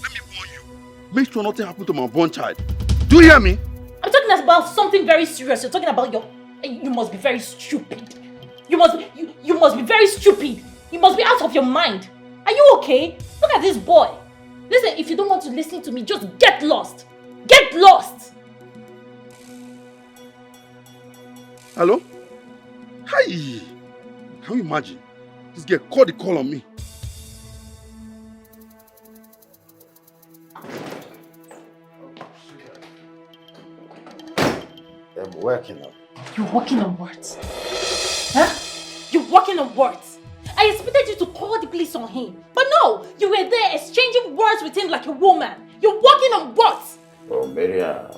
let me warn you. Make sure nothing happens to my born child. Do you hear me? I'm talking about something very serious. You're talking about you must be very stupid. You must be very stupid. You must be out of your mind. Are you okay? Look at this boy. Listen, if you don't want to listen to me, just get lost. Get lost! Hello? Hi! Can you imagine? This girl called the call on me. I'm working on. You're working on what? Huh? You're working on what? I expected you to call the police on him. But no, you were there exchanging words with him like a woman. You're working on what? Oh, Miriam.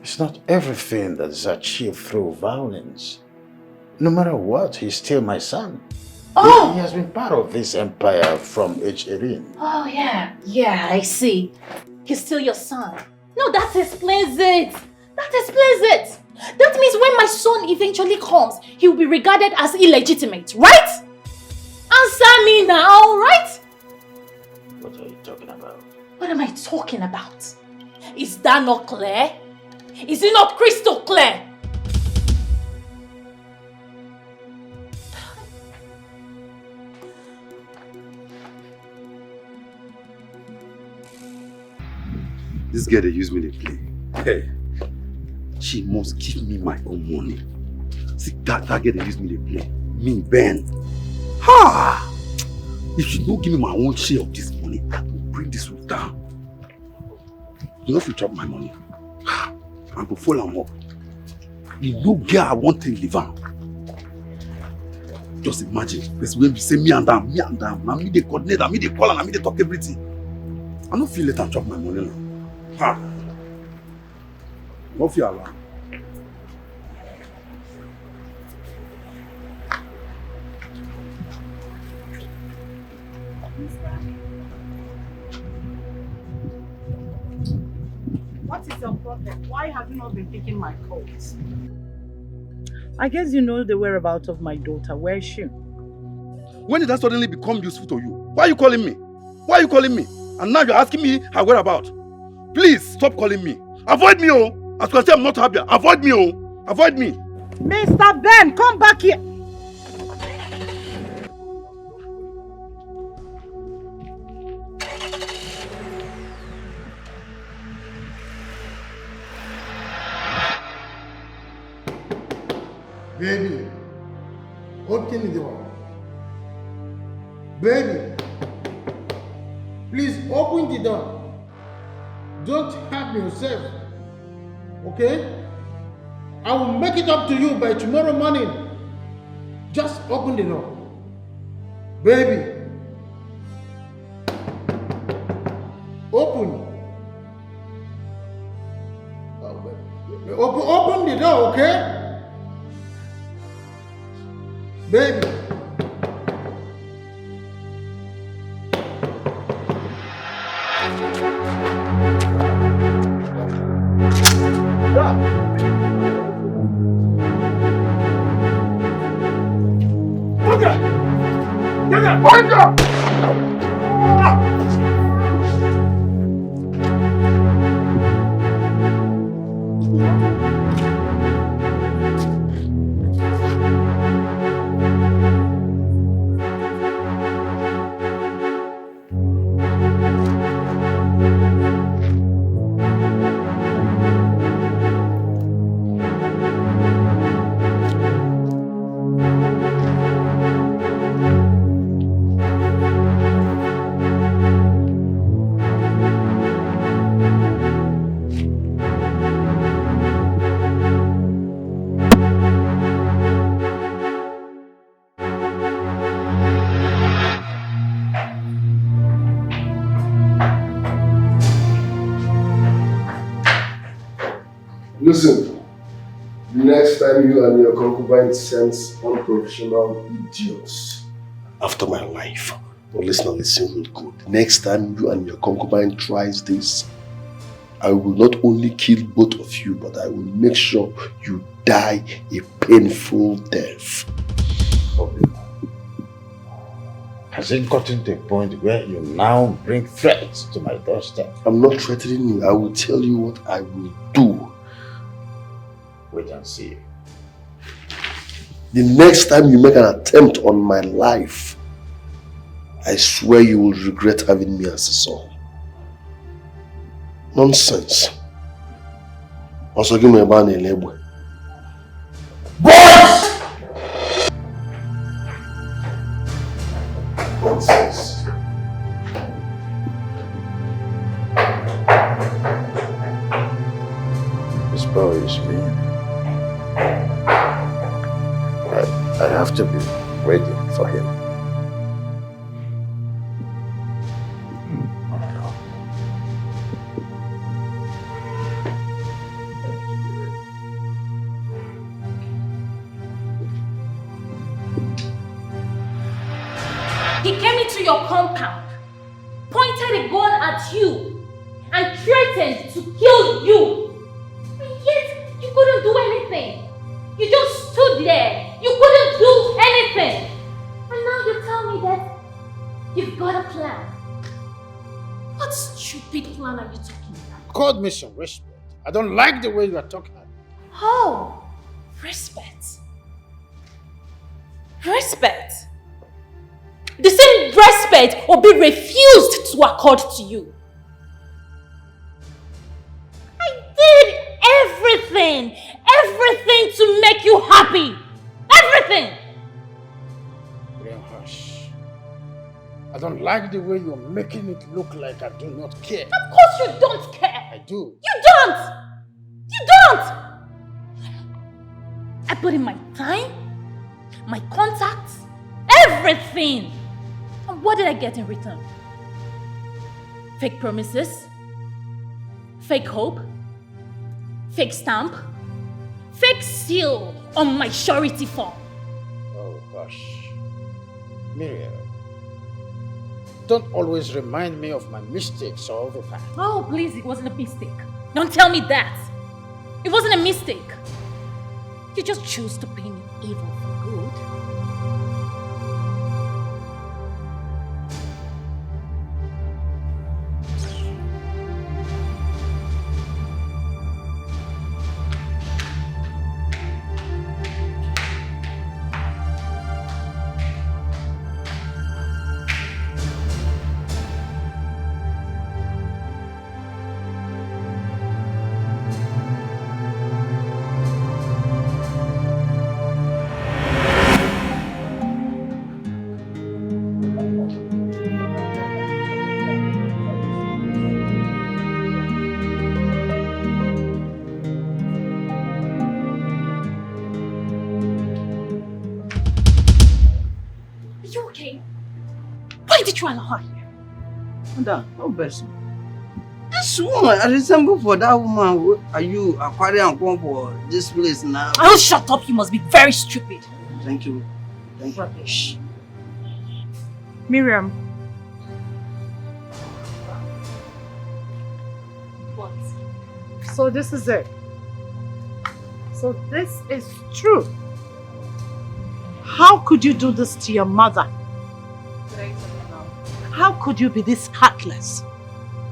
It's not everything that is achieved through violence. No matter what, he's still my son. Oh! He has been part of this empire from age 18. Oh, yeah. Yeah, I see. He's still your son. No, that explains it. That explains it. That means when my son eventually comes, he will be regarded as illegitimate, right? Answer me now, right? What are you talking about? What am I talking about? Is that not clear? Is it not crystal clear? This girl, they use me to play. Hey, she must give me my own money. See, that girl, they use me to play. Me, Ben. Ha! If you don't give me my own share of this money, I will bring this roof down. You know if you chop my money, I will follow them up. You no girl I want to live on. Just imagine, this when we say me and them. Now me they coordinate, now me they call, and now me they talk everything. I don't feel let them chop my money now. Ha! No fear Allah. What is your problem? Why have you not been picking my calls? I guess you know the whereabouts of my daughter. Where is she? When did that suddenly become useful to you? Why are you calling me? Why are you calling me? And now you're asking me her whereabouts. Please stop calling me. Avoid me, oh. As you can see, I'm not happy. Avoid me, oh. Avoid me. Mr. Ben, come back here. Baby, open the door. Baby, please open the door. Don't harm yourself, okay? I will make it up to you by tomorrow morning. Just open the door. Baby, open. Open the door, okay? Baby. Listen, next time you and your concubine sends unprofessional idiots after my life, listen good. Next time you and your concubine tries this, I will not only kill both of you, but I will make sure you die a painful death. Has it gotten to a point where you now bring threats to my doorstep? I'm not threatening you. I will tell you what I will do. Wait and see. The next time you make an attempt on my life, I swear you will regret having me as a son. Nonsense. Also give me a ban in labor. Boys! Nonsense. This boy is me. I have to be waiting for him. He came into your compound, pointed a gun at you, and threatened to kill you. And yet, you couldn't do anything. You just stood there. You couldn't do anything. And now you tell me that you've got a plan. What stupid plan are you talking about? God me some respect. I don't like the way you are talking. Oh, respect. Respect. The same respect will be refused to accord to you. everything. Everything to make you happy. Everything. Miriam, hush. I don't like the way you're making it look like I do not care. Of course you don't care. I do. You don't. You don't. I put in my time, my contacts, everything. And what did I get in return? Fake promises, fake hope, fake stamp, fake seal on my surety form. Oh, hush. Miriam, don't always remind me of my mistakes all the time. Oh, please, it wasn't a mistake. Don't tell me that. It wasn't a mistake. You just chose to pay me evil for good. Madam, no person. This woman, I resemble for that woman. Are you acquiring come for this place now? Oh, shut up! You must be very stupid. Thank you. Thank you. Rubbish. Miriam. What? So this is it. So this is true. How could you do this to your mother? How could you be this heartless?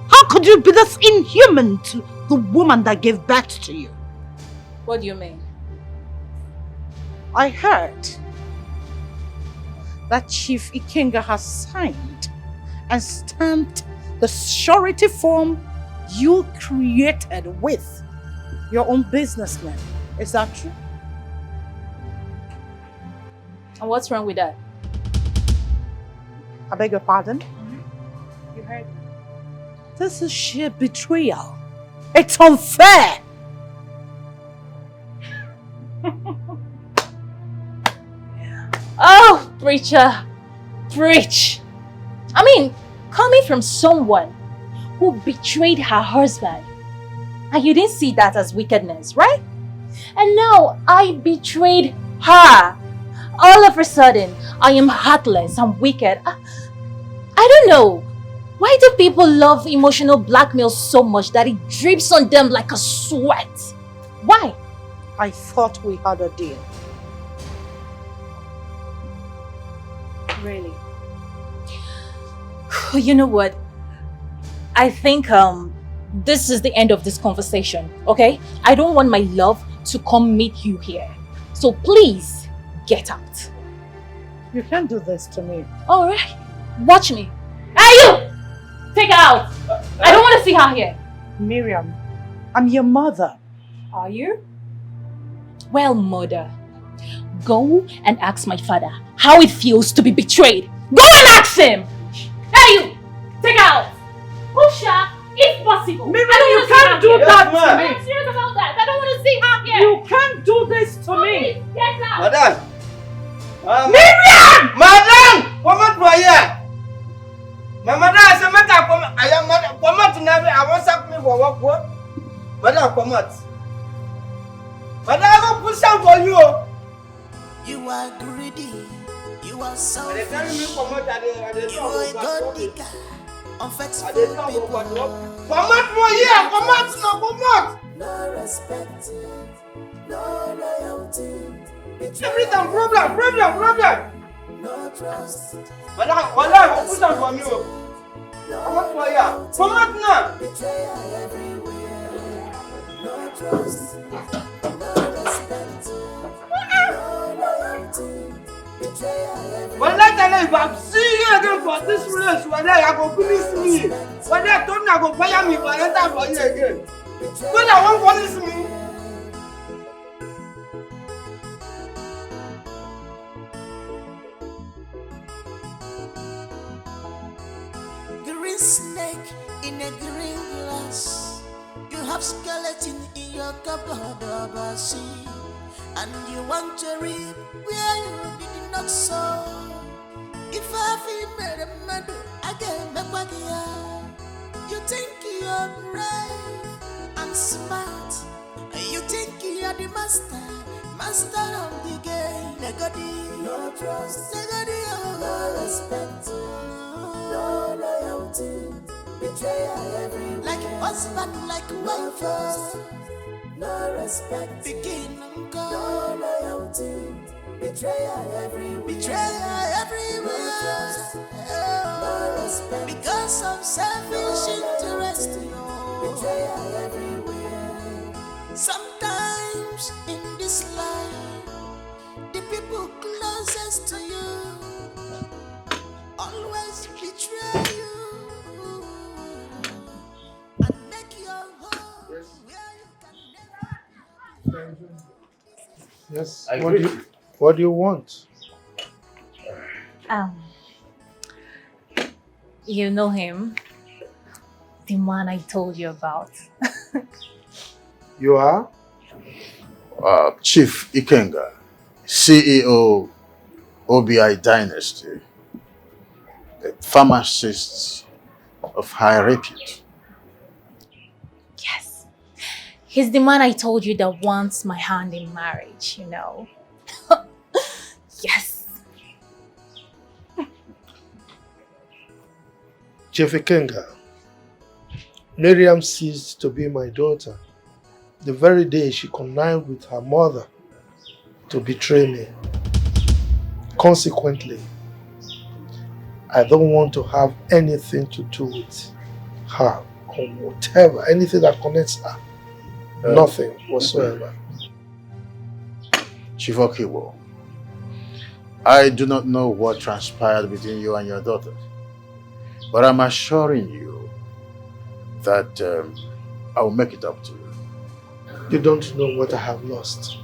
How could you be this inhuman to the woman that gave birth to you? What do you mean? I heard that Chief Ikenga has signed and stamped the surety form you created with your own businessman. Is that true? And what's wrong with that? I beg your pardon? You heard me. This is sheer betrayal. It's unfair. Oh, preacher, preach. I mean, coming from someone who betrayed her husband, and you didn't see that as wickedness, right? And now I betrayed her. All of a sudden, I am heartless and wicked. I don't know. Why do people love emotional blackmail so much that it drips on them like a sweat? Why? I thought we had a deal. Really? You know what? I think this is the end of this conversation, okay? I don't want my love to come meet you here. So please, get out. You can't do this to me. Alright, watch me. Hey you! Take her out! I don't want to see her here. Miriam, I'm your mother. Are you? Well, mother, go and ask my father how it feels to be betrayed. Go and ask him! Hey you! Take her out! Push her if possible. Miriam, I don't you can't do that to me. I'm serious about that. I don't want to see her here. You can't do this to me. Get out! Madam! Miriam! Madam! Come out for here! My mother has a matter. I am mother. Come out now. I want to me for work. Madam, come out. Madam, I will put some for you. You are greedy. You are selfish. You are a god digger. Unfaithful people. Come out for here. Come out now. Come out. No respect. No loyalty. Every time problem. No trust. Madam, I will put some for you. Come out for here. Come out now. Betrayal everywhere. No trust. No respect. No loyalty. Betrayal everywhere. Well, let tell you, if I see you again for this place, whether you go punish me, whether I don't go fire me for enter for you again. When I won't punish me, snake in a green glass. You have skeleton in your cupboard of a sea, and you want to reap where you did not sow. If I feel made a medal, I get back what you think you're brave and smart. You think you're the master of the game. Negodi, no trust, negodi, no respect, no loyalty, betrayal everywhere. Like husband, like wife, no respect, begin and go, no loyalty, betrayal everywhere. Betrayal everywhere. No trust, no respect, because of selfish interest. Betrayal everywhere. Sometimes in this life, the people closest to you always betray you and make your home where you can never. Yes. I What do you want? You know him, the man I told you about. You are? Chief Ikenga, CEO OBI Dynasty, a pharmacist of high repute. Yes. He's the man I told you that wants my hand in marriage, you know. Yes. Chief Ikenga, Miriam ceased to be my daughter the very day she connived with her mother to betray me. Consequently, I don't want to have anything to do with her or whatever, anything that connects her. Nothing whatsoever. Chief Okiwo, I do not know what transpired between you and your daughter, but I'm assuring you that I will make it up to you. You don't know what I have lost.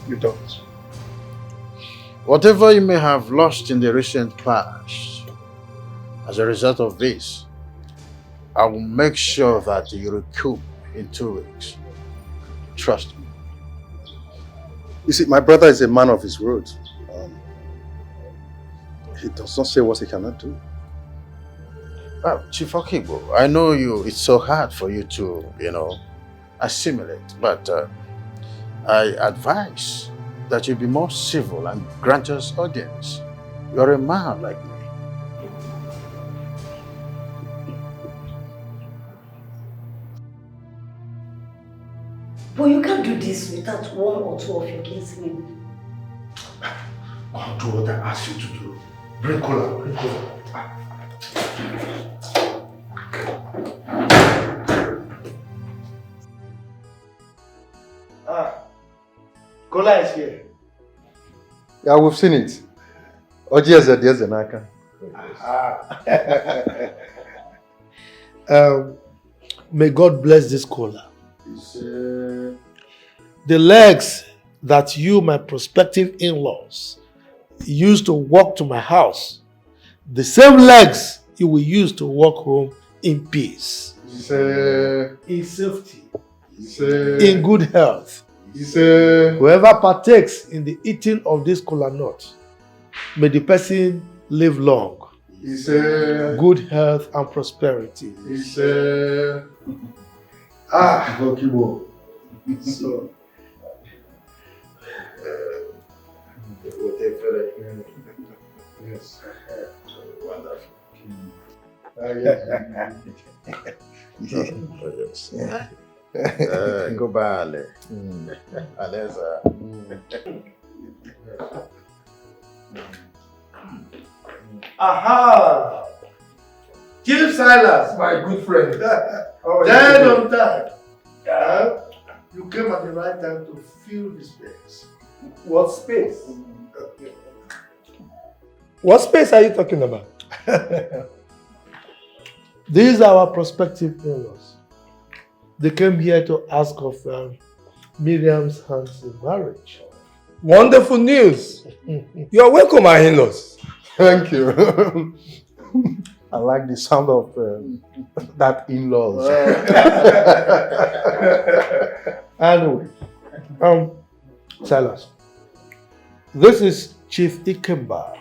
You don't. Whatever you may have lost in the recent past, as a result of this, I will make sure that you recoup in 2 weeks. Trust me. You see, my brother is a man of his word. He does not say what he cannot do. Well, Chief Okibo, I know it's so hard for you to, assimilate, but I advise that you be more civil and grant us audience. You're a man like me. But you can't do this without one or two of your kinsmen. I'll do what I ask you to do. Bring cola, bring cola. Cola is here. Yeah, we've seen it. May God bless this cola. The legs that you, my prospective in-laws, used to walk to my house, the same legs you will use to walk home in peace, in safety, in good health. Whoever partakes in the eating of this kola nut, may the person live long, good health and prosperity. So, yes. Wonderful. Yes. Go bale. Aleza. Aha! Chief Silas, my good friend. Dead on time. You came at the right time to fill the space. What space? What space are you talking about? These are our prospective in-laws. They came here to ask of Miriam's hand in marriage. Wonderful news. You are welcome, our in-laws. Thank you. I like the sound of that in-laws. Anyway, Silas, this is Chief Ikemba,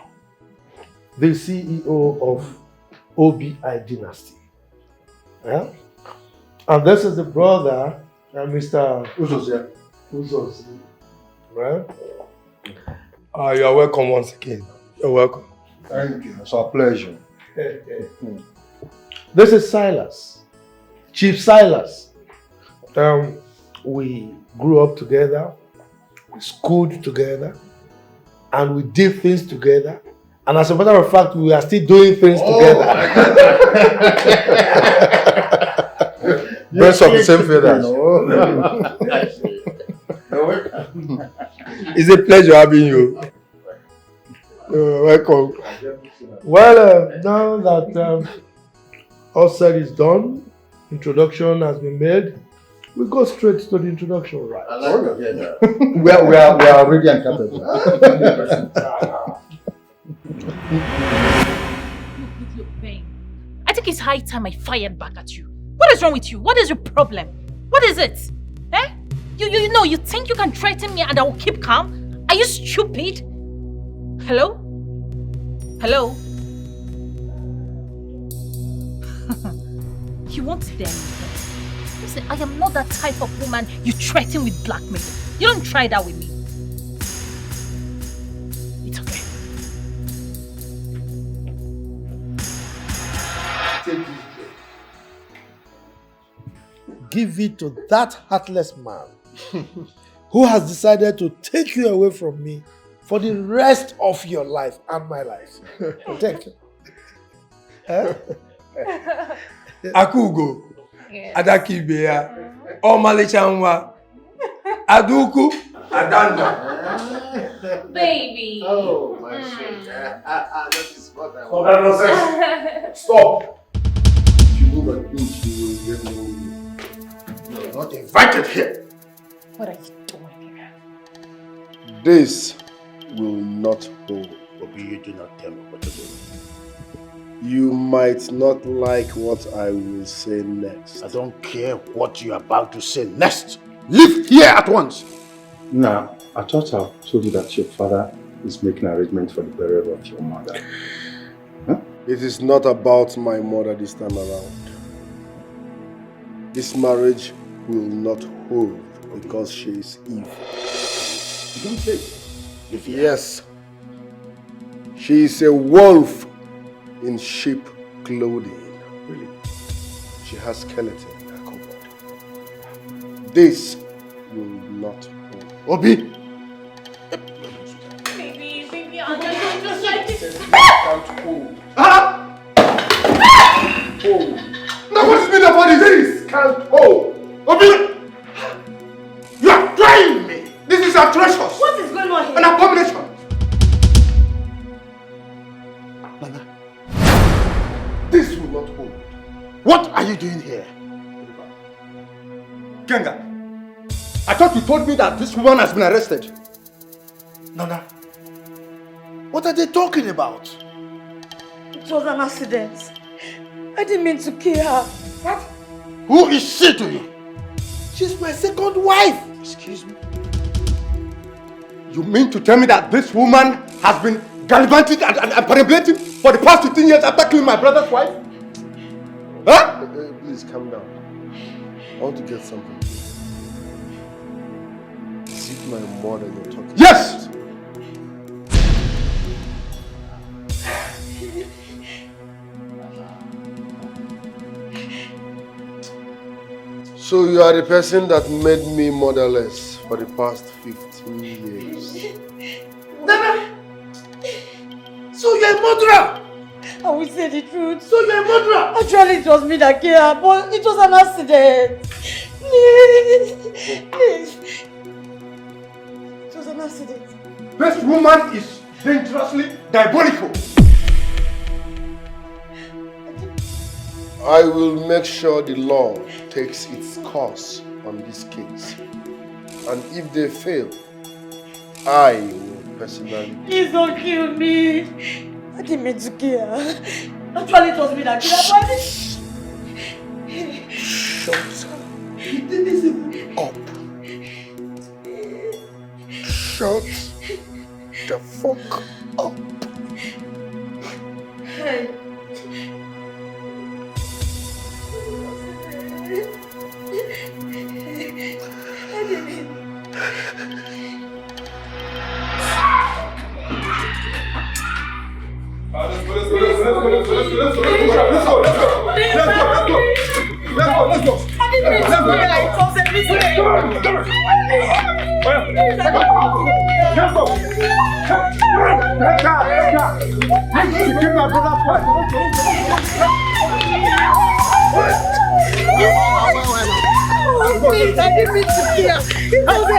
the CEO of OBI Dynasty. Yeah? And this is the brother, Mr. Uzozie. Uzozie. Right? You are welcome once again. You're welcome. Thank you. It's our pleasure. This is Silas, Chief Silas. We grew up together, we schooled together, and we did things together. And as a matter of fact, we are still doing things together. Birds of the same feathers. It's a pleasure having you. Welcome. Well, now that all said is done, introduction has been made, we go straight to the introduction, right? I like that. we are ready and capable. Look, babe. I think it's high time I fired back at you. What is wrong with you? What is your problem? What is it? Eh? You know, you think you can threaten me and I will keep calm? Are you stupid? Hello? Hello? You won't dare me. Listen, I am not that type of woman you threaten with blackmail. You don't try that with me. It's okay. Take this break. Give it to that heartless man who has decided to take you away from me for the rest of your life and my life. Take it. Akugo, Adakibeya, Omalechanwa, Aduku, Adanda. Baby. Oh, my shit. That is what I Oh, that nonsense. Stop. If you move an inch, you will get no. You are not invited here. What are you doing here? This will not hold. Obi, you do not tell me what to do. You might not like what I will say next. I don't care what you're about to say next. Leave here at once. Now, I thought I told you that your father is making arrangements for the burial of your mother. Huh? It is not about my mother this time around. This marriage will not hold because she is evil. You don't say. Yes. She is a wolf in sheep clothing. Really? She has skeleton in her cupboard. This will not hold. Obi! Baby, I'm just like this. Can't hold. Hold. Now what's been about this? Can't hold. Obi! You are trying me! This is atrocious! What is going on here? An abomination! Nana, this will not hold. What are you doing here? Genga, I thought you told me that this woman has been arrested. Nana, what are they talking about? It was an accident. I didn't mean to kill her. What? Who is she to you? She's my second wife. Excuse me? You mean to tell me that this woman has been gallivanting and perambulating for the past 15 years after killing my brother's wife? Huh? Please calm down. I want to get something. Is it my mother you're talking Yes! about? So you are the person that made me motherless for the past 15 years. Nana! So you're a murderer! I will say the truth. So you're a murderer! Actually, it was me that killed her, but it was an accident. Please. It was an accident. This woman is dangerously diabolical. I will make sure the law takes its course on this case. And if they fail, I will personally... Please don't kill me. I didn't mean to kill her. Actually, it was me that killed her. Shut up. Shut the fuck up. Hey. Please, I didn't mean to kill. It was a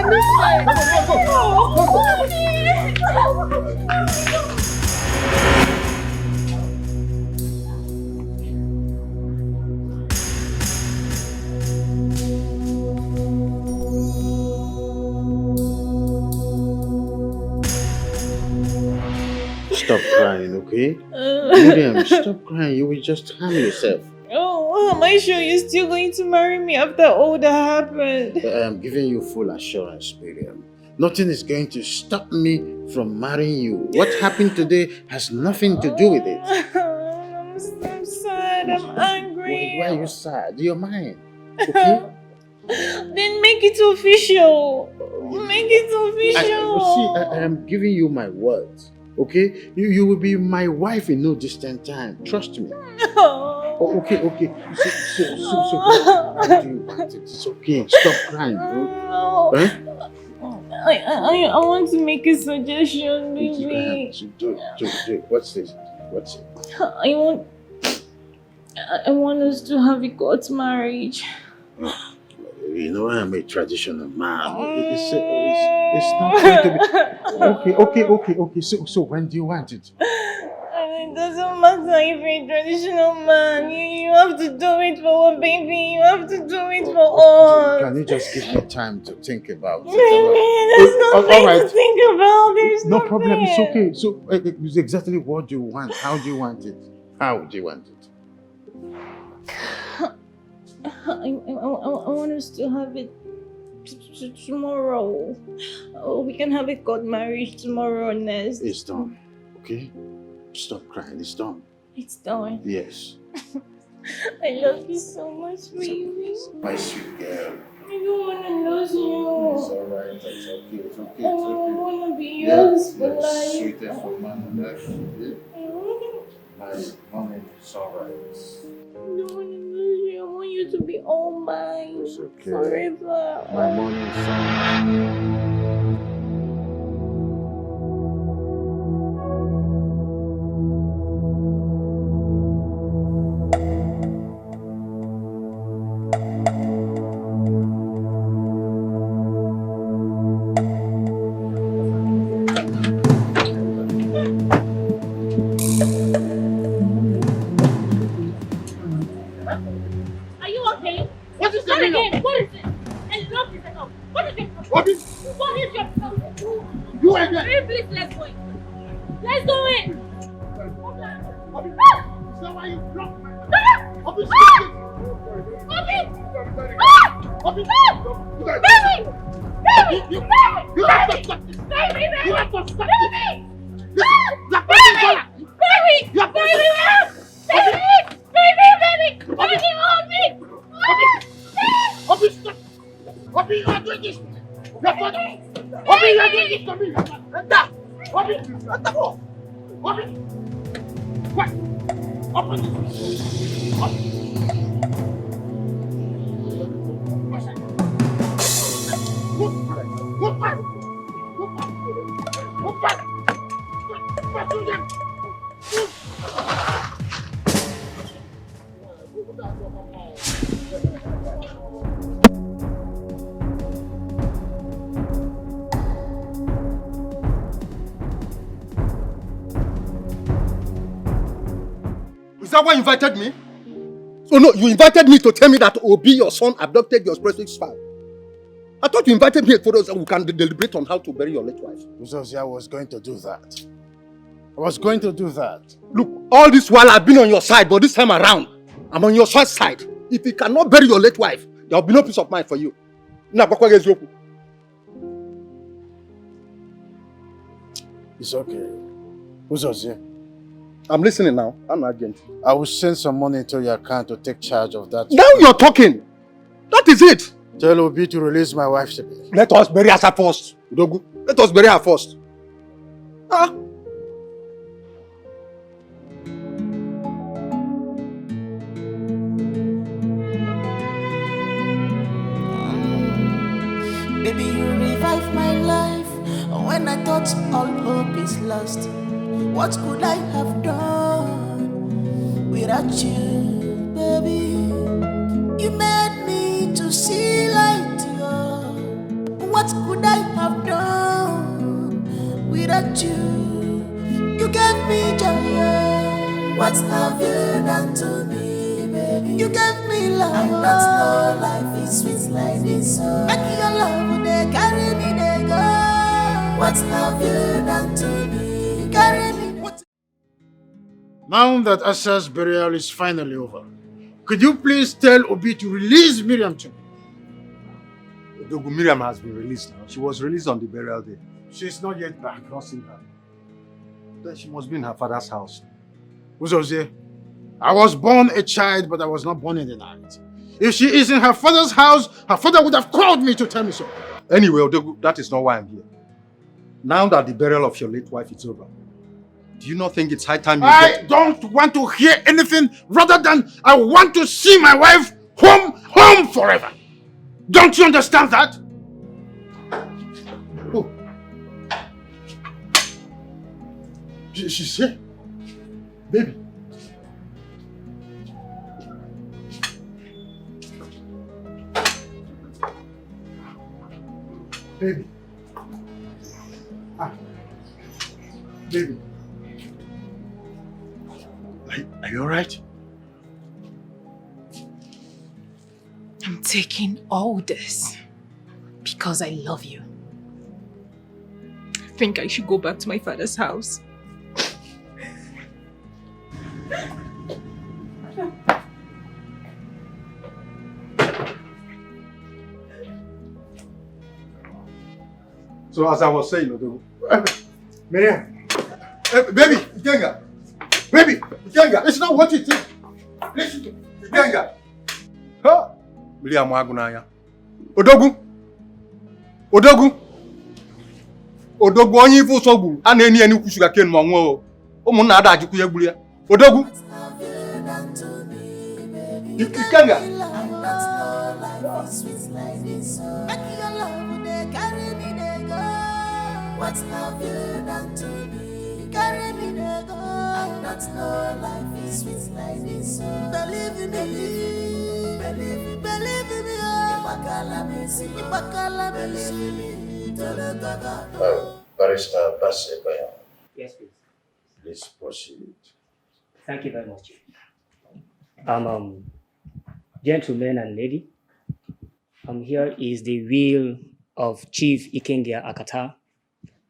Stop crying, okay? Miriam, stop crying. You will just harm yourself. Oh, am I sure you're still going to marry me after all that happened? I am giving you full assurance, Miriam. Nothing is going to stop me from marrying you. What happened today has nothing to do with it. I'm sad. I'm angry. Why are you sad? You're mine. Okay? Then make it official. Make it official. I am giving you my words. Okay? You will be my wife in no distant time. Trust me. Oh, okay. So how do you want it? It's okay. Stop crying, bro. No. Huh? I want to make a suggestion, baby. Do it. What's this? What's it? I want us to have a court marriage. You know, I'm a traditional man. It's not going to be... Okay. So when do you want it? It doesn't matter if you're a traditional man. You have to do it for a baby. You have to do it for us. Can you just give me time to think about it? There's nothing to think about. There's no problem. It's okay. So it's exactly what do you want? How do you want it? How do you want it? I want us to have it tomorrow. We can have a court marriage tomorrow, Nest. It's done. Okay? Stop crying. It's done. It's done. Yes. I love you so much, baby. My sweet girl. I don't want to lose you. It's alright. It's okay. It's okay. I want to be yours for life. Sweetest woman on earth. My money is alright. I don't want to lose you. I want you to be all mine. It's okay. Forever. My money is alright. Is that why you invited me? Oh no, you invited me to tell me that Obi, your son, abducted your precious child. I thought you invited me for us so we can deliberate on how to bury your late wife. Because I was going to do that. I was going to do that. Look, all this while I've been on your side, but this time around, I'm on your short side. If you cannot bury your late wife, there will be no peace of mind for you. It's okay. Who's us here? I'm listening now. I'm not against. I will send some money into your account to take charge of that. Now you're talking. That is it. Tell Obi to release my wife to me. Let us bury her first. Udogu. Let us bury her first. Ah. Baby, you revive my life when I thought all hope is lost. What could I have done without you, baby? You made me to see light, yo. What could I have done without you? You gave me joy. What have you done to me, baby? You gave me love. I don't know life is sweet like this. Make your love, they carry me, they go. What have you done to me? Carry me. Now that Asa's burial is finally over, could you please tell Obi to release Miriam to me? Udogu, Miriam has been released now. She was released on the burial day. She's not yet back. I've not seen her. Then she must be in her father's house. Uzozie, I was born a child, but I was not born in the night. If she is in her father's house, her father would have called me to tell me so. Anyway, Udogu, that is not why I'm here. Now that the burial of your late wife is over, do you not think it's high time you I don't want to hear anything rather than I want to see my wife home forever. Don't you understand that? Oh. She's here. Baby. Baby. Ah. Baby. Are you alright? I'm taking all this because I love you. I think I should go back to my father's house. So as I was saying, Udogu, Miriam. baby, Ikenga. Baby, Ikenga. It's not what you think. Listen to me. Ikenga. Ha! Miriam Agunaya. Udogu. Udogu. Udogu onye ifu so gburu. A na-eni eni kwu sugar cane ma nwo. Ụmụnna ada ajikwu ya gburu ya. Udogu. Ikenga. What have you done to me? Carry me to go. I don't know life is sweet like this. Believe in me, believe in me. Believe me. Barrister Basebayan. Yes, please. Please proceed. Thank you very much. Gentlemen and lady, here is the will of Chief Ikenga Akata,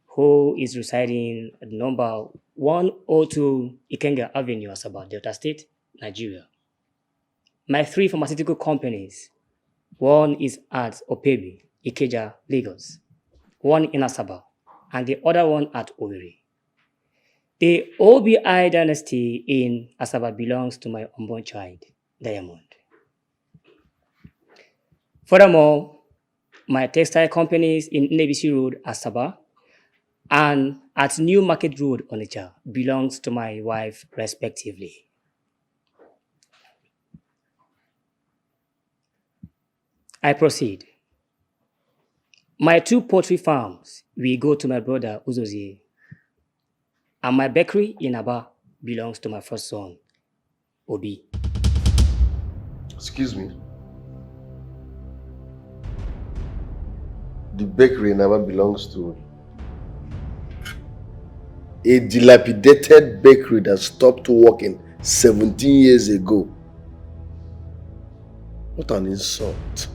who is residing at number 102 Ikenga Avenue, Asaba, Delta State, Nigeria. My 3 pharmaceutical companies, one is at Opebi, Ikeja, Lagos, one in Asaba, and the other one at Owerri. The OBI dynasty in Asaba belongs to my unborn child, Diamond. Furthermore, my textile companies in Nebisi Road, Asaba, and at New Market Road, Onitsha, belongs to my wife, respectively. I proceed. My 2 poultry farms will go to my brother, Uzozie, and my bakery in Aba belongs to my first son, Obi. Excuse me. The bakery in Aba belongs to a dilapidated bakery that stopped working 17 years ago. What an insult.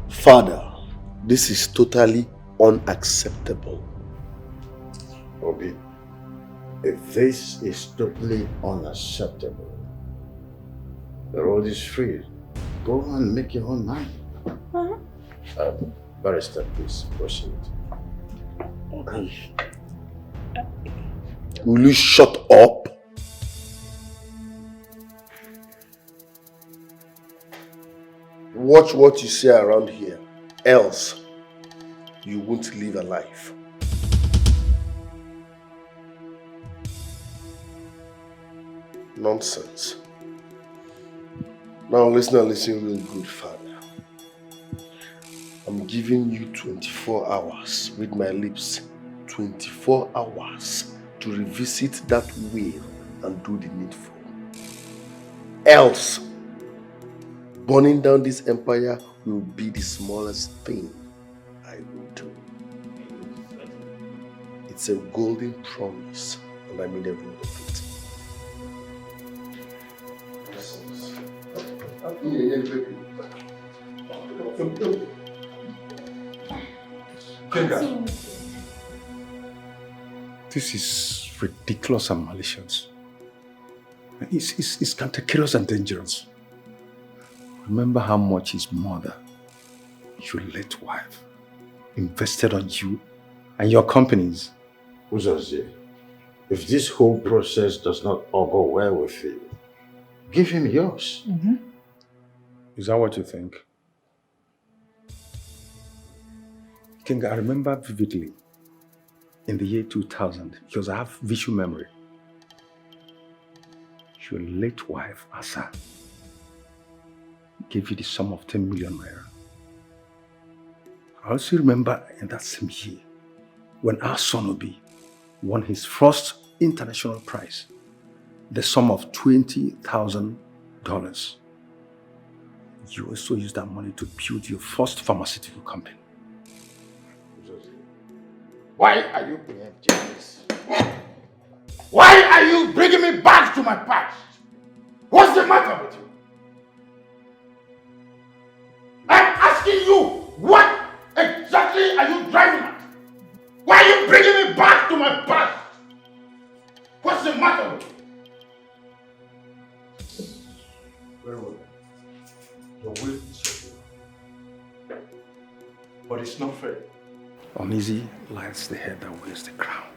Father, this is totally unacceptable. Obi, if this is totally unacceptable, the road is free. Go and make your own mind. Barrister, please proceed. Will you shut up? Watch what you say around here, else you won't live alive. Nonsense. Now listen real good, father. I'm giving you 24 hours, read my lips, 24 hours to revisit that will and do the needful. Else, burning down this empire will be the smallest thing I will do. It's a golden promise, and I mean every word of it. This is ridiculous and malicious. It's cantankerous and dangerous. Remember how much his mother, your late wife, invested on you and your companies. Uzozie, if this whole process does not all go well with you, give him yours. Is that what you think? King, I remember vividly in the year 2000, because I have visual memory. Your late wife, Asa, gave you the sum of 10 million naira. I also remember in that same year when our son Obi won his first international prize, the sum of $20,000. You also used that money to build your first pharmaceutical company. Why are you being jealous? Why are you bringing me back to my past? What's the matter with you? I'm asking you, what exactly are you driving at? Why are you bringing me back to my past? What's the matter with you? Very well. Your will is your will. But it's not fair. Uneasy lies the head that wears the crown.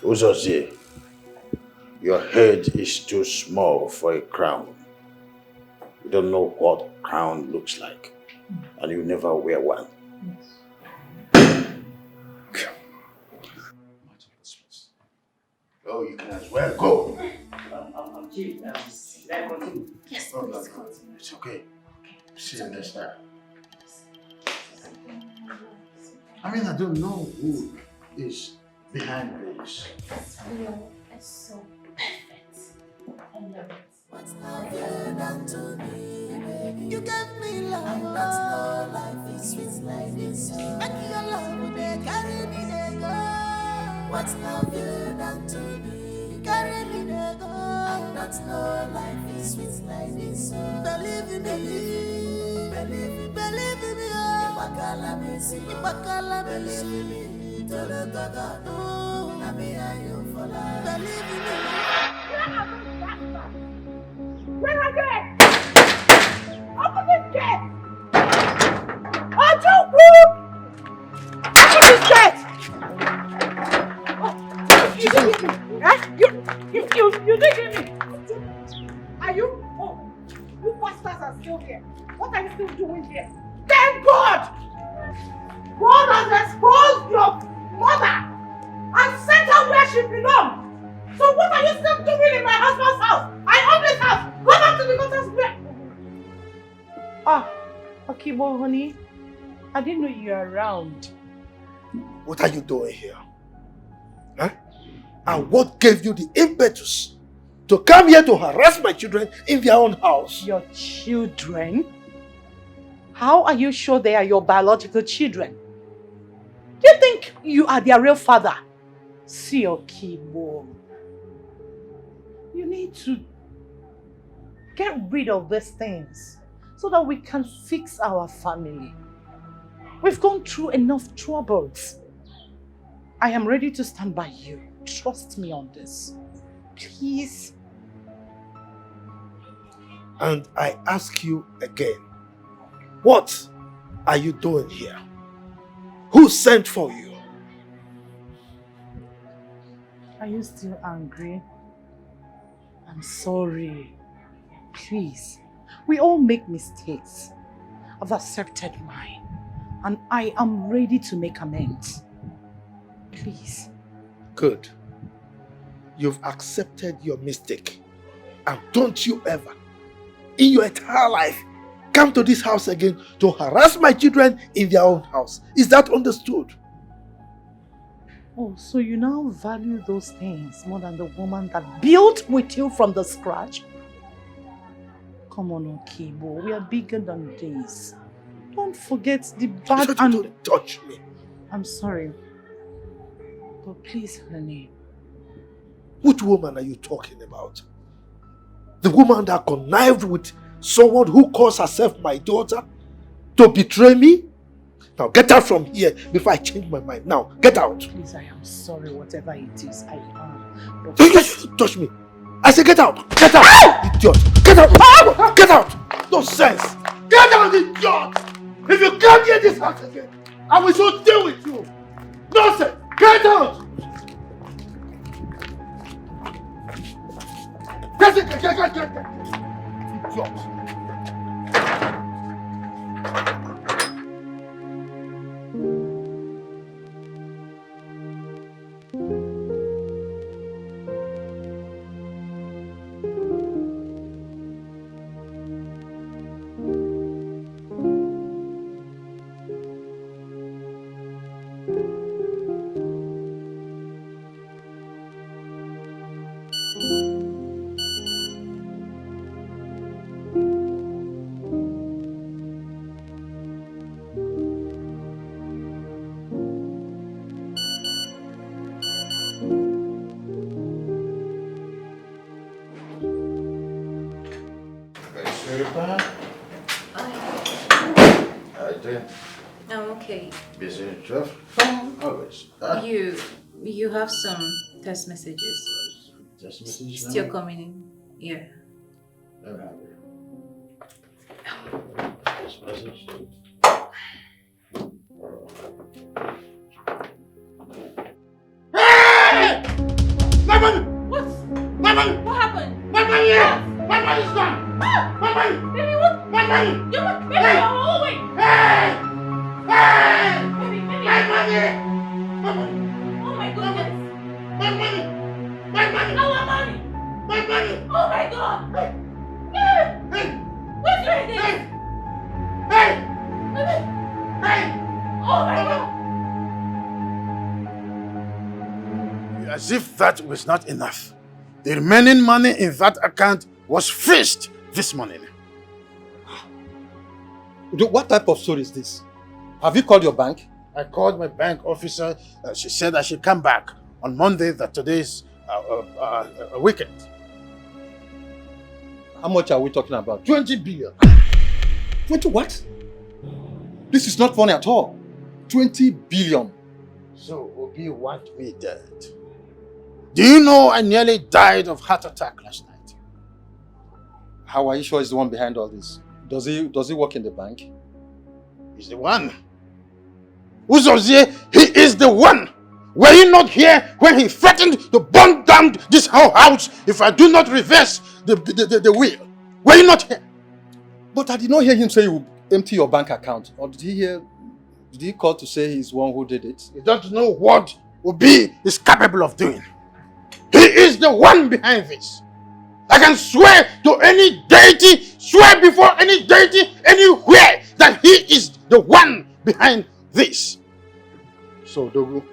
Uzozie, your head is too small for a crown. You don't know what crown looks like, and you never wear one. Oh, you can as well go. I'm chief. Can I continue? Yes, please continue. It's okay. See you next time. I mean, I don't know who is behind this. It's so perfect. I love it. What's love you done to me, baby? You gave me love, and that's no life is sweet like this. Make your love, they carry me, they go. What's love you done to me? You carry me, they go. And that's no life is sweet like this. Believe in me, believe in me, oh. Ibakala me, believe in me. Tolo toga, no. Nami ayo for life. Believe in me. Where are they? Open this gate! Open this gate! Oh, you didn't hear me? Huh? You didn't hear me? Are you? Oh, you bastards are still here. What are you still doing here? Thank God! God has exposed your mother and sent her where she belongs. So what are you still doing in my husband's house? I own this house. Go back to the daughter's bed. Ah, okay, well, honey, I didn't know you were around. What are you doing here? Huh? And what gave you the impetus to come here to harass my children in their own house? Your children? How are you sure they are your biological children? Do you think you are their real father? See your keyboard. You need to get rid of these things so that we can fix our family. We've gone through enough troubles. I am ready to stand by you. Trust me on this. Please. And I ask you again, what are you doing here? Who sent for you? Are you still angry? I'm sorry. Please. We all make mistakes. I've accepted mine. And I am ready to make amends. Please. Good. You've accepted your mistake. And don't you ever, in your entire life, come to this house again to harass my children in their own house. Is that understood? Oh, so you now value those things more than the woman that built with you from the scratch? Come on, Okibo. We are bigger than this. Don't forget the bad and... Don't touch me. I'm sorry. But please, honey. Which woman are you talking about? The woman that connived with someone who calls herself my daughter to betray me? Now get out from here before I change my mind. Now, get out. Please, I am sorry, whatever it is, I am. But don't touch me. I say get out. Get out. Idiot. Get out. Get out. No sense. Get out, idiot. If you come near this house again, I will so deal with you. Nonsense. Get out. Get. Idiot. I'm okay. Busy job? Always. You have some text messages. Text messages? Still coming in. Yeah. Never have it. Text message. Hey! My money! What? My money! What happened? My money! What? My money's gone! Ah! My money! Baby, what? My money! You what? Baby, Hey! oh, wait! Hey! Hey! Baby, baby! My money! My money! Oh my goodness! My money! My money! Our money! My money! Oh my God! Hey! Hey! What's doing this? Hey! Hey! Baby! Hey! Oh my God! As if that was not enough, the remaining money in that account was freezed this morning. What type of story is this? Have you called your bank? I called my bank officer. She said I should come back on Monday, that today's a weekend. How much are we talking about? 20 billion. 20 what? This is not funny at all. 20 billion. So Obi want me dead. Do you know I nearly died of heart attack last night? How are you sure he's the one behind all this? Does he work in the bank? He's the one. Uzozie, he is the one. Were you not here when he threatened to burn down this whole house if I do not reverse the will? Were you not here? But I did not hear him say you will empty your bank account. Or did he call to say he's the one who did it? You don't know what Obi is capable of doing. He is the one behind this. I can swear to any deity, swear before any deity anywhere that he is the one behind this. So, Dogu,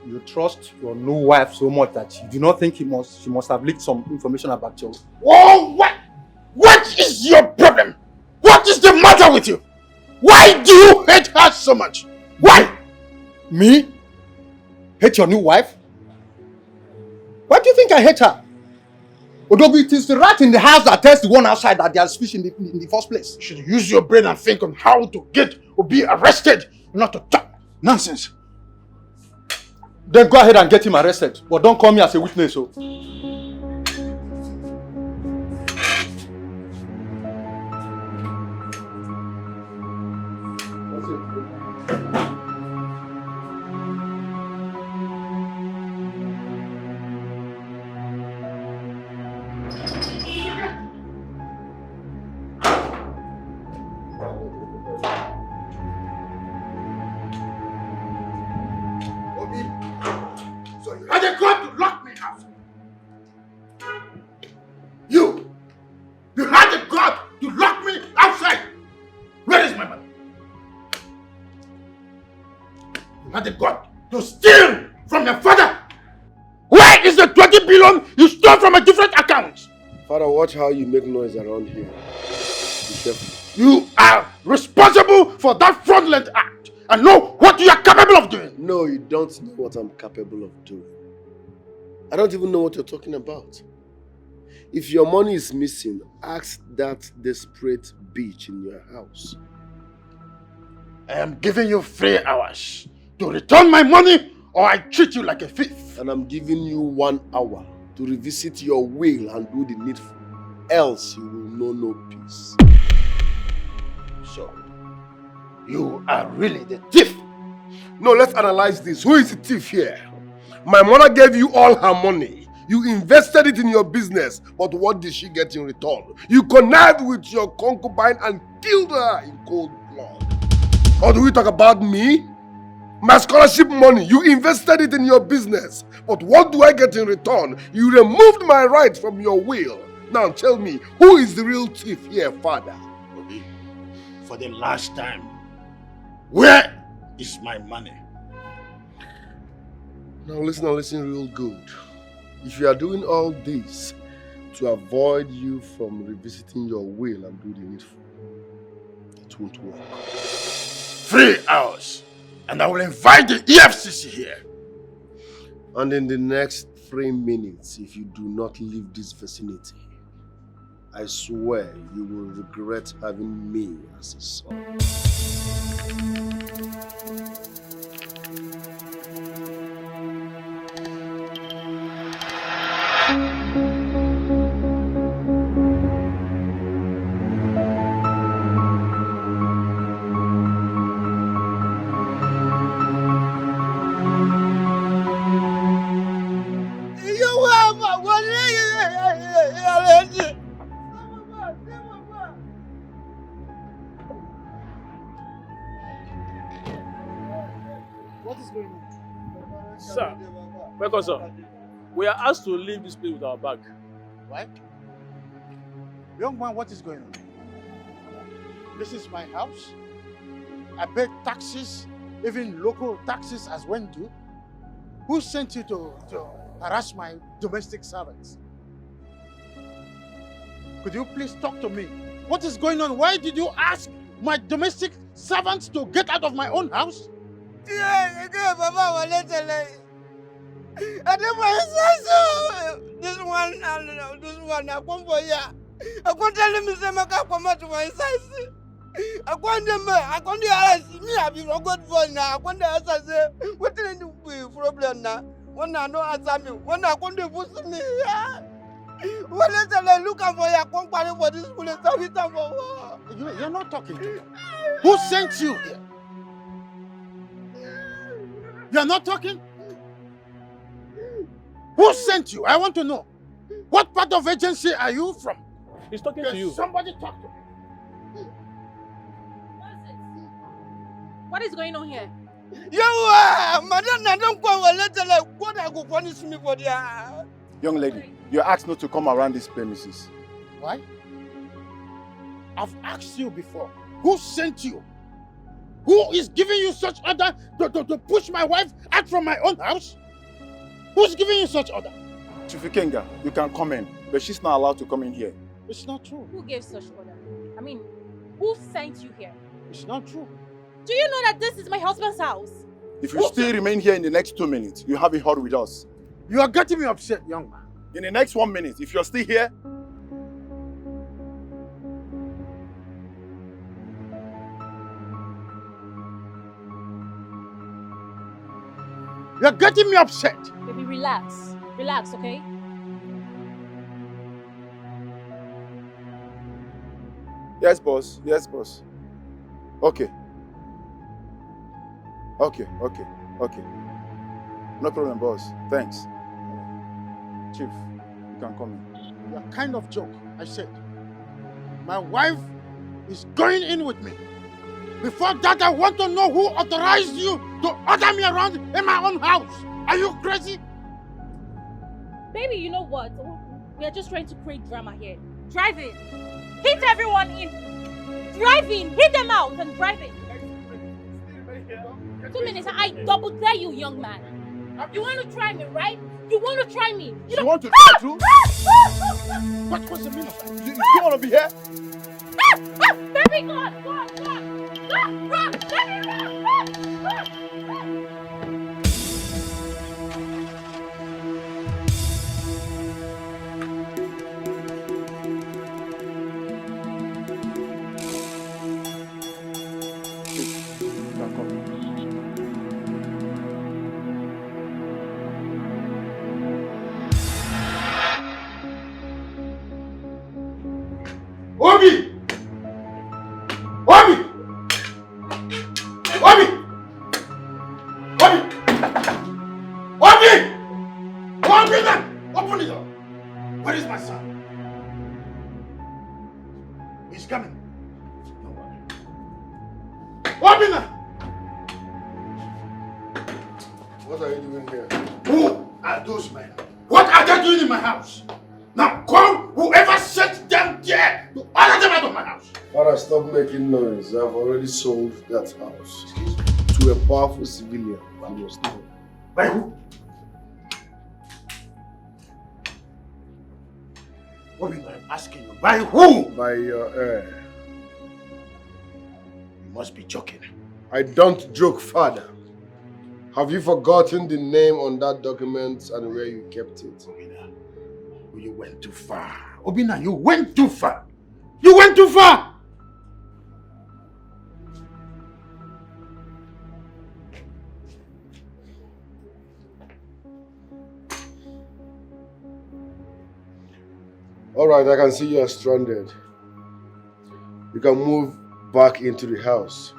you trust your new wife so much that you do not think she must have leaked some information about you? Oh, what is your problem? What is the matter with you? Why do you hate her so much? Why? Me? Hate your new wife? Why do you think I hate her? Odogu, it is the rat in the house that tells the one outside that there's fish in the first place. You should use your brain and think on how to get Obi arrested not to talk. Nonsense. Then go ahead and get him arrested. But don't call me as a witness. So. Father, watch how you make noise around here. Be careful. You are responsible for that fraudulent act and know what you are capable of doing. No, you don't know what I'm capable of doing. I don't even know what you're talking about. If your money is missing, ask that desperate bitch in your house. I am giving you 3 hours to return my money or I treat you like a thief. And I'm giving you 1 hour to revisit your will and do the needful. Else you will know no peace. So, you are really the thief. No, let's analyze this. Who is the thief here? My mother gave you all her money. You invested it in your business. But what did she get in return? You connived with your concubine and killed her in cold blood. Or do we talk about me? My scholarship money, you invested it in your business. But what do I get in return? You removed my rights from your will. Now tell me, who is the real thief here, Father? For the last time, where is my money? Now listen real good. If you are doing all this to avoid you from revisiting your will and do the needful, it won't work. 3 hours, and I will invite the EFCC here. And in the next 3 minutes, if you do not leave this vicinity, I swear you will regret having me as a son. What is going on? Sir, welcome, sir. We are asked to leave this place with our bag. What? Young man, what is going on? This is my house. I pay taxes, even local taxes as when due. Who sent you to harass my domestic servants? Could you please talk to me? What is going on? Why did you ask my domestic servants to get out of my own house? This one, I come for ya. I can't tell him to say, I come out to my size. I can't ask me, I've been a good boy now. I can't say, what is the problem now? When I know answer me, when I can't do me. Well, let's look for your company for this police. You're not talking to me. Who sent you here? You're not talking? Who sent you? I want to know. What part of agency are you from? He's talking to you. Somebody talk to me. What is going on here? Madam, I don't go like God, I go punish me for that. Young lady, you're asked not to come around these premises. Why? I've asked you before. Who sent you? Who is giving you such order to push my wife out from my own house? Who's giving you such order? Chief Ikenga, you can come in, but she's not allowed to come in here. It's not true. Who gave such order? I mean, who sent you here? It's not true. Do you know that this is my husband's house? If you still remain here in the next 2 minutes, you have a hurry with us. You are getting me upset, young man. In the next 1 minute, if you're still here, You're getting me upset. Baby, relax. Relax, okay? Yes, boss. Yes, boss. Okay. Okay. No problem, boss. Thanks. Chief, you can come in. You're kind of joke, I said. My wife is going in with me. Before that, I want to know who authorized you to order me around in my own house. Are you crazy? Baby, you know what? We are just trying to create drama here. Drive in. Hit everyone in. Drive in. Hit them out and drive in. 2 minutes. I double dare you, young man. You want to try me, right? You want to try me. You want to try too? What's the meaning of that? You want to be here? Baby, go on. Run! Baby, run! Obi! Open the door! Where is my son? He's coming. Open it! What are you doing here? Who are those men? What are they doing in my house? Now call whoever sent them there to order them out of my house. Father, stop making noise. I've already sold that house to a powerful civilian who was known. By who? What am I asking you? By who? By your heir. You must be joking. I don't joke, Father. Have you forgotten the name on that document and where you kept it? You went too far. Obina, you went too far. You went too far! Alright, I can see you are stranded. You can move back into the house.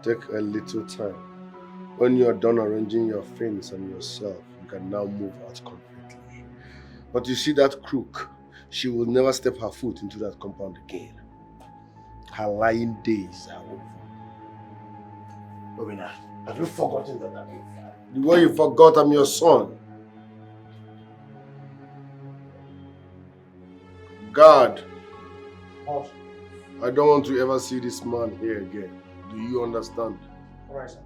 Take a little time. When you are done arranging your things and yourself, you can now move out completely. But you see that crook, she will never step her foot into that compound again. Her lying days are over. Obina, have you forgotten that I'm your father? The way you forgot I'm your son. God, I don't want to ever see this man here again. Do you understand? Alright, sir.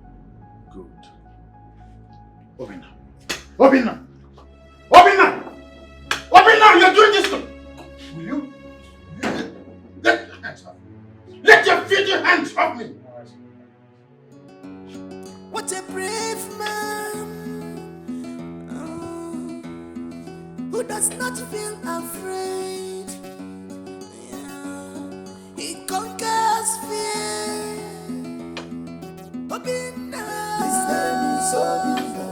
Good. Obina! Obina! Obina! Obina, you're doing this to me! Will you? Let your hands off me! Let your filthy hands off me! What a brave man who does not feel afraid. Yeah. He conquers fear. Obina. His name is Obina.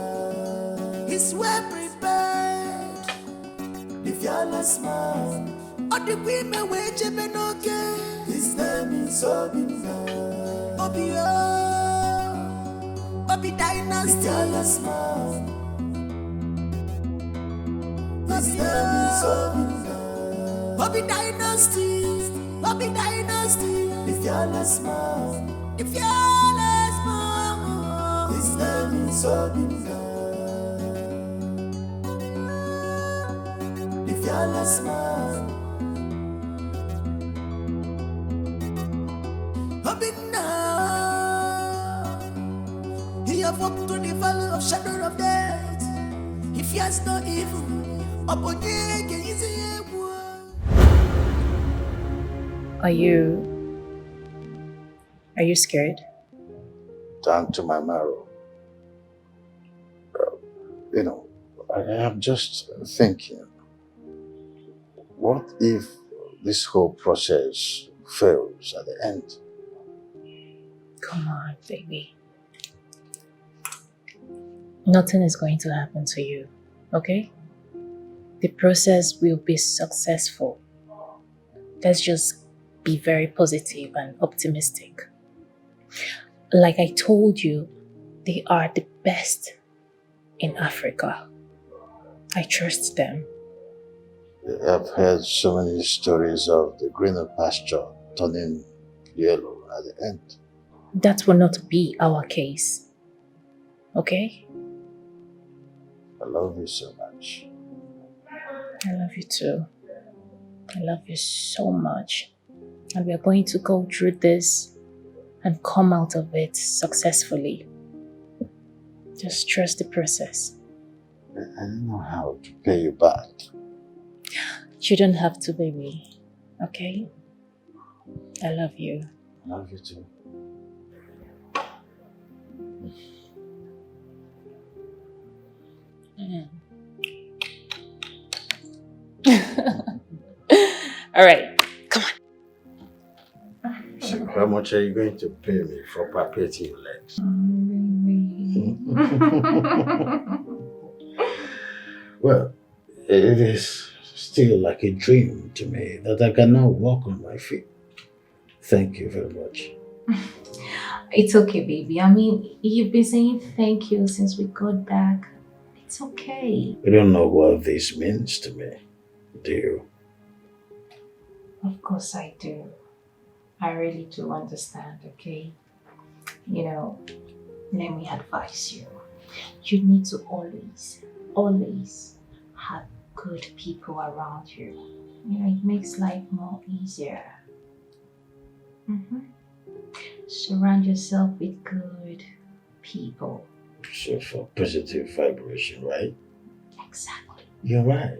He's well prepared. The fearless man. All the women wage him okay. His name is Obina. Obina. Obi Dynasty. Fearless man. His name is Obina. Obi Dynasty. Obi Dynasty. The fearless man. The fearless man. His name is Obina. The fearless man. Obina. He have walked through the valley of shadow of death. He fears no evil. Are you scared? Down to my marrow. I am just thinking, what if this whole process fails at the end? Come on, baby. Nothing is going to happen to you, okay? The process will be successful. Let's just be very positive and optimistic. Like I told you, they are the best in Africa. I trust them. I've heard so many stories of the greener pasture turning yellow at the end. That will not be our case. Okay? I love you so much. I love you too. I love you so much. And we are going to go through this and come out of it successfully. Just trust the process. I don't know how to pay you back. You don't have to, baby. Okay? I love you. I love you too. All right, come on. So how much are you going to pay me for papetting your legs? Well, it is still like a dream to me that I can now walk on my feet. Thank you very much. It's okay, baby. I mean, you've been saying thank you since we got back. It's okay. You don't know what this means to me, do you? Of course I do. I really do understand, okay? You know, let me advise you. You need to always have good people around you. You know, it makes life more easier. Surround yourself with good people. So for positive vibration, right? Exactly. You're right.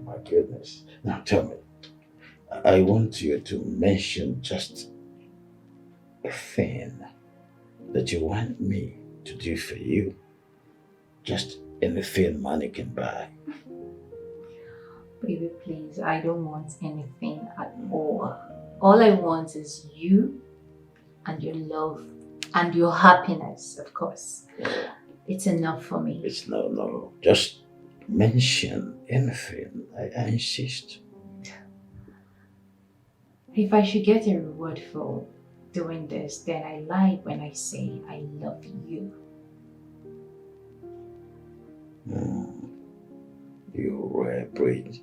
My goodness. Now tell me, I want you to mention just a thing that you want me to do for you. Just anything money can buy. Baby, please, I don't want anything at all. All I want is you and your love and your happiness, of course. It's enough for me. It's no. Just mention anything. I insist. If I should get a reward for doing this, then I lie when I say I love you. You rare breed.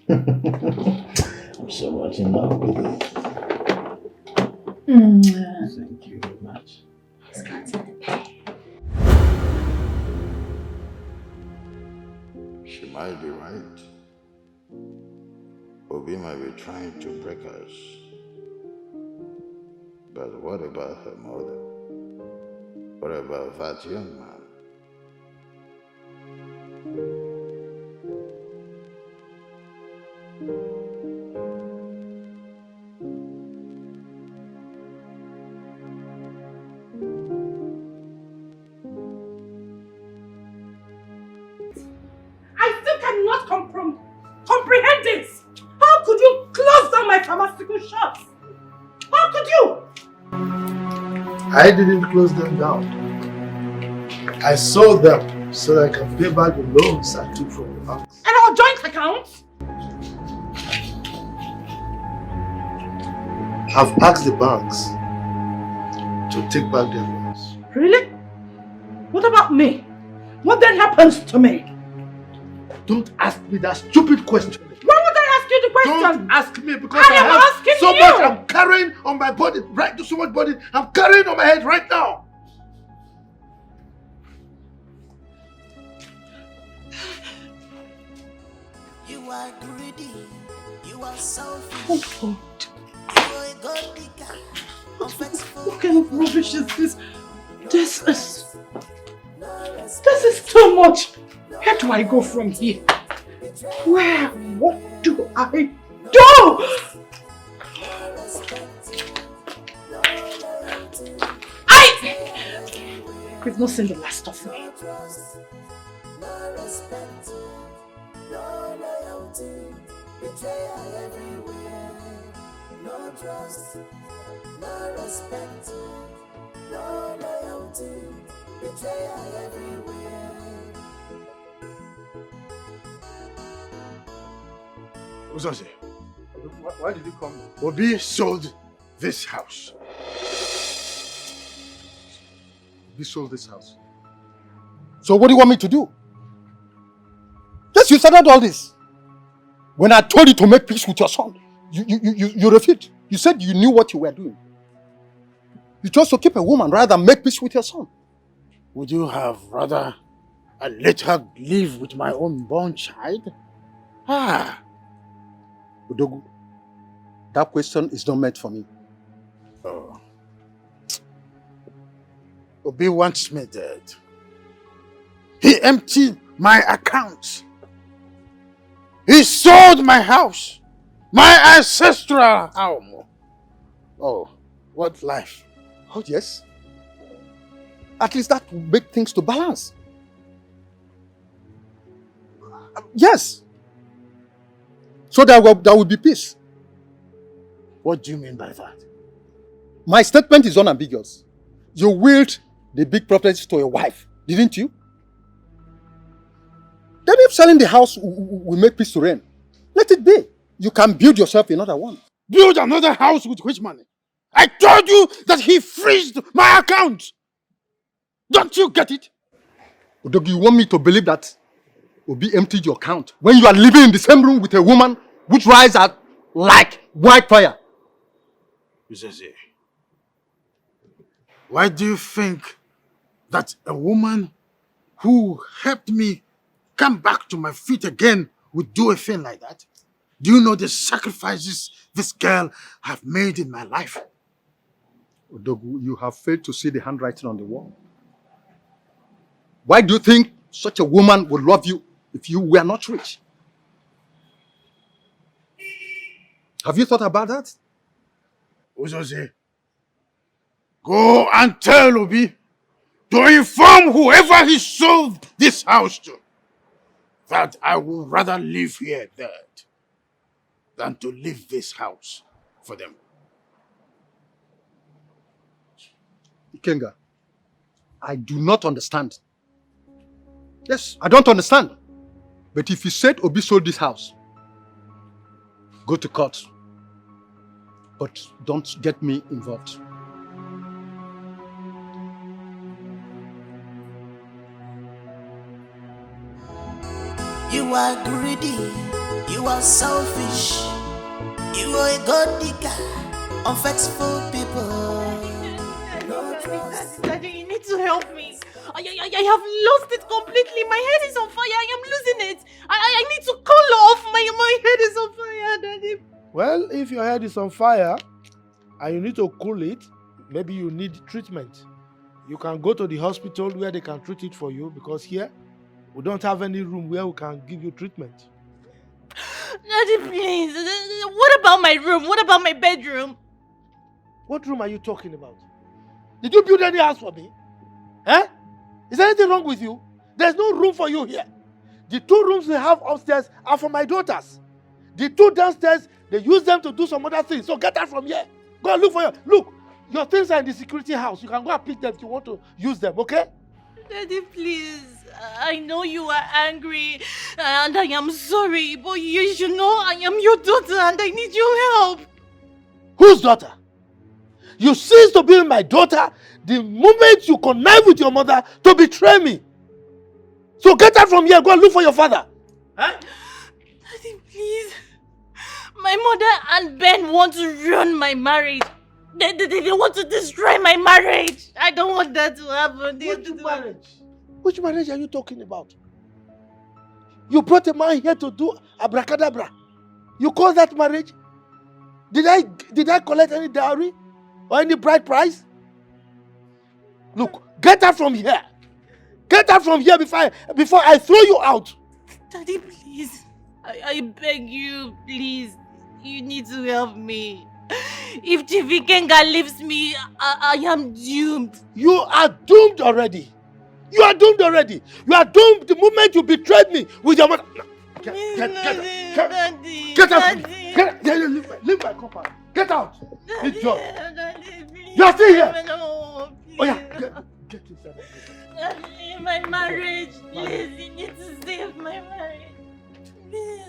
I'm so much in love with you. Thank you very much. Let's go to the bed. She might be right. Obi might be trying to break us. But what about her mother? What about that young man? I still cannot comprehend this. How could you close down my pharmaceutical shops? How could you? I didn't close them down. I sold them so that I can pay back the loans I took from the banks. And our joint accounts? I've asked the banks to take back their loans. Really? What about me? What then happens to me? Don't ask me that stupid question. Why would I ask you the question? Don't ask me because I am have asking so you. much I'm carrying on my body, right? So much body I'm carrying on my head right now. You are greedy. You are selfish. Oh God. You are a god digger. Unfaithful. What kind of rubbish is this? This is too much. Where do I go from here? What do I do? You've not seen the last of me. No respect, no loyalty, betrayal everywhere. No trust, no respect, no loyalty, betrayal everywhere. Uzoze, why did you come? Obi sold this house. Obi sold this house. So what do you want me to do? Yes, you started all this. When I told you to make peace with your son, you refused. You said you knew what you were doing. You chose to keep a woman rather than make peace with your son. Would you have rather I let her live with my unborn child? Udogu, that question is not meant for me. Oh. Obi wants me dead. He emptied my accounts. He sold my house, my ancestral home. Oh, what life? Oh yes. At least that will make things to balance. Yes. So there will be peace. What do you mean by that? My statement is unambiguous. You willed the big properties to a wife, didn't you? Then if selling the house will make peace to reign, let it be. You can build yourself another one. Build another house with which money? I told you that he freezed my account. Don't you get it? Udogi, you want me to believe that Obi emptied your account when you are living in the same room with a woman which rises at like wildfire? Uzeze, why do you think that a woman who helped me come back to my feet again would do a thing like that? Do you know the sacrifices this girl have made in my life? Odogu, you have failed to see the handwriting on the wall. Why do you think such a woman would love you if you were not rich? Have you thought about that? Uzoze, go and tell Obi to inform whoever he sold this house to that I would rather live here dead than to leave this house for them. Ikenga, I do not understand. Yes, I don't understand. But if you said Obi sold this house, go to court. But don't get me involved. You are greedy, you are selfish, you are a god digger, unfaithful people. Daddy, you need to help me. I have lost it completely. My head is on fire. I am losing it. I need to cool off. My head is on fire, Daddy. Well, if your head is on fire and you need to cool it, maybe you need treatment. You can go to the hospital where they can treat it for you, because here we don't have any room where we can give you treatment. Daddy, please. What about my room? What about my bedroom? What room are you talking about? Did you build any house for me? Eh? Is there anything wrong with you? There's no room for you here. The 2 rooms we have upstairs are for my daughters. The 2 downstairs, they use them to do some other things. So get out from here. Go and look for your... Look, your things are in the security house. You can go and pick them if you want to use them, okay? Daddy, please. I know you are angry and I am sorry, but you should know I am your daughter and I need your help. Whose daughter? You cease to be my daughter the moment you connive with your mother to betray me. So get out from here. Go and look for your father. Huh? Daddy, please. My mother and Ben want to ruin my marriage. They want to destroy my marriage. I don't want that to happen. Which marriage? Which marriage are you talking about? You brought a man here to do abracadabra. You call that marriage? Did I collect any dowry or any bride price? Look, get out from here. Get out from here before I throw you out. Daddy, please. I beg you, please. You need to help me. If Chivikenga leaves me, I am doomed. You are doomed already. You are doomed already. You are doomed the moment you betrayed me with your mother. Get out. Leave my compound. Get out! Idiot! You're still here! No, Oh yeah, get inside. Daddy, my marriage, please, you need to save my marriage. Please.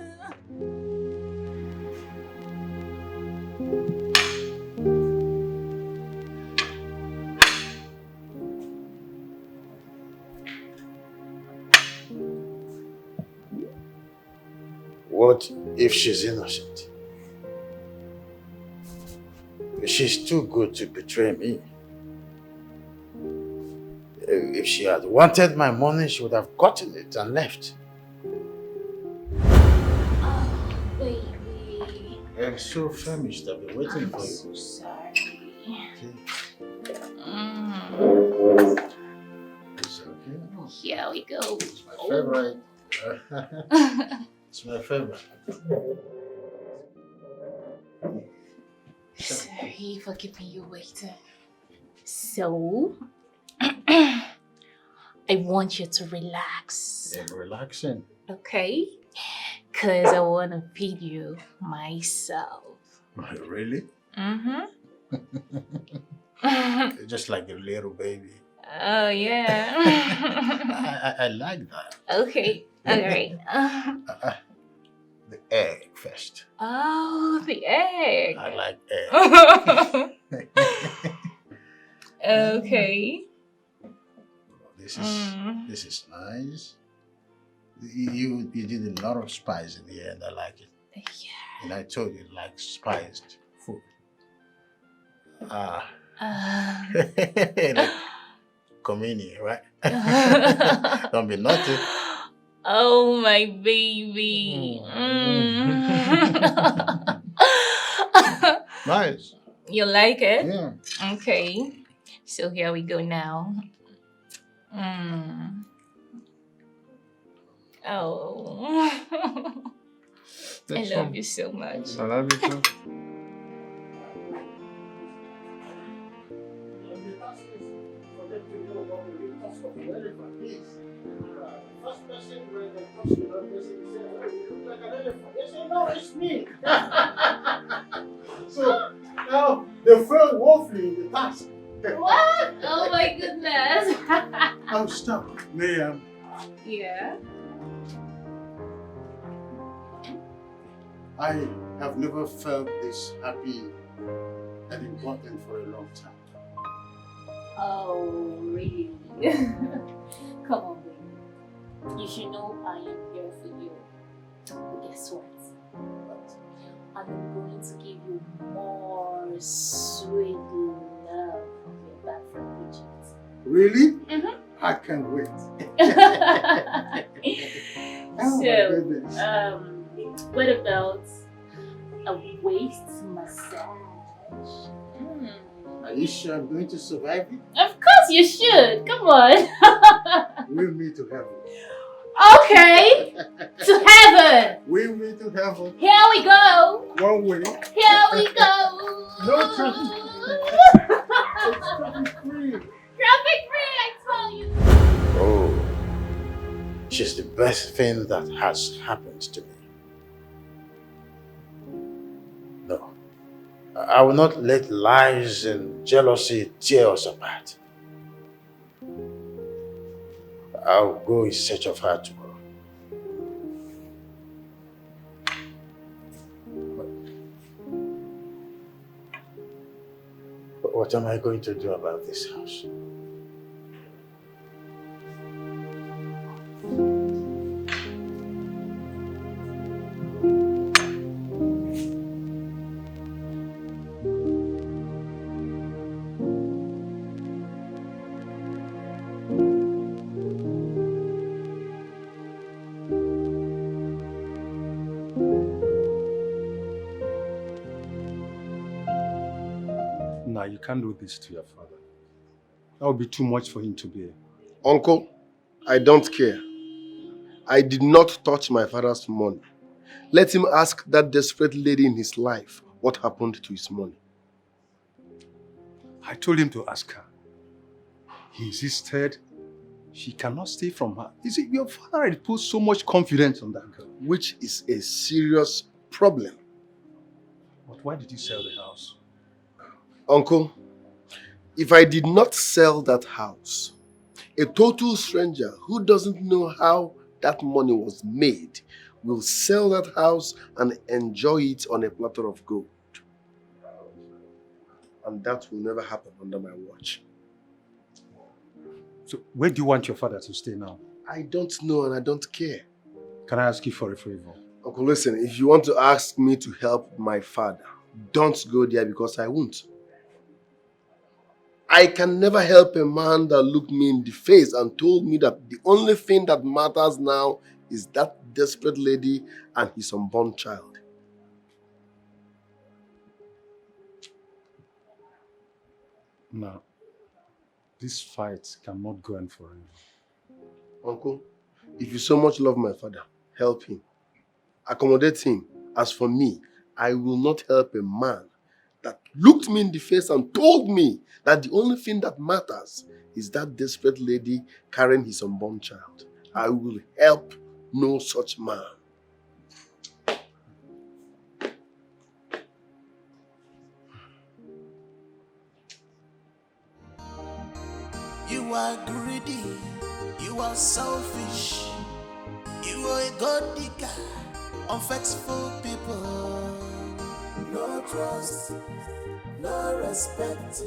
What if she's innocent? She's too good to betray me. If she had wanted my money, she would have gotten it and left. Oh, baby. I'm so famished. I've been waiting for you. So sorry. It's okay. Here we go. It's my favorite. It's my favorite. Sorry for keeping you waiting. So, I want you to relax. I'm relaxing. Okay? Because I want to feed you myself. Really? Mm-hmm. Just like a little baby. Oh, yeah. I like that. Okay. All right. The egg first. Oh, the egg. I like egg. Okay. This is nice. You did a lot of spice in the end. I like it. Yeah. And I told you like spiced food. Like communion, right? Don't be naughty. Oh, my baby. Nice. You like it? Yeah. Okay. So here we go now. Oh. I love you so much. I love you too. It's me. So now they failed woefully in the task. What? Oh my goodness. Oh, stop. Ma'am. Yeah. I have never felt this happy and important for a long time. Oh, really? Come on, baby. You should know I am here for you. But guess what? I'm going to give you more sweet love from your back from Egypt. Really? Mm-hmm. I can't wait. So, what about a waist massage? Are you sure I'm going to survive it? Of course you should. Come on. We'll meet to heaven. Okay. To heaven. We'll meet to heaven. Here we go. One way. Here we go. No traffic. It's traffic free. Traffic free, I tell you. Oh, she's the best thing that has happened to me. No, I will not let lies and jealousy tear us apart. I'll go in search of her tomorrow. But what am I going to do about this house? Nah, you can't do this to your father. That would be too much for him to bear. Uncle, I don't care. I did not touch my father's money. Let him ask that desperate lady in his life what happened to his money. I told him to ask her. He insisted she cannot stay from her. You see, your father had put so much confidence on that girl. Which is a serious problem. But why did you sell the house? Uncle, if I did not sell that house, a total stranger who doesn't know how that money was made will sell that house and enjoy it on a platter of gold. And that will never happen under my watch. So where do you want your father to stay now? I don't know and I don't care. Can I ask you for a favor? Uncle, listen, if you want to ask me to help my father, don't go there because I won't. I can never help a man that looked me in the face and told me that the only thing that matters now is that desperate lady and his unborn child. No. This fight cannot go on forever. Uncle, if you so much love my father, help him. Accommodate him. As for me, I will not help a man that looked me in the face and told me that the only thing that matters is that desperate lady carrying his unborn child. I will help no such man. You are greedy, you are selfish, you are a god digger, unfaithful people. No trust, no respect,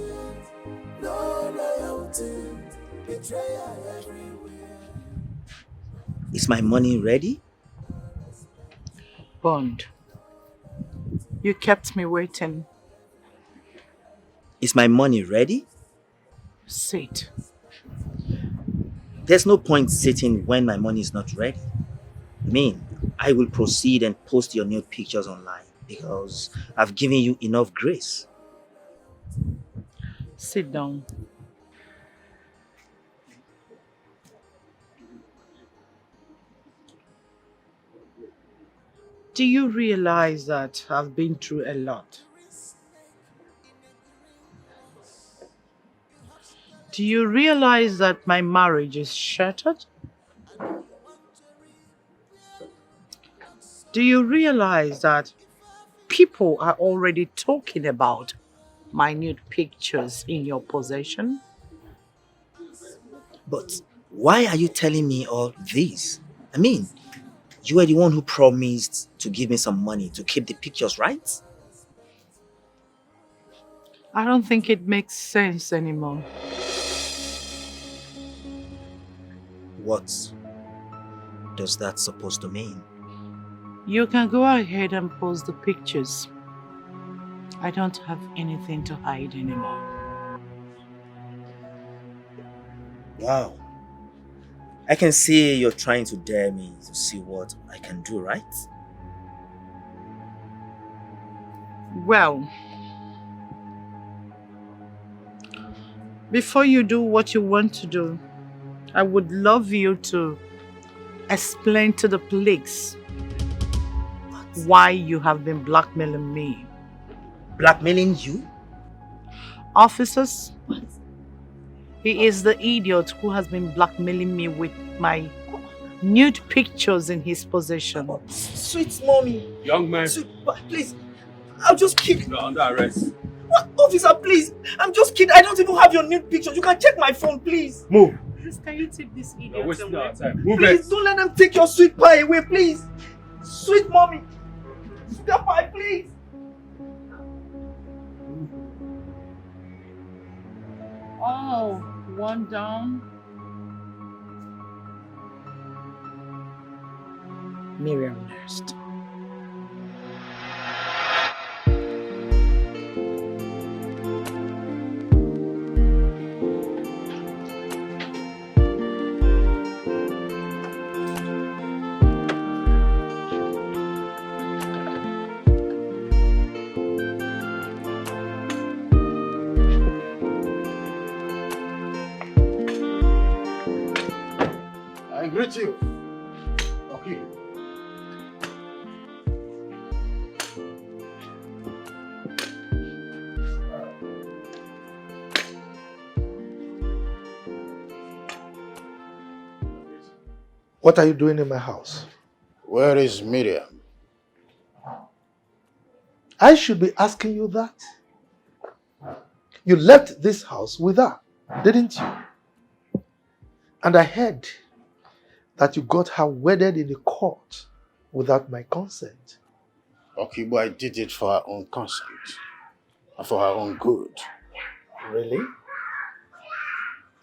no loyalty, betrayal everywhere. Is my money ready? Bond, you kept me waiting. Is my money ready? Sit. There's no point sitting when my money is not ready. I mean, I will proceed and post your nude pictures online because I've given you enough grace. Sit down. Do you realize that I've been through a lot? Do you realize that my marriage is shattered? Do you realize that people are already talking about my nude pictures in your possession? But why are you telling me all this? I mean, you were the one who promised to give me some money to keep the pictures, right? I don't think it makes sense anymore. What does that supposed to mean? You can go ahead and post the pictures. I don't have anything to hide anymore. Wow. I can see you're trying to dare me to see what I can do, right? Well, before you do what you want to do, I would love you to explain to the police why you have been blackmailing me. Blackmailing you? Officers, he is the idiot who has been blackmailing me with my nude pictures in his possession. Sweet mommy. Young man. Sweet, please. I'll just kick. You're under arrest. What? Officer, please. I'm just kidding. I don't even have your nude pictures. You can check my phone, please. Move. Please, can you take this idiot You're wasting away? our time. Move Please, it. don't let them take your sweet pie away, please. Sweet mommy. Sweet pie, please. Oh, one down. Miriam next. I greet you. Okay. What are you doing in my house? Where is Miriam? I should be asking you that. You left this house with her, didn't you? And I heard that you got her wedded in the court without my consent. Okay, but I did it for her own consent. And for her own good. Really?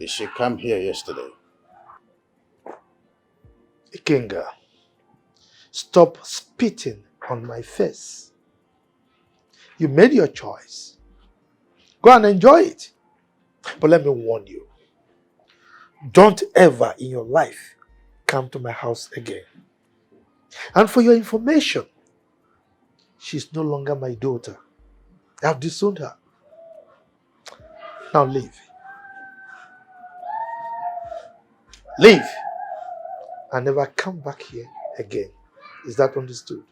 She came here yesterday. Ikenga, stop spitting on my face. You made your choice. Go and enjoy it. But let me warn you. Don't ever in your life come to my house again. And for your information, she's no longer my daughter. I have disowned her. Now leave. Leave. And never come back here again. Is that understood?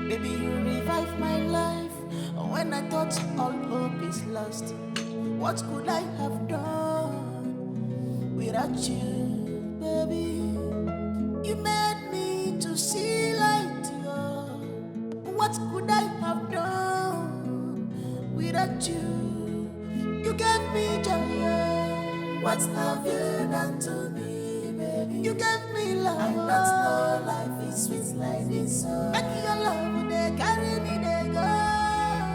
Baby, you revive my life when I thought all hope is lost. What could I have done without you, baby? You made me to see light, yeah. What could I have done without you? You gave me joy, yeah. What have you done to me, baby? You gave me love. I don't know life is sweet like this. Make your love, they carry me, they go.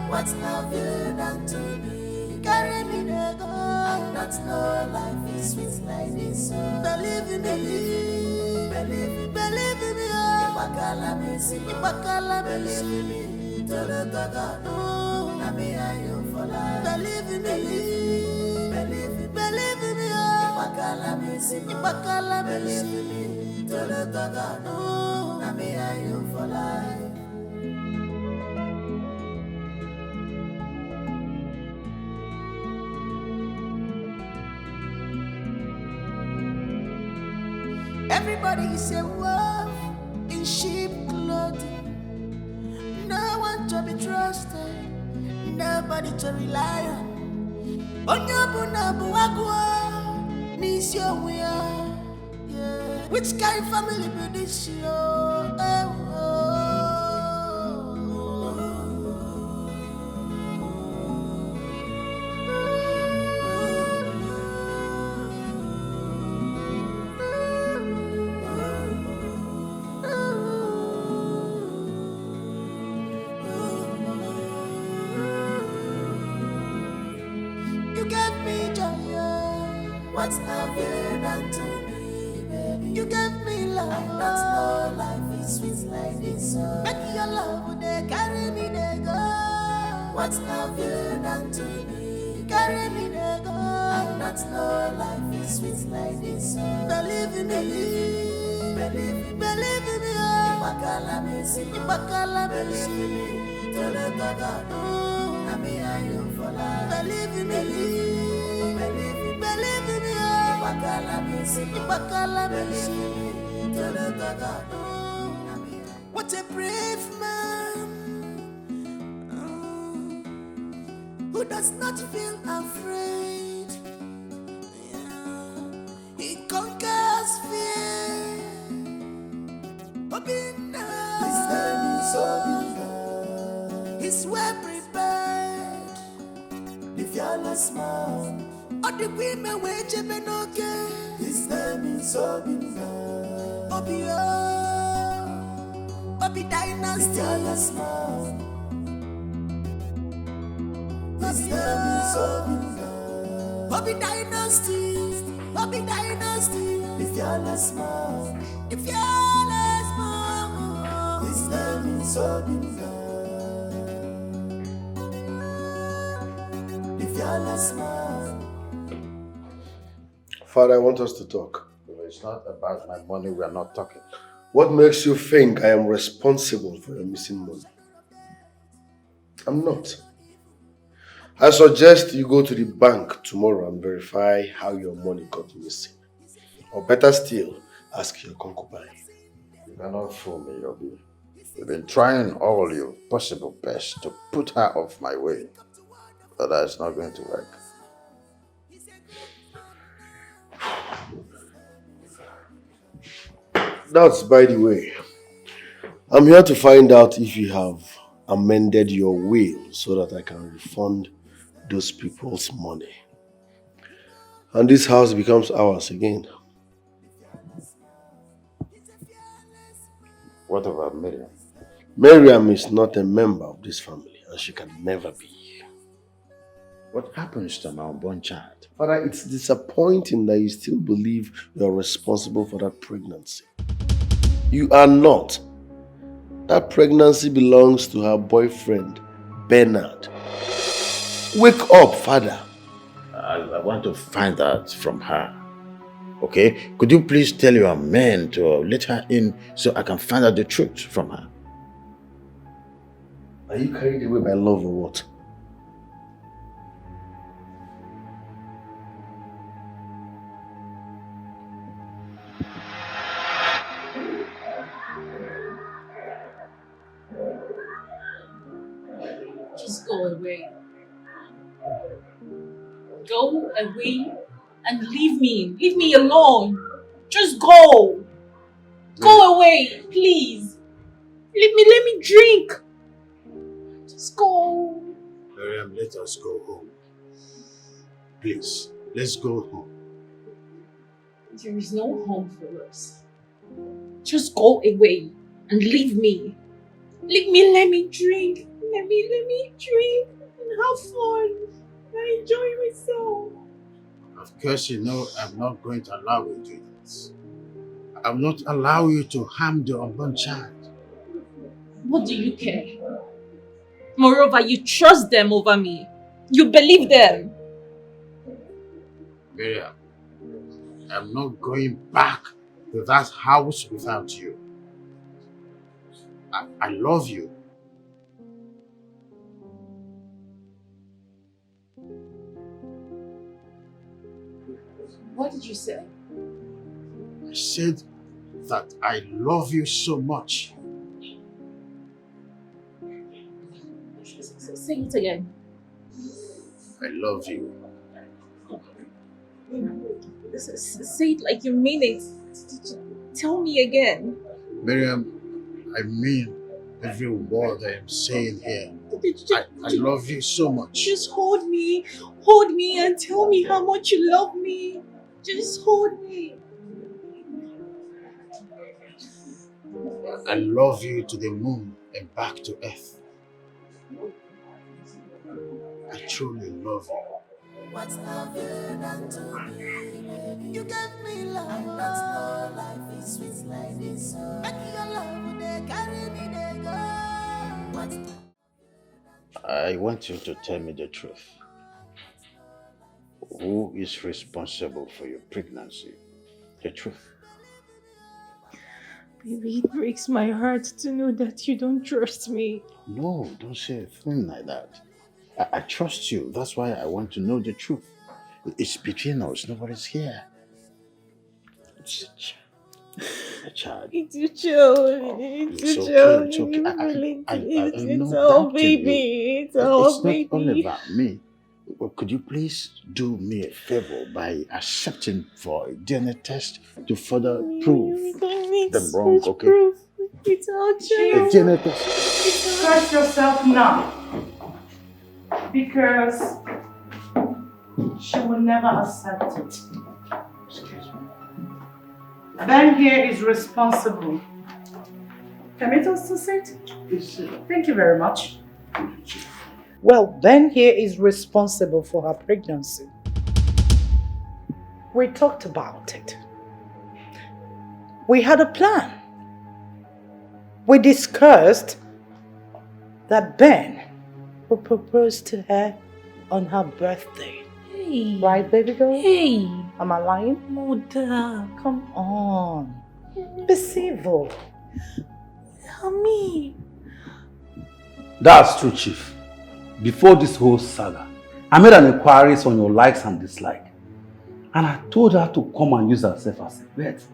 What have you done to me? Carry me, they go. I don't know life is sweet like this. Believe in me, believe in me. Ibakala believe in me. Tolotaka no, na me and you for life. Believe in me, believe in me. Ibakala believe in me. Tolotaka no, na me and you for life. Everybody is a wolf in sheep clothing. No one to be trusted, nobody to rely on. Onyabunabu wakwa, nisyo we are. Which kind of family be this yo? What have you done to me, baby? You gave me love. I don't know life is sweet like this. Make your love, they carry me, they go. What have you done to me? Carry me, they go. I don't know life is sweet like this. Believe in me, believe in me. Ibakala believe in me. Tolotaka no, na me and you for life. Believe in me. Believe in me, Ibakala believe in me. What a brave man who does not feel afraid. He conquers fear. His name is Obinna. He's well prepared. The fearless man. All the women wait to be no good. His name is Obinna. Obi Dynasty. His name is Obinna. Obi Dynasty. The fearless man. His name is Obinna. The fearless man. Father, I want us to talk. It's not about my money, we are not talking. What makes you think I am responsible for your missing money? I'm not. I suggest you go to the bank tomorrow and verify how your money got missing. Or better still, ask your concubine. You cannot fool me, Obi. You've been trying all your possible best to put her off my way, but that's not going to work. That's by the way. I'm here to find out if you have amended your will so that I can refund those people's money. And this house becomes ours again. What about Miriam? Miriam is not a member of this family and she can never be. What happens to my unborn child? Father, it's disappointing that you still believe you're responsible for that pregnancy. You are not. That pregnancy belongs to her boyfriend, Bernard. Wake up, Father. I want to find out from her. Okay? Could you please tell your men to let her in so I can find out the truth from her? Are you carried away by love or what? Just go away. Go away and leave me. Leave me alone. Just go. Go away, please. Leave me, let me drink. Just go. Miriam, let us go home. Please, let's go home. There is no home for us. Just go away and leave me. Leave me, let me drink. Let me drink and have fun. I enjoy myself. Of course, you know I'm not going to allow you to do this. I'm not allow you to harm the unborn child. What do you care? Moreover, you trust them over me. You believe them. Miriam, I'm not going back to that house without you. I love you. What did you say? I said that I love you so much. Say it again. I love you. Say it like you mean it. Tell me again. Miriam, I mean every word I am saying here. I love you so much. Just hold me and tell me how much you love me. Just hold me. I love you to the moon and back to earth. I truly love you. What's love you done to me? You gave me love, and that's no life is sweet like this. Make your love, they carry me, they go. I want you to tell me the truth. Who is responsible for your pregnancy? The truth. Baby, it breaks my heart to know that you don't trust me. No, don't say a thing like that. I trust you. That's why I want to know the truth. It's between us. Nobody's here. It's a child. It's your child. It's your child. It's okay. It's all baby. It's all baby. It's not all about me. Well, could you please do me a favor by accepting for a DNA test to further prove them wrong, okay? Proof. It's all A true. DNA test. Trust yourself now. Because she will never accept it. Ben here is responsible. Permit us to sit? Thank you very much. Well, Ben here is responsible for her pregnancy. We talked about it. We had a plan. We discussed that Ben will propose to her on her birthday. Hey. Right, baby girl? Hey. Am I lying? Mother. Come on. Be civil. Mommy. That's true, Chief. Before this whole saga, I made an inquiry on your likes and dislikes. And I told her to come and use herself as a vet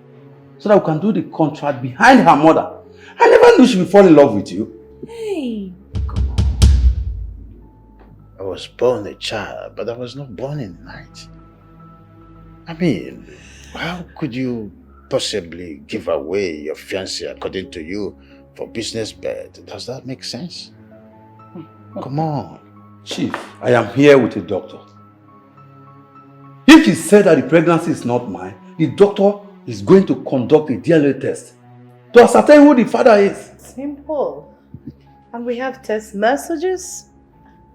so that we can do the contract behind her mother I never knew she would fall in love with you. Hey. I was born a child, but I was not born in the night. I mean, how could you possibly give away your fiancé according to you for business bet? Does that make sense? Come on. Chief, I am here with a doctor. If he said that the pregnancy is not mine, the doctor is going to conduct a DNA test to ascertain who the father is. Simple. And we have text messages,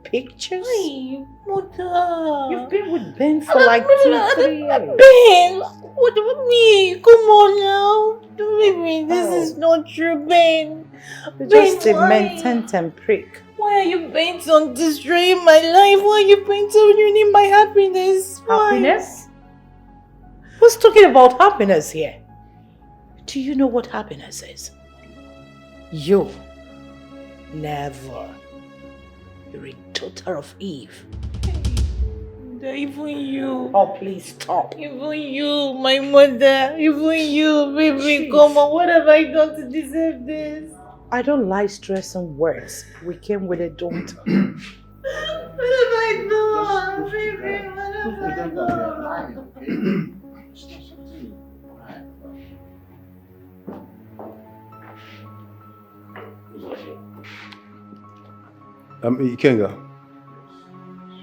pictures. Hey, Mother. You've been with Ben for like 2-3 years. Ben, what about me? Come on now. Baby, this is not true, Ben. You're Ben, just a why? mental prick. Why are you bent on destroying my life? Why are you bent on ruining my happiness? Why? Happiness? Who's talking about happiness here? Do you know what happiness is? You. Never. You're a daughter of Eve. Even you. Oh, please stop. Even you, my mother. Even you, baby. Come on, what have I done to deserve this? I don't like stress on words. We came with a daughter. What have I done? Baby, what have I done? Ikenga,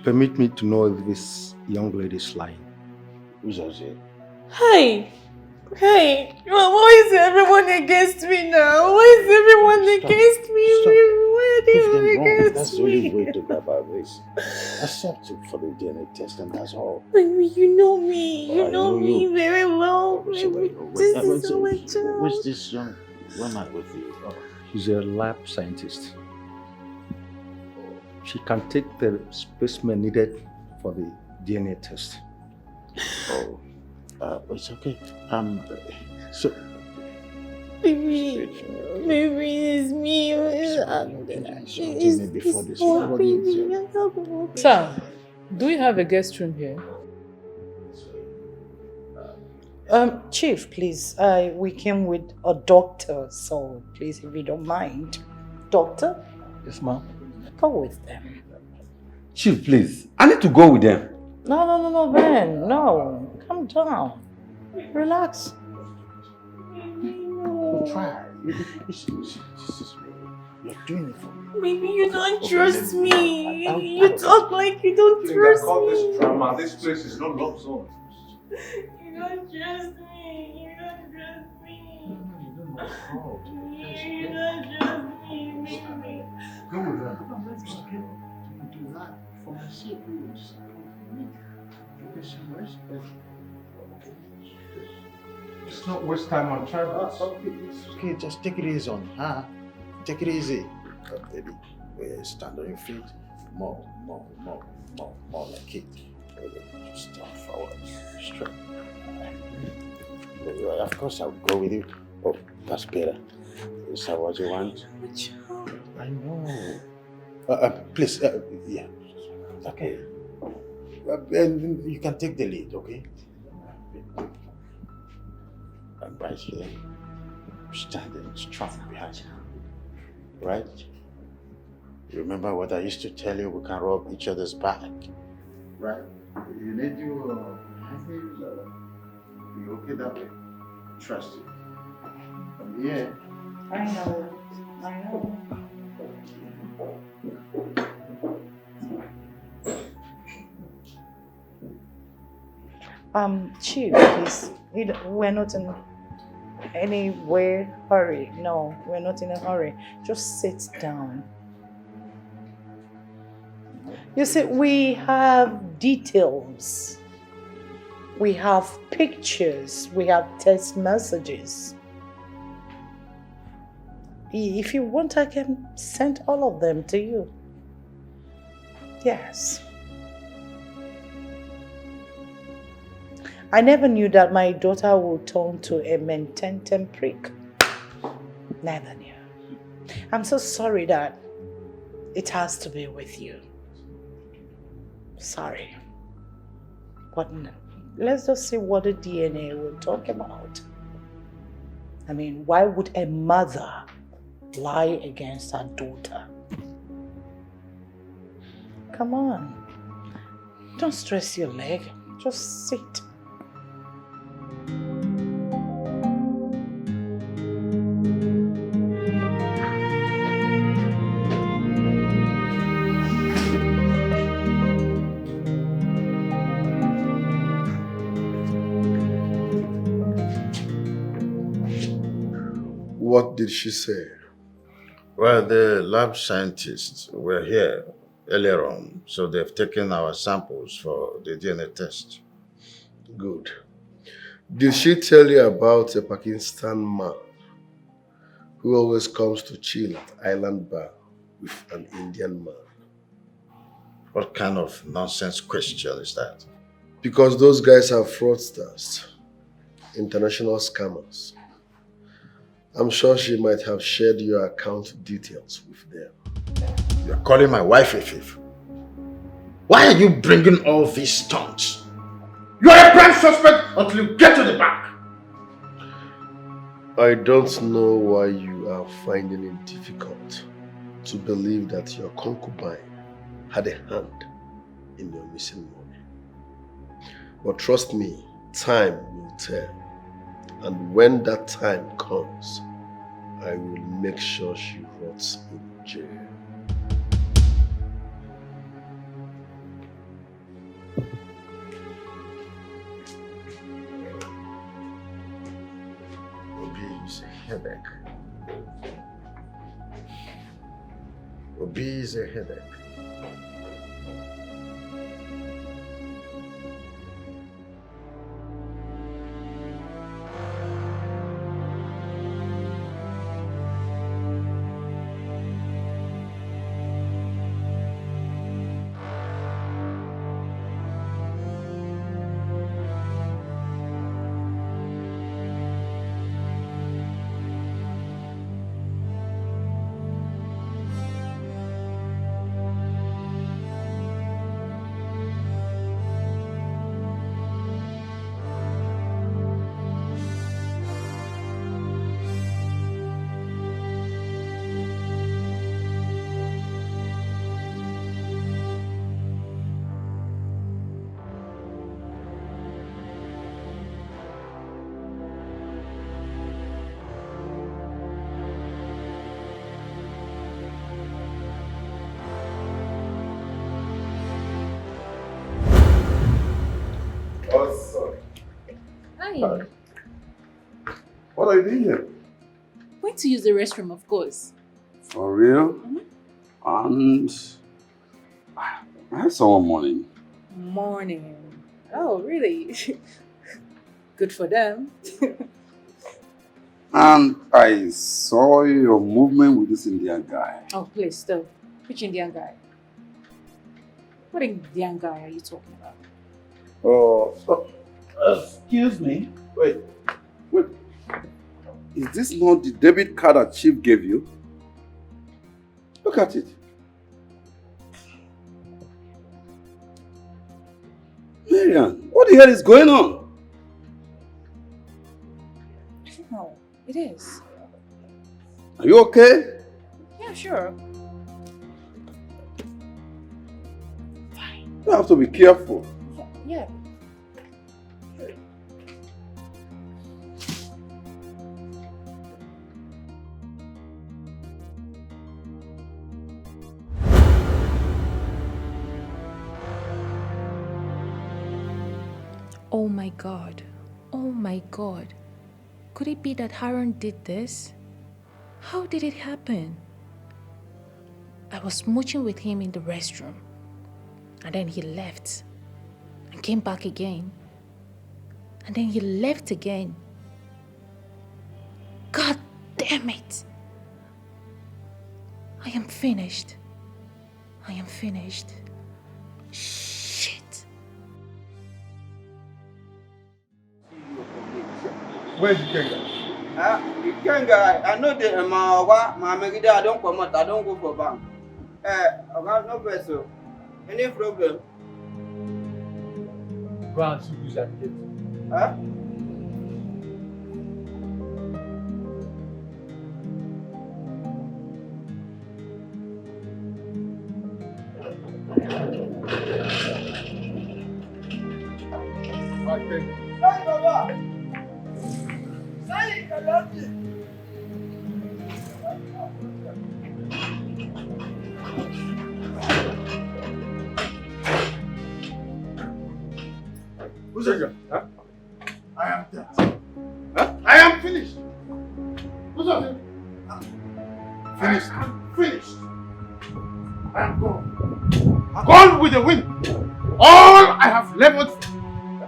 permit me to know if this young lady is lying. Who's it? Hey! Hey! Why is everyone against me now? Why is everyone against me? Why are they all against That's the only way to go about this. Accept it for the DNA test and that's all. Baby, you know me. You I know know me you. very well. So Baby, this is so much. Where's this young woman with you? Oh. She's a lab scientist. She can take the specimen needed for the DNA test. Oh, it's okay. So. Baby, it's me. It's all baby. Sir, do we have a guest room here? Chief, please. We came with a doctor, so please, if you don't mind. Doctor? Yes, ma'am. Go with them. Chief, please. I need to go with them. No, Ben. No. Calm down. Relax. Try. You're doing it for me. Baby, you don't trust me. You talk like you don't trust me. Drama. This place is not love zone. You don't trust me. You don't trust me. You don't trust me, baby. Go with them. Let's do that for my sake. Just not waste time on travels. Okay, just take it easy on her. Take it easy. Baby, stand on your feet. More like it. Just forward, straight. Of course, I'll go with you. Oh, that's better. Is that what you want? I know. Please, yeah. Okay. And you can take the lead, okay? I'm right here, standing strong behind you. Right? Remember what I used to tell you? We can rub each other's back. Right? You need to be okay that way. Trust you. Yeah. I know. Chief, please. We're not in any hurry. No, we're not in a hurry. Just sit down. You see, we have details. We have pictures. We have text messages. If you want, I can send all of them to you. Yes. I never knew that my daughter would turn to a mententem prick. Never knew. I'm so sorry that it has to be with you. Sorry. But let's just see what the DNA will talk about. I mean, why would a mother lie against her daughter. Come on. Don't stress your leg. Just sit. What did she say? Well, the lab scientists were here earlier on, so they've taken our samples for the DNA test. Good. Did she tell you about a Pakistan man who always comes to chill at Island Bar with an Indian man? What kind of nonsense question is that? Because those guys are fraudsters, international scammers. I'm sure she might have shared your account details with them. You're calling my wife a thief? Why are you bringing all these stunts? You are a prime suspect until you get to the back. I don't know why you are finding it difficult to believe that your concubine had a hand in your missing money. But trust me, time will tell. And when that time comes, I will make sure she rots in jail. Obi is a headache. Obi is a headache. Hi. What are you doing here? Going to use the restroom, of course. For real? And I had someone morning. Morning. Oh, really? Good for them. And I saw your movement with this Indian guy. Oh, please, stop. Which Indian guy? What Indian guy are you talking about? Excuse me. Wait. Is this not the debit card that Chief gave you? Look at it. Marian, what the hell is going on? No, it is. Are you okay? Yeah, sure. You have to be careful. Yeah. Oh my God. Oh my God. Could it be that Haran did this? How did it happen? I was smooching with him in the restroom. And then he left. And came back again. And then he left again. God damn it. I am finished. I am finished. Shit. Where's Ikenga? Ikenga, I know the Mamegida, I don't come out, I don't go for bank. No vessel. Any problem? Go and see who's at the gate. Huh? Who's it? Huh? I am dead. Huh? I am finished. Who's it? Finished. Finished. I am gone. Gone with the wind. All I have leveled,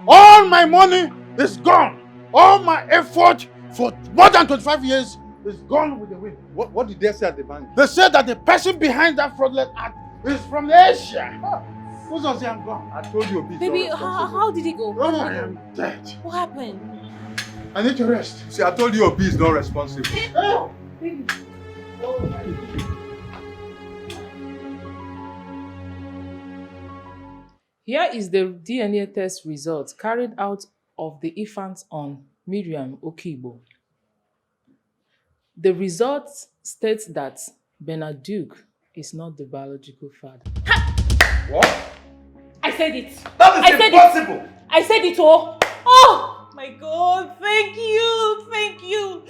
all my money is gone. All my effort for more than 25 years is gone with the wind. What did they say at the bank? They said that the person behind that fraudulent act is from Asia. Who's on I'm gone? I told you, Baby, how did it go? Oh, I am dead. What happened? I need to rest. See, I told you Obi is not responsible. Oh. Baby. Here is the DNA test results carried out of the infant on Miriam Okibo. The results state that Bernard Duke is not the biological father. What? I said it. That is impossible. I said it all. Oh my God, thank you, thank you.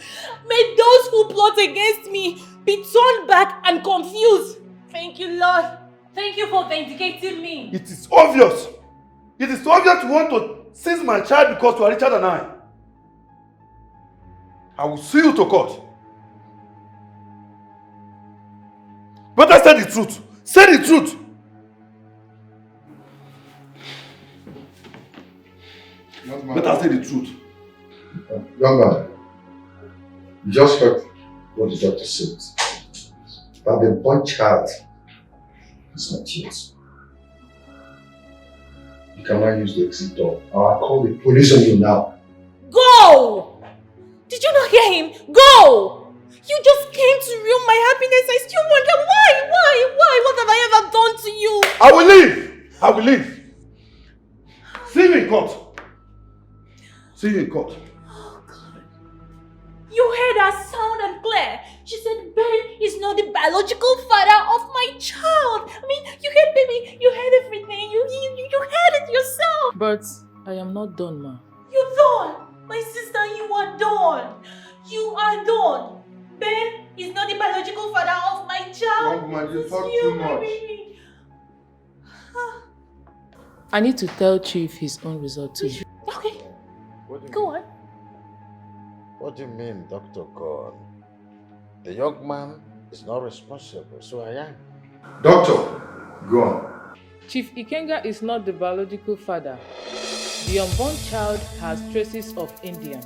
May those who plot against me be turned back and confused. Thank you, Lord. Thank you for vindicating me. It is obvious. It is obvious you want to seize my child because you are richer than I. I will sue you to court. Better say the truth. Say the truth. Better say the truth. Young man, you just heard what the doctor said. That the born child is not yours. You cannot use the exit door. I'll call the police on you now. Go! Did you not hear him? Go! You just came to ruin my happiness. I still wonder why? What have I ever done to you? I will leave. I will leave. See you in court. See you in court. Oh God. You heard her sound and clear. She said Ben is not the biological father of my child. I mean, you heard, baby. You heard everything. You heard it yourself. But I am not done, ma. You're done. My sister, you are done. You are done. Ben is not the biological father of my child. Young man, you talk too much. Baby. I need to tell Chief his own result too. Okay. Go on. What do you mean, Dr. God? The young man is not responsible, so I am. Doctor, go on. Chief Ikenga is not the biological father. The unborn child has traces of Indian.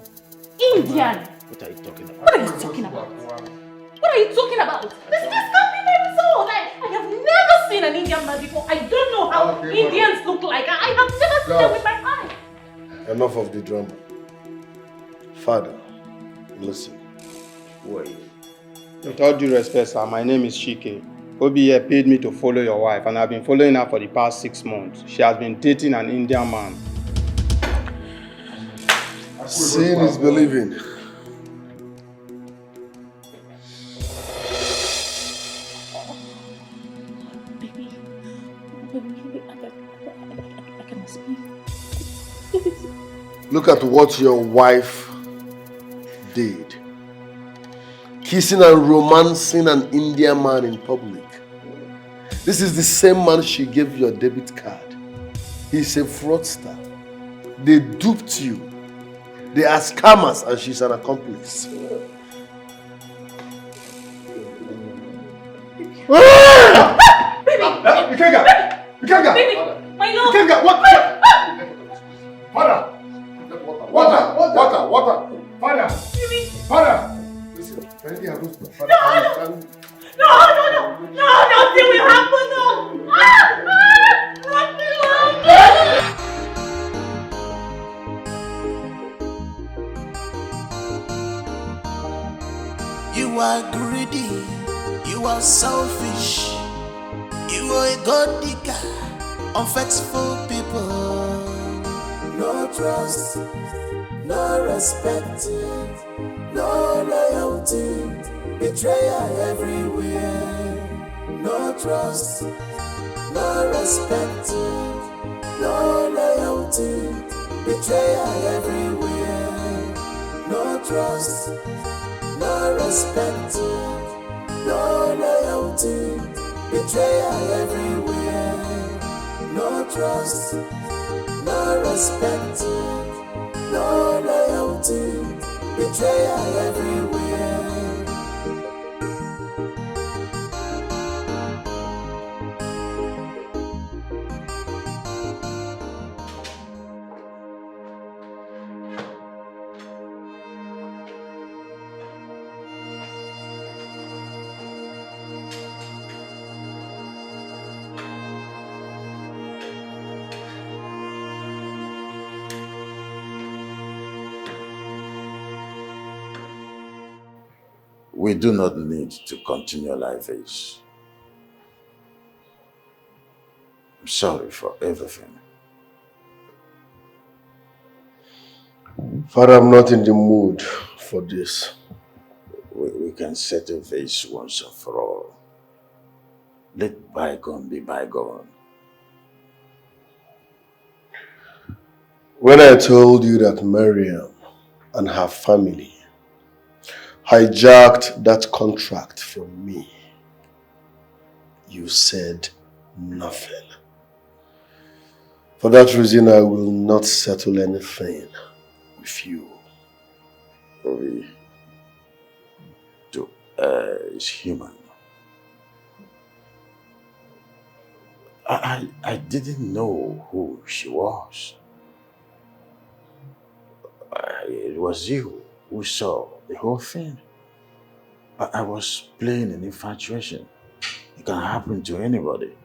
Indian? What are you talking about? What are you talking about? What are you talking about? This can't be my result. I have never seen an Indian man before. I don't know how Indians look like. I have never seen them with my eyes. Enough of the drama. Father, listen. Wait. With all due respect, sir, my name is Chike. Obi here paid me to follow your wife, and I've been following her for the past 6 months. She has been dating an Indian man. Seeing is believing. I can speak. Look at what your wife did. Kissing and romancing an Indian man in public. This is the same man she gave your debit card. He's a fraudster. They duped you. They are scammers and she's an accomplice. Baby, my love. Water. Father. Father. Listen, anything happens to father, No, nothing will happen. Nothing will happen. You are greedy, you are selfish, you are a god digger, unfaithful people. No trust, no respect, no loyalty, betrayal everywhere. No trust, no respect, no loyalty, betrayal trust, no respect, no loyalty, betrayal everywhere. No trust, no respect, no loyalty, betrayal everywhere. We do not need to continue like this. I'm sorry for everything. Father, I'm not in the mood for this. We can settle this once and for all. Let bygone be bygone. When I told you that Miriam and her family hijacked that contract from me, you said nothing. For that reason, I will not settle anything with you. Obi, to err is human. I didn't know who she was. It was you who saw the whole thing. I was playing an infatuation. It can happen to anybody.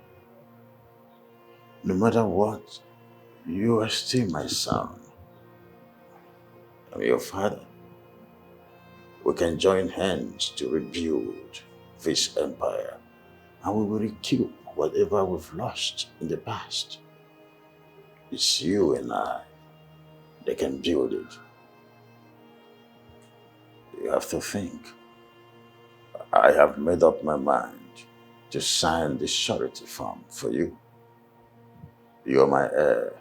No matter what, you are still my son. I'm your father. We can join hands to rebuild this empire, and we will recoup whatever we've lost in the past. It's you and I that can build it. You have to think. I have made up my mind to sign the surety form for you. You're my heir.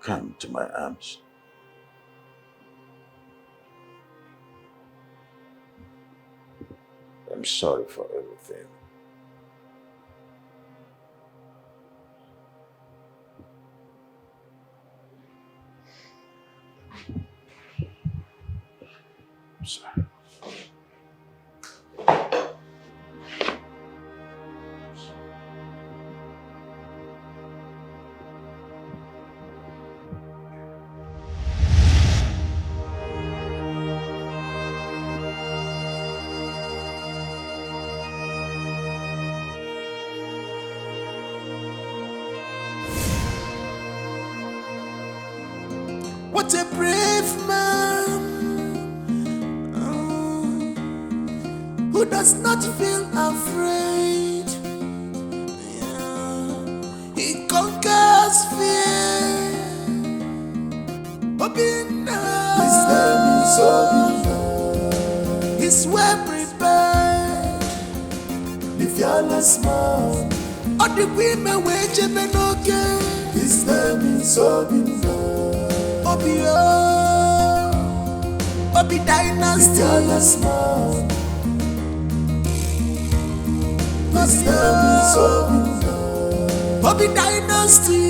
Come to my arms. I'm sorry for everything. I'm sorry. What a brave man who does not feel afraid. Yeah. He conquers fear. Obina. His name is Obina. He's well prepared. The fearless man. All the women wage him okay. His name is Obina. Obio, Obi Dynasty, fearless man. His name is Obina. Obi Dynasty,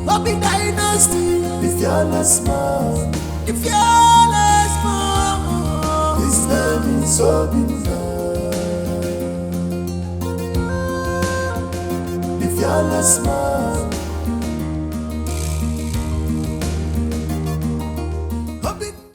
Obi Dynasty, the fearless man. The fearless man. His name is Obina. The fearless man.